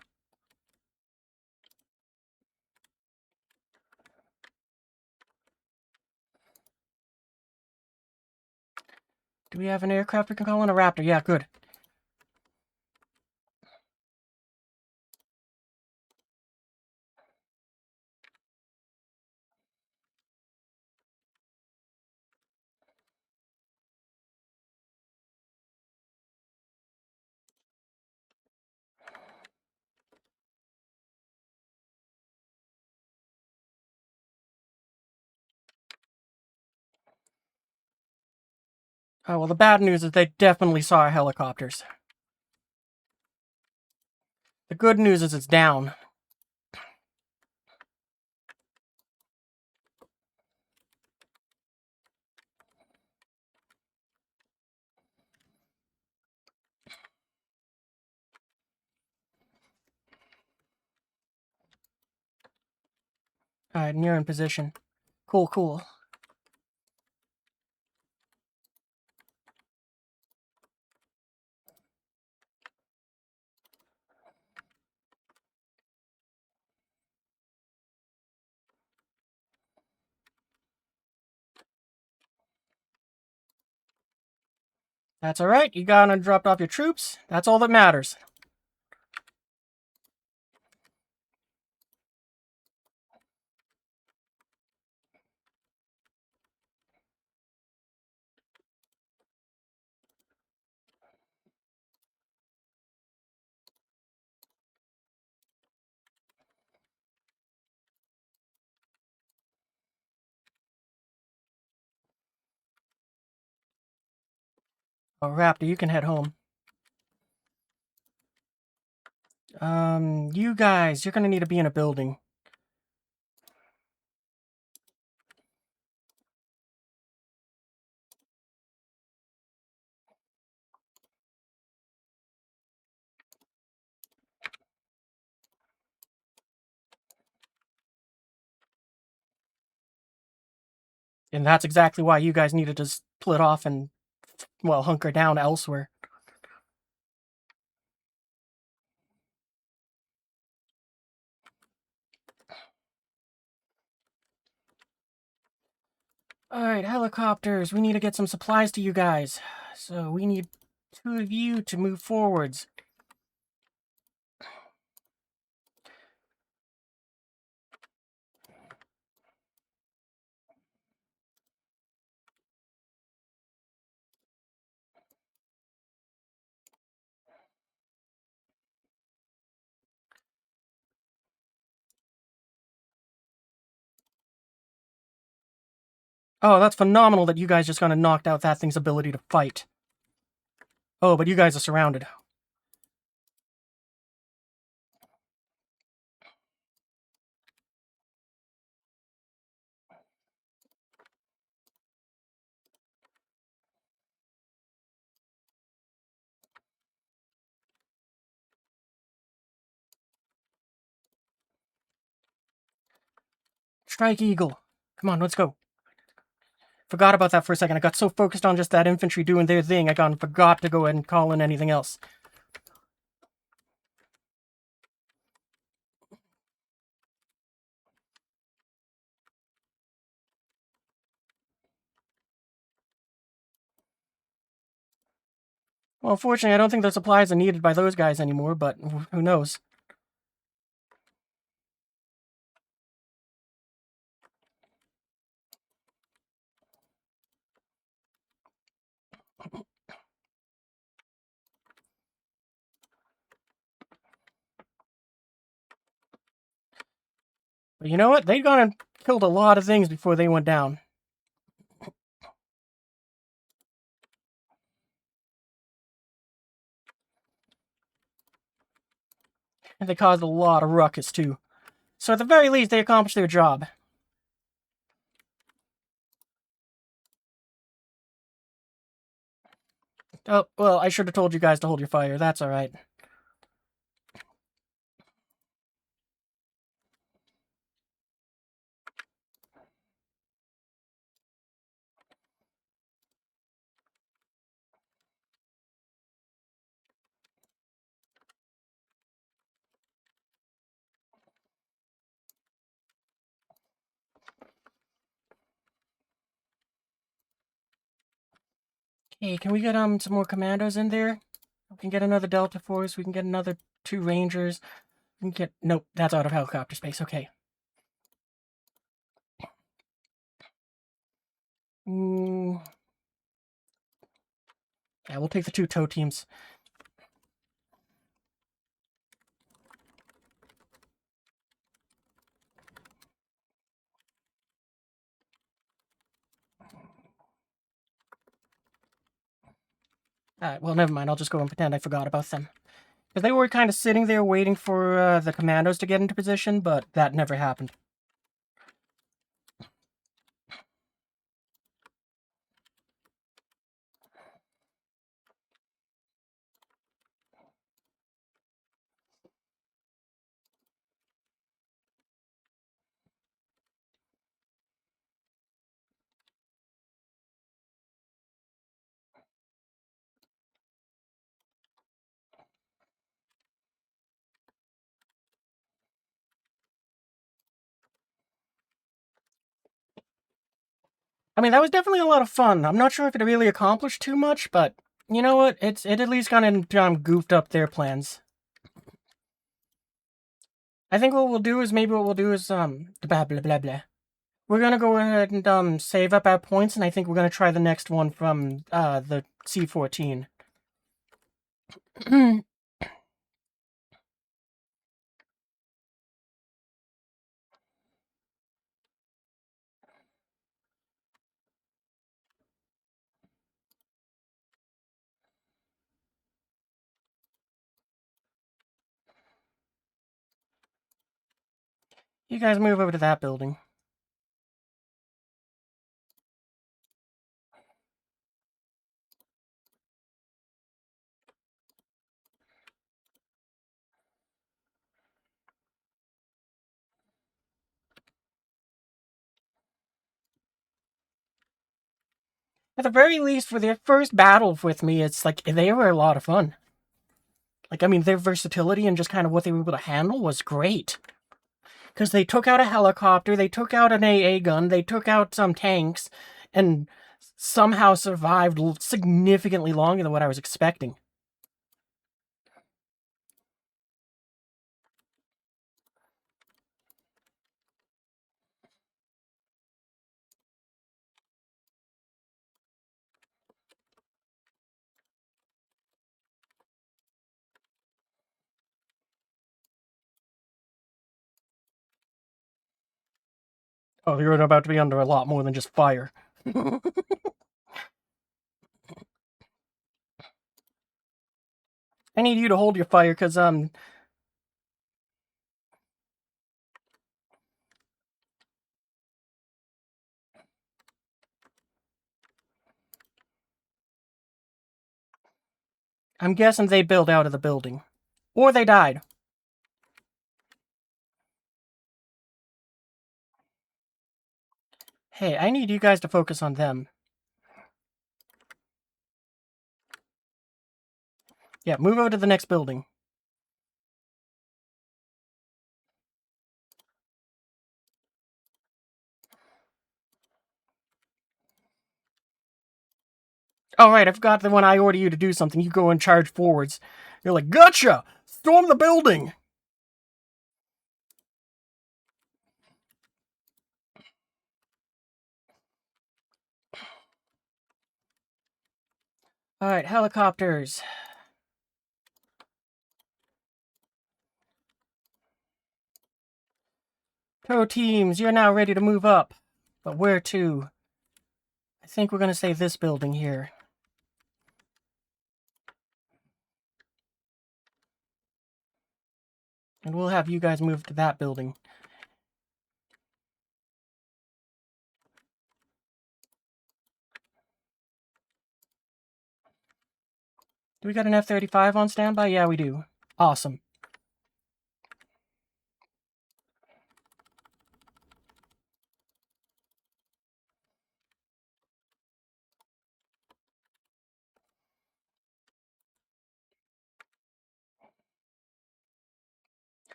Do we have an aircraft we can call in? A Raptor? Yeah, good. Oh, well, the bad news is they definitely saw our helicopters. The good news is it's down. Alright, and you're in position. Cool, cool. That's alright, you got and dropped off your troops. That's all that matters. Oh, Raptor, you can head home. You guys, you're gonna need to be in a building. And that's exactly why you guys needed to split off and, well, hunker down elsewhere. Alright, helicopters, we need to get some supplies to you guys. So we need 2 of you to move forwards. Oh, that's phenomenal that you guys just kinda knocked out that thing's ability to fight. Oh, but you guys are surrounded. Strike Eagle. Come on, let's go. Forgot about that for a second. I got so focused on just that infantry doing their thing, I forgot to go ahead and call in anything else. Well, unfortunately, I don't think the supplies are needed by those guys anymore, but who knows? But you know what? They gone and killed a lot of things before they went down. And they caused a lot of ruckus, too. So at the very least, they accomplished their job. Oh, well, I should have told you guys to hold your fire. That's alright. Hey, can we get some more commandos in there? We can get another Delta Force. We can get another 2 Rangers. We can get... Nope, that's out of helicopter space. Okay. Yeah, we'll take the 2 tow teams. Alright, well, never mind. I'll just go and pretend I forgot about them. Because they were kind of sitting there waiting for the commandos to get into position, but that never happened. I mean, that was definitely a lot of fun. I'm not sure if it really accomplished too much, but you know what? It at least kind of goofed up their plans. I think what we'll do is blah blah blah blah. We're gonna go ahead and save up our points, and I think we're gonna try the next one from the C14. You guys move over to that building. At the very least, for their first battle with me, it's like they were a lot of fun. Like, I mean, their versatility and just kind of what they were able to handle was great. Because they took out a helicopter, they took out an AA gun, they took out some tanks, and somehow survived significantly longer than what I was expecting. Oh, you're about to be under a lot more than just fire. I need you to hold your fire, because, I'm guessing they built out of the building. Or they died. Hey, I need you guys to focus on them. Yeah, move over to the next building. Oh, right, I forgot that when I order you to do something, you go and charge forwards. You're like, gotcha! Storm the building! Alright, helicopters. Tow teams, you're now ready to move up. But where to? I think we're gonna say this building here. And we'll have you guys move to that building. Do we got an F-35 on standby? Yeah, we do. Awesome.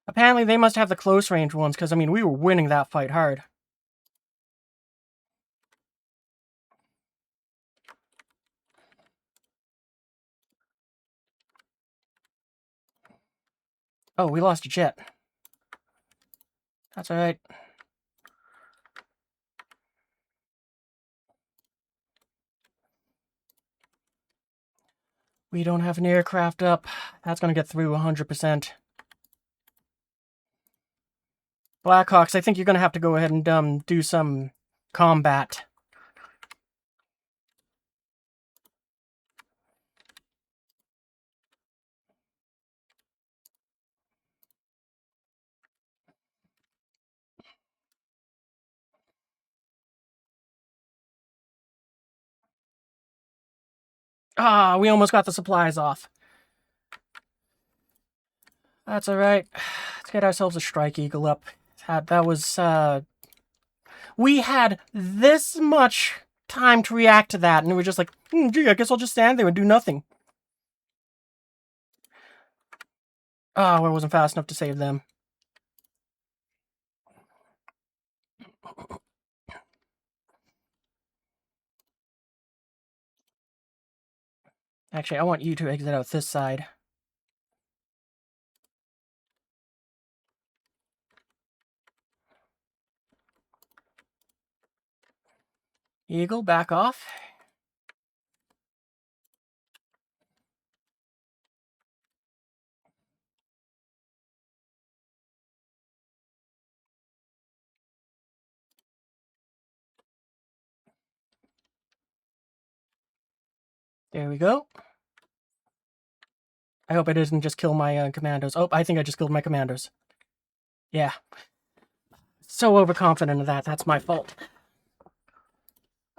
Apparently they must have the close range ones, because, I mean, we were winning that fight hard. Oh, we lost a jet. That's alright. We don't have an aircraft up. That's gonna get through 100%. Blackhawks, I think you're gonna have to go ahead and do some combat. Ah, we almost got the supplies off. That's alright. Let's get ourselves a Strike Eagle up. That was, we had this much time to react to that, and we were just like, gee, I guess I'll just stand there and do nothing. Oh, I wasn't fast enough to save them. Actually, I want you to exit out this side. Eagle, back off. There we go. I hope I didn't just kill my commandos. Oh, I think I just killed my commandos. Yeah. So overconfident of that. That's my fault.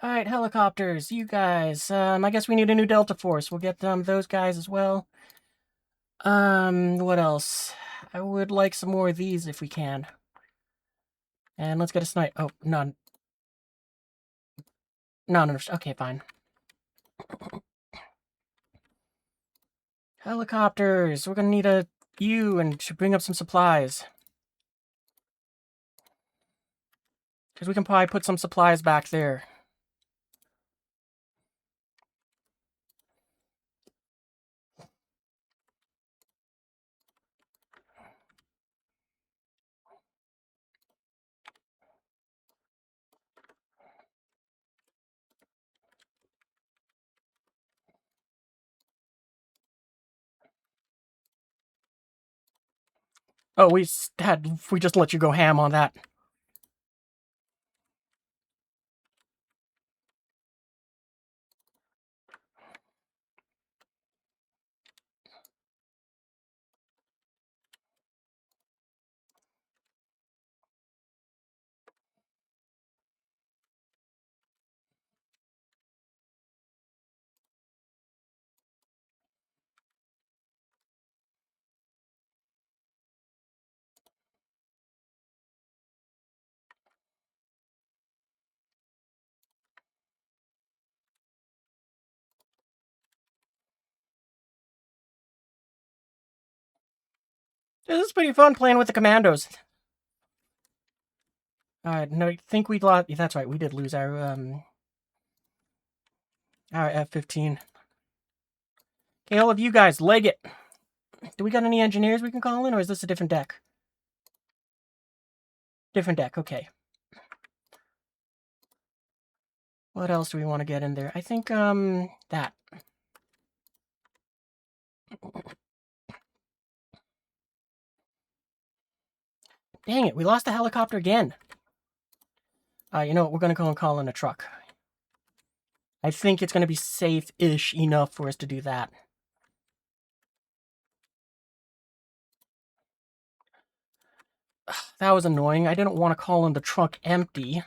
Alright, helicopters. You guys. I guess we need a new Delta Force. We'll get those guys as well. What else? I would like some more of these if we can. And let's get a snipe. Oh, none. No. Okay, fine. Helicopters. We're gonna need you and to bring up some supplies. Because we can probably put some supplies back there. Oh, we just let you go ham on that. This is pretty fun playing with the commandos. Alright, no, I think we lost. That's right, we did lose our F-15. Okay, all of you guys, leg it. Do we got any engineers we can call in, or is this a different deck? Different deck, okay. What else do we want to get in there? I think, that. Dang it, we lost the helicopter again. You know what, we're gonna go and call in a truck. I think it's gonna be safe-ish enough for us to do that. That was annoying. I didn't want to call in the truck empty.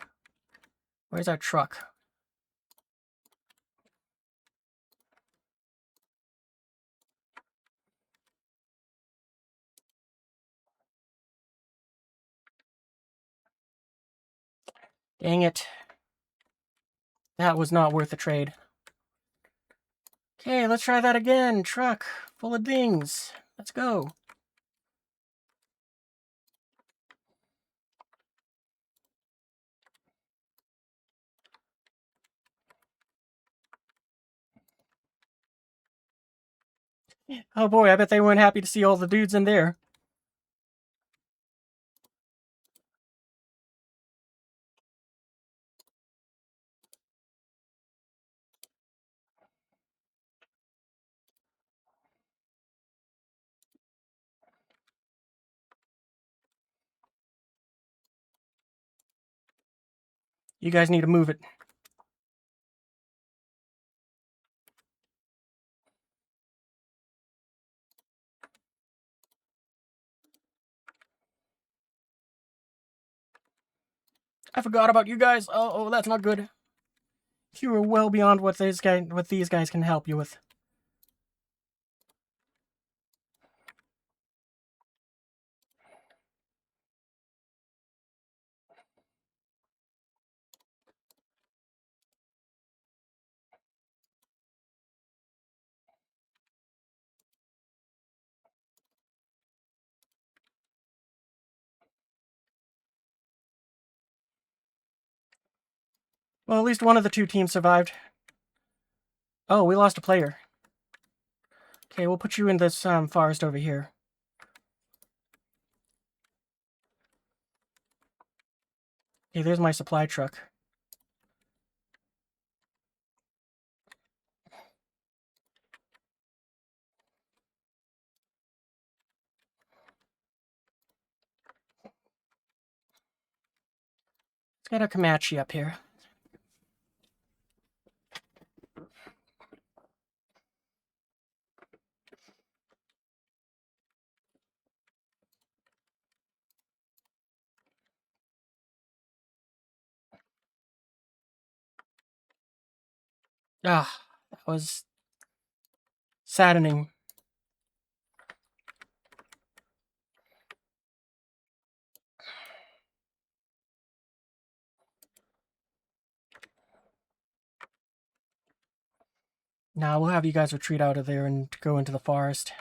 Where's our truck? Dang it. That was not worth the trade. Okay, let's try that again. Truck full of dings. Let's go. Oh boy, I bet they weren't happy to see all the dudes in there. You guys need to move it. I forgot about you guys. Oh, that's not good. You are well beyond what these guys can help you with. Well, at least one of the two teams survived. Oh, we lost a player. Okay, we'll put you in this forest over here. Okay, there's my supply truck. Let's get a Comanche up here. Ah, that was saddening. Now we'll have you guys retreat out of there and go into the forest.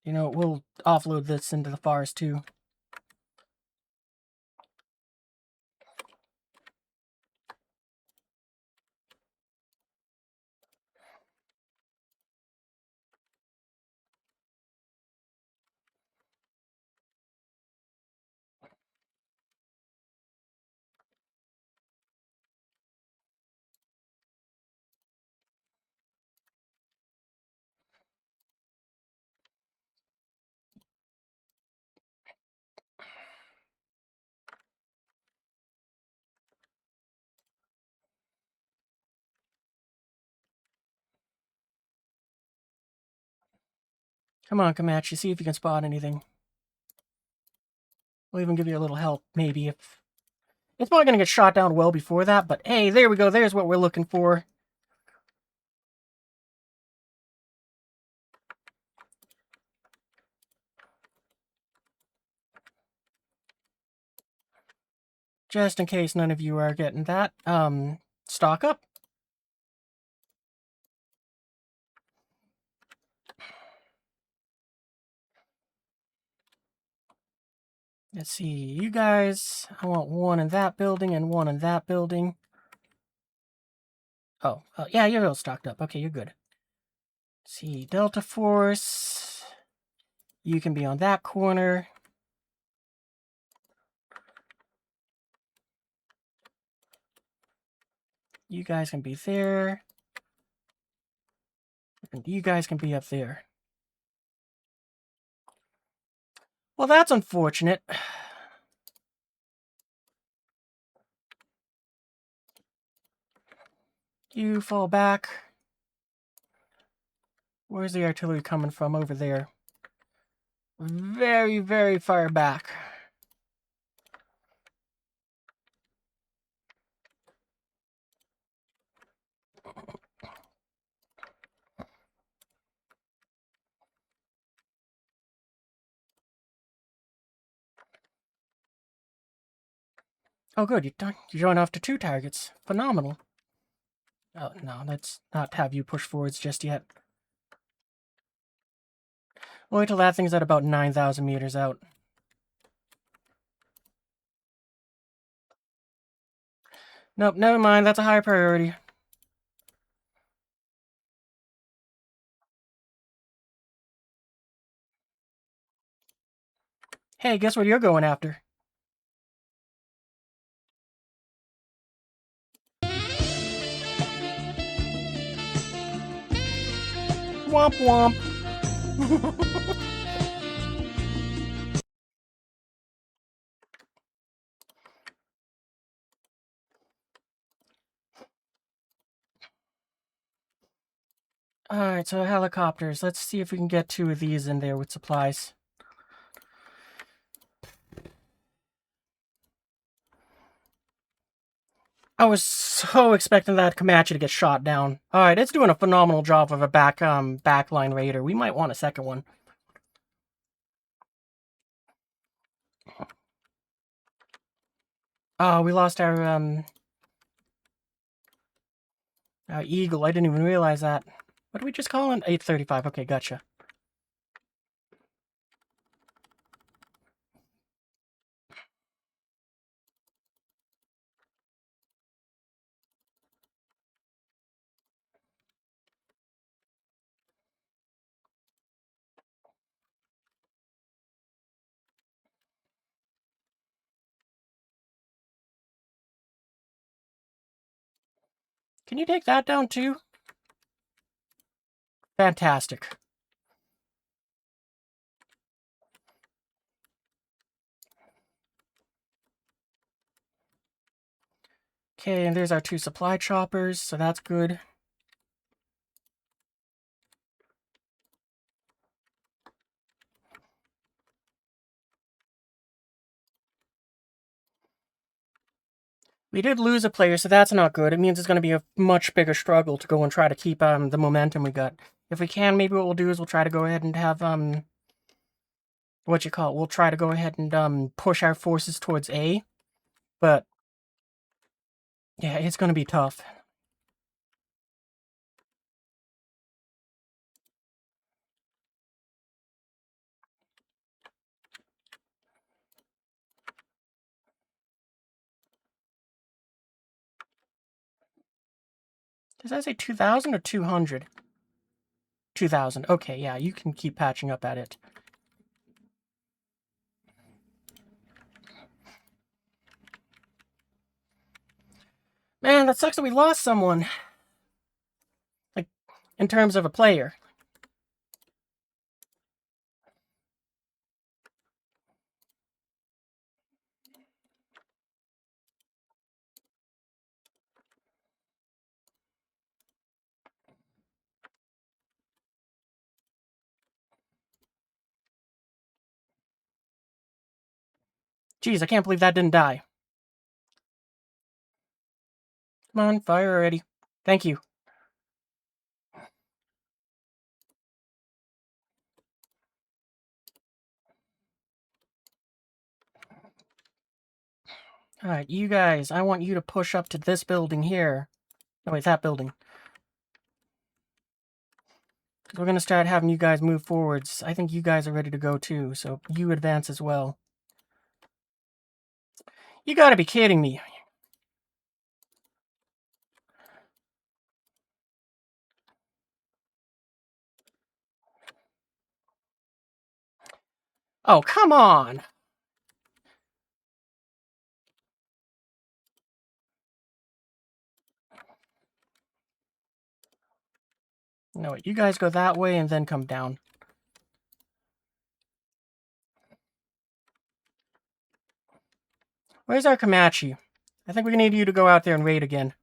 You know, we'll offload this into the forest too. Come on, Comanche, see if you can spot anything. We'll even give you a little help, maybe, if... It's probably going to get shot down well before that, but hey, there we go. There's what we're looking for. Just in case none of you are getting that, stock up. Let's see, you guys, I want one in that building and one in that building. Oh, yeah, you're all stocked up. Okay, you're good. Let's see, Delta Force, you can be on that corner. You guys can be there. And you guys can be up there. Well, that's unfortunate. You fall back. Where's the artillery coming from? Over there. Very, very far back. Oh, good. You're going off to 2 targets. Phenomenal. Oh, no, let's not have you push forwards just yet. We'll wait till that thing's at about 9,000 meters out. Nope, never mind. That's a higher priority. Hey, guess what you're going after? Womp womp. Alright, so helicopters. Let's see if we can get 2 of these in there with supplies. I was so expecting that Comanche to get shot down. Alright, it's doing a phenomenal job of a backline raider. We might want a second one. Oh, we lost our Eagle. I didn't even realize that. What did we just call it? 835. Okay, gotcha. Can you take that down too? Fantastic. Okay, and there's our 2 supply choppers, so that's good. We did lose a player, so that's not good. It means it's going to be a much bigger struggle to go and try to keep the momentum we got. If we can, maybe what we'll do is we'll try to go ahead and have we'll try to go ahead and push our forces towards A. But yeah, it's going to be tough. Does that say 2,000 or 200? 2,000. Okay, yeah, you can keep patching up at it. Man, that sucks that we lost someone. Like, in terms of a player. Jeez, I can't believe that didn't die. Come on, fire already. Thank you. Alright, you guys, I want you to push up to this building here. Oh, wait, that building. We're going to start having you guys move forwards. I think you guys are ready to go too, so you advance as well. You gotta be kidding me. Oh, come on! No, wait, you guys go that way and then come down. Where's our Comanche? I think we need you to go out there and raid again.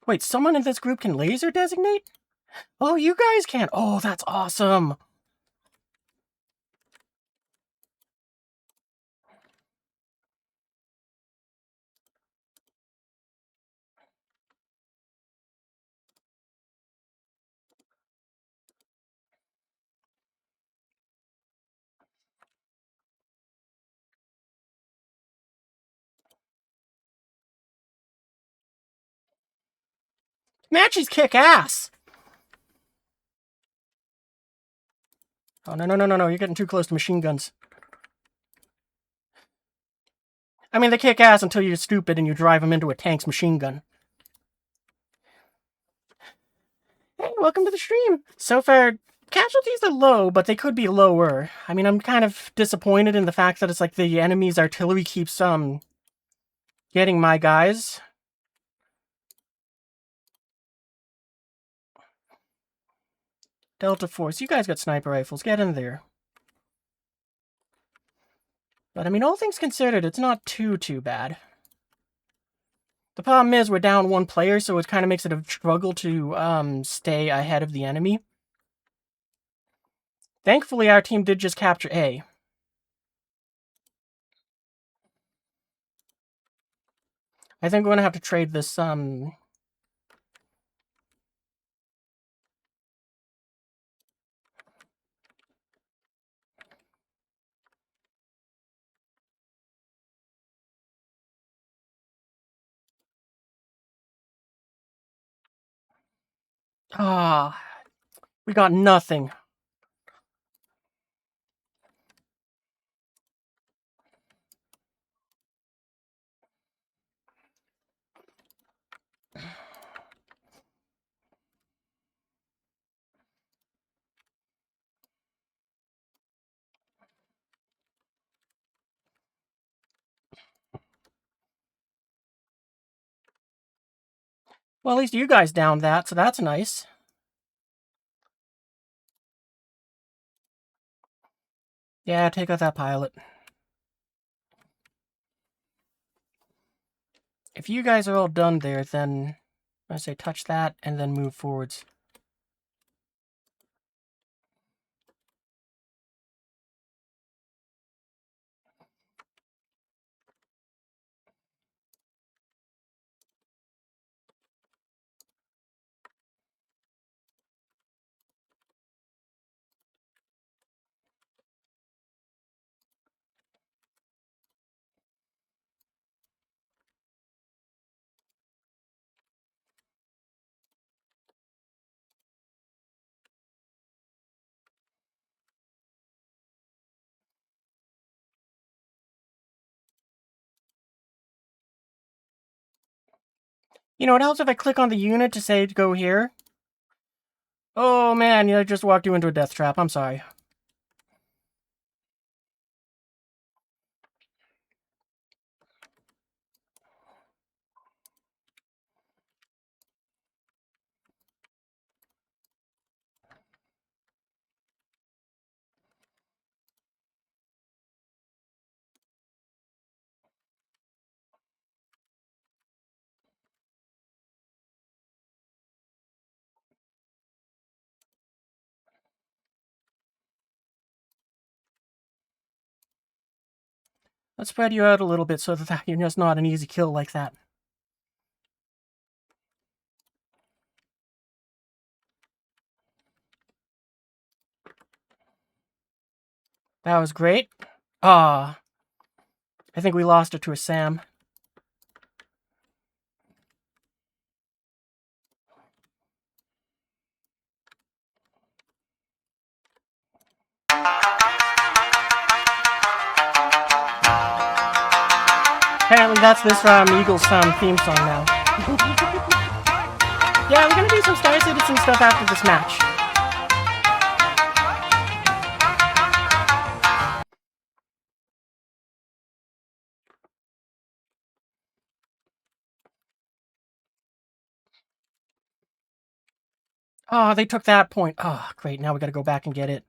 Wait, someone in this group can laser designate? Oh, you guys can. Oh, that's awesome. Comanches kick ass. Oh, no. You're getting too close to machine guns. I mean, they kick ass until you're stupid and you drive them into a tank's machine gun. Hey, welcome to the stream. So far, casualties are low, but they could be lower. I mean, I'm kind of disappointed in the fact that it's like the enemy's artillery keeps, getting my guys. Delta Force, you guys got sniper rifles. Get in there. But, I mean, all things considered, it's not too bad. The problem is we're down 1 player, so it kind of makes it a struggle to stay ahead of the enemy. Thankfully, our team did just capture A. I think we're going to have to trade this, we got nothing. Well, at least you guys downed that, so that's nice. Yeah, take out that pilot. If you guys are all done there, then I say touch that and then move forwards. You know what else if I click on the unit to say to go here? Oh man, I just walked you into a death trap. I'm sorry. Let's spread you out a little bit so that you're just not an easy kill like that. That was great. I think we lost it to a Sam. Apparently that's this Eagles theme song now. Yeah, we're gonna do some Star Citizen stuff after this match. Oh, they took that point. Oh, great. Now we gotta go back and get it.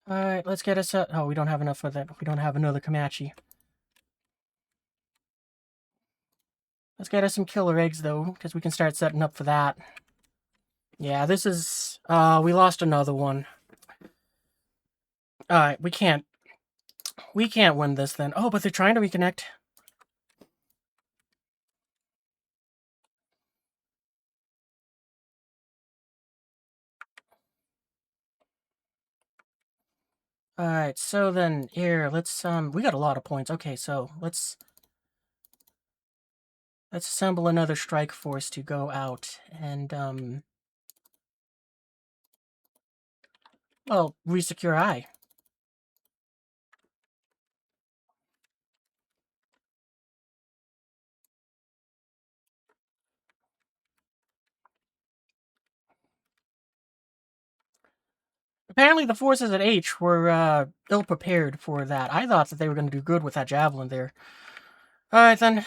Alright, let's get us oh, we don't have enough for that. We don't have another Comanche. Let's get us some killer eggs, though, because we can start setting up for that. Yeah, this is... we lost another one. Alright, we can't win this, then. Oh, but they're trying to reconnect. Alright, so then, here, let's, we got a lot of points. Okay, so, let's assemble another strike force to go out, and, well, resecure I. Apparently the forces at H were, ill-prepared for that. I thought that they were going to do good with that javelin there. Alright, then.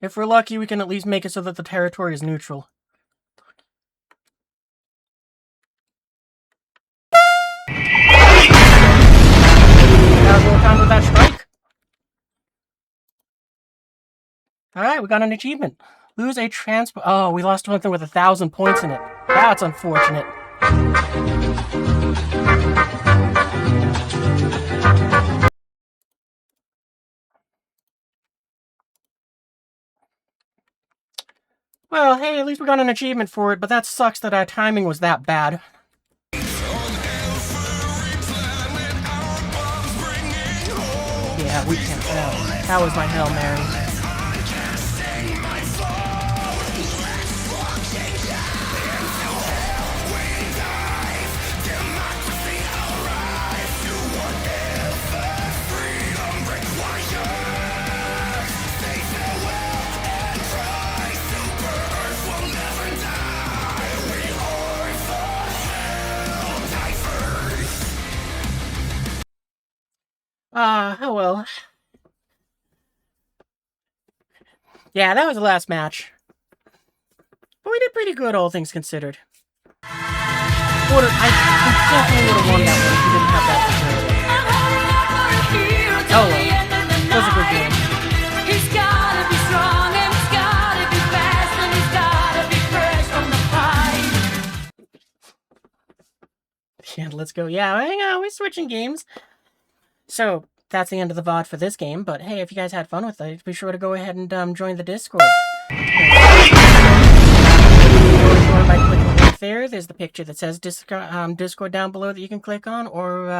If we're lucky, we can at least make it so that the territory is neutral. Now go time with that strike. Alright, we got an achievement. Lose a transport. Oh, we lost something with 1,000 points in it. That's unfortunate. Well, hey, at least we got an achievement for it, but that sucks that our timing was that bad. Yeah, we can't tell. That was my Hail Mary. Oh well. Yeah, that was the last match. But we did pretty good, all things considered. I definitely would have won that one if we didn't have that facility. Oh well. It was a good game. He's gotta be strong and he's gotta be fast and he's gotta be fresh from the fight. Yeah, let's go. Yeah, hang on, we're switching games. So, that's the end of the VOD for this game, but hey, if you guys had fun with it, be sure to go ahead and join the Discord. Or by clicking the link there, there's the picture that says Discord down below that you can click on, or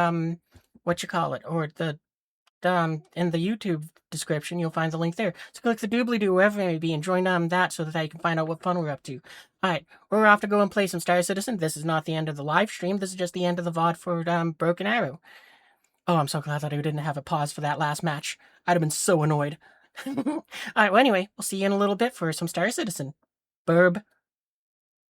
or the in the YouTube description, you'll find the link there. So click the doobly-doo, wherever it may be, and join that so that you can find out what fun we're up to. Alright, we're off to go and play some Star Citizen. This is not the end of the live stream, this is just the end of the VOD for Broken Arrow. Oh, I'm so glad that I didn't have a pause for that last match. I'd have been so annoyed. Alright, well anyway, we'll see you in a little bit for some Star Citizen. Burb.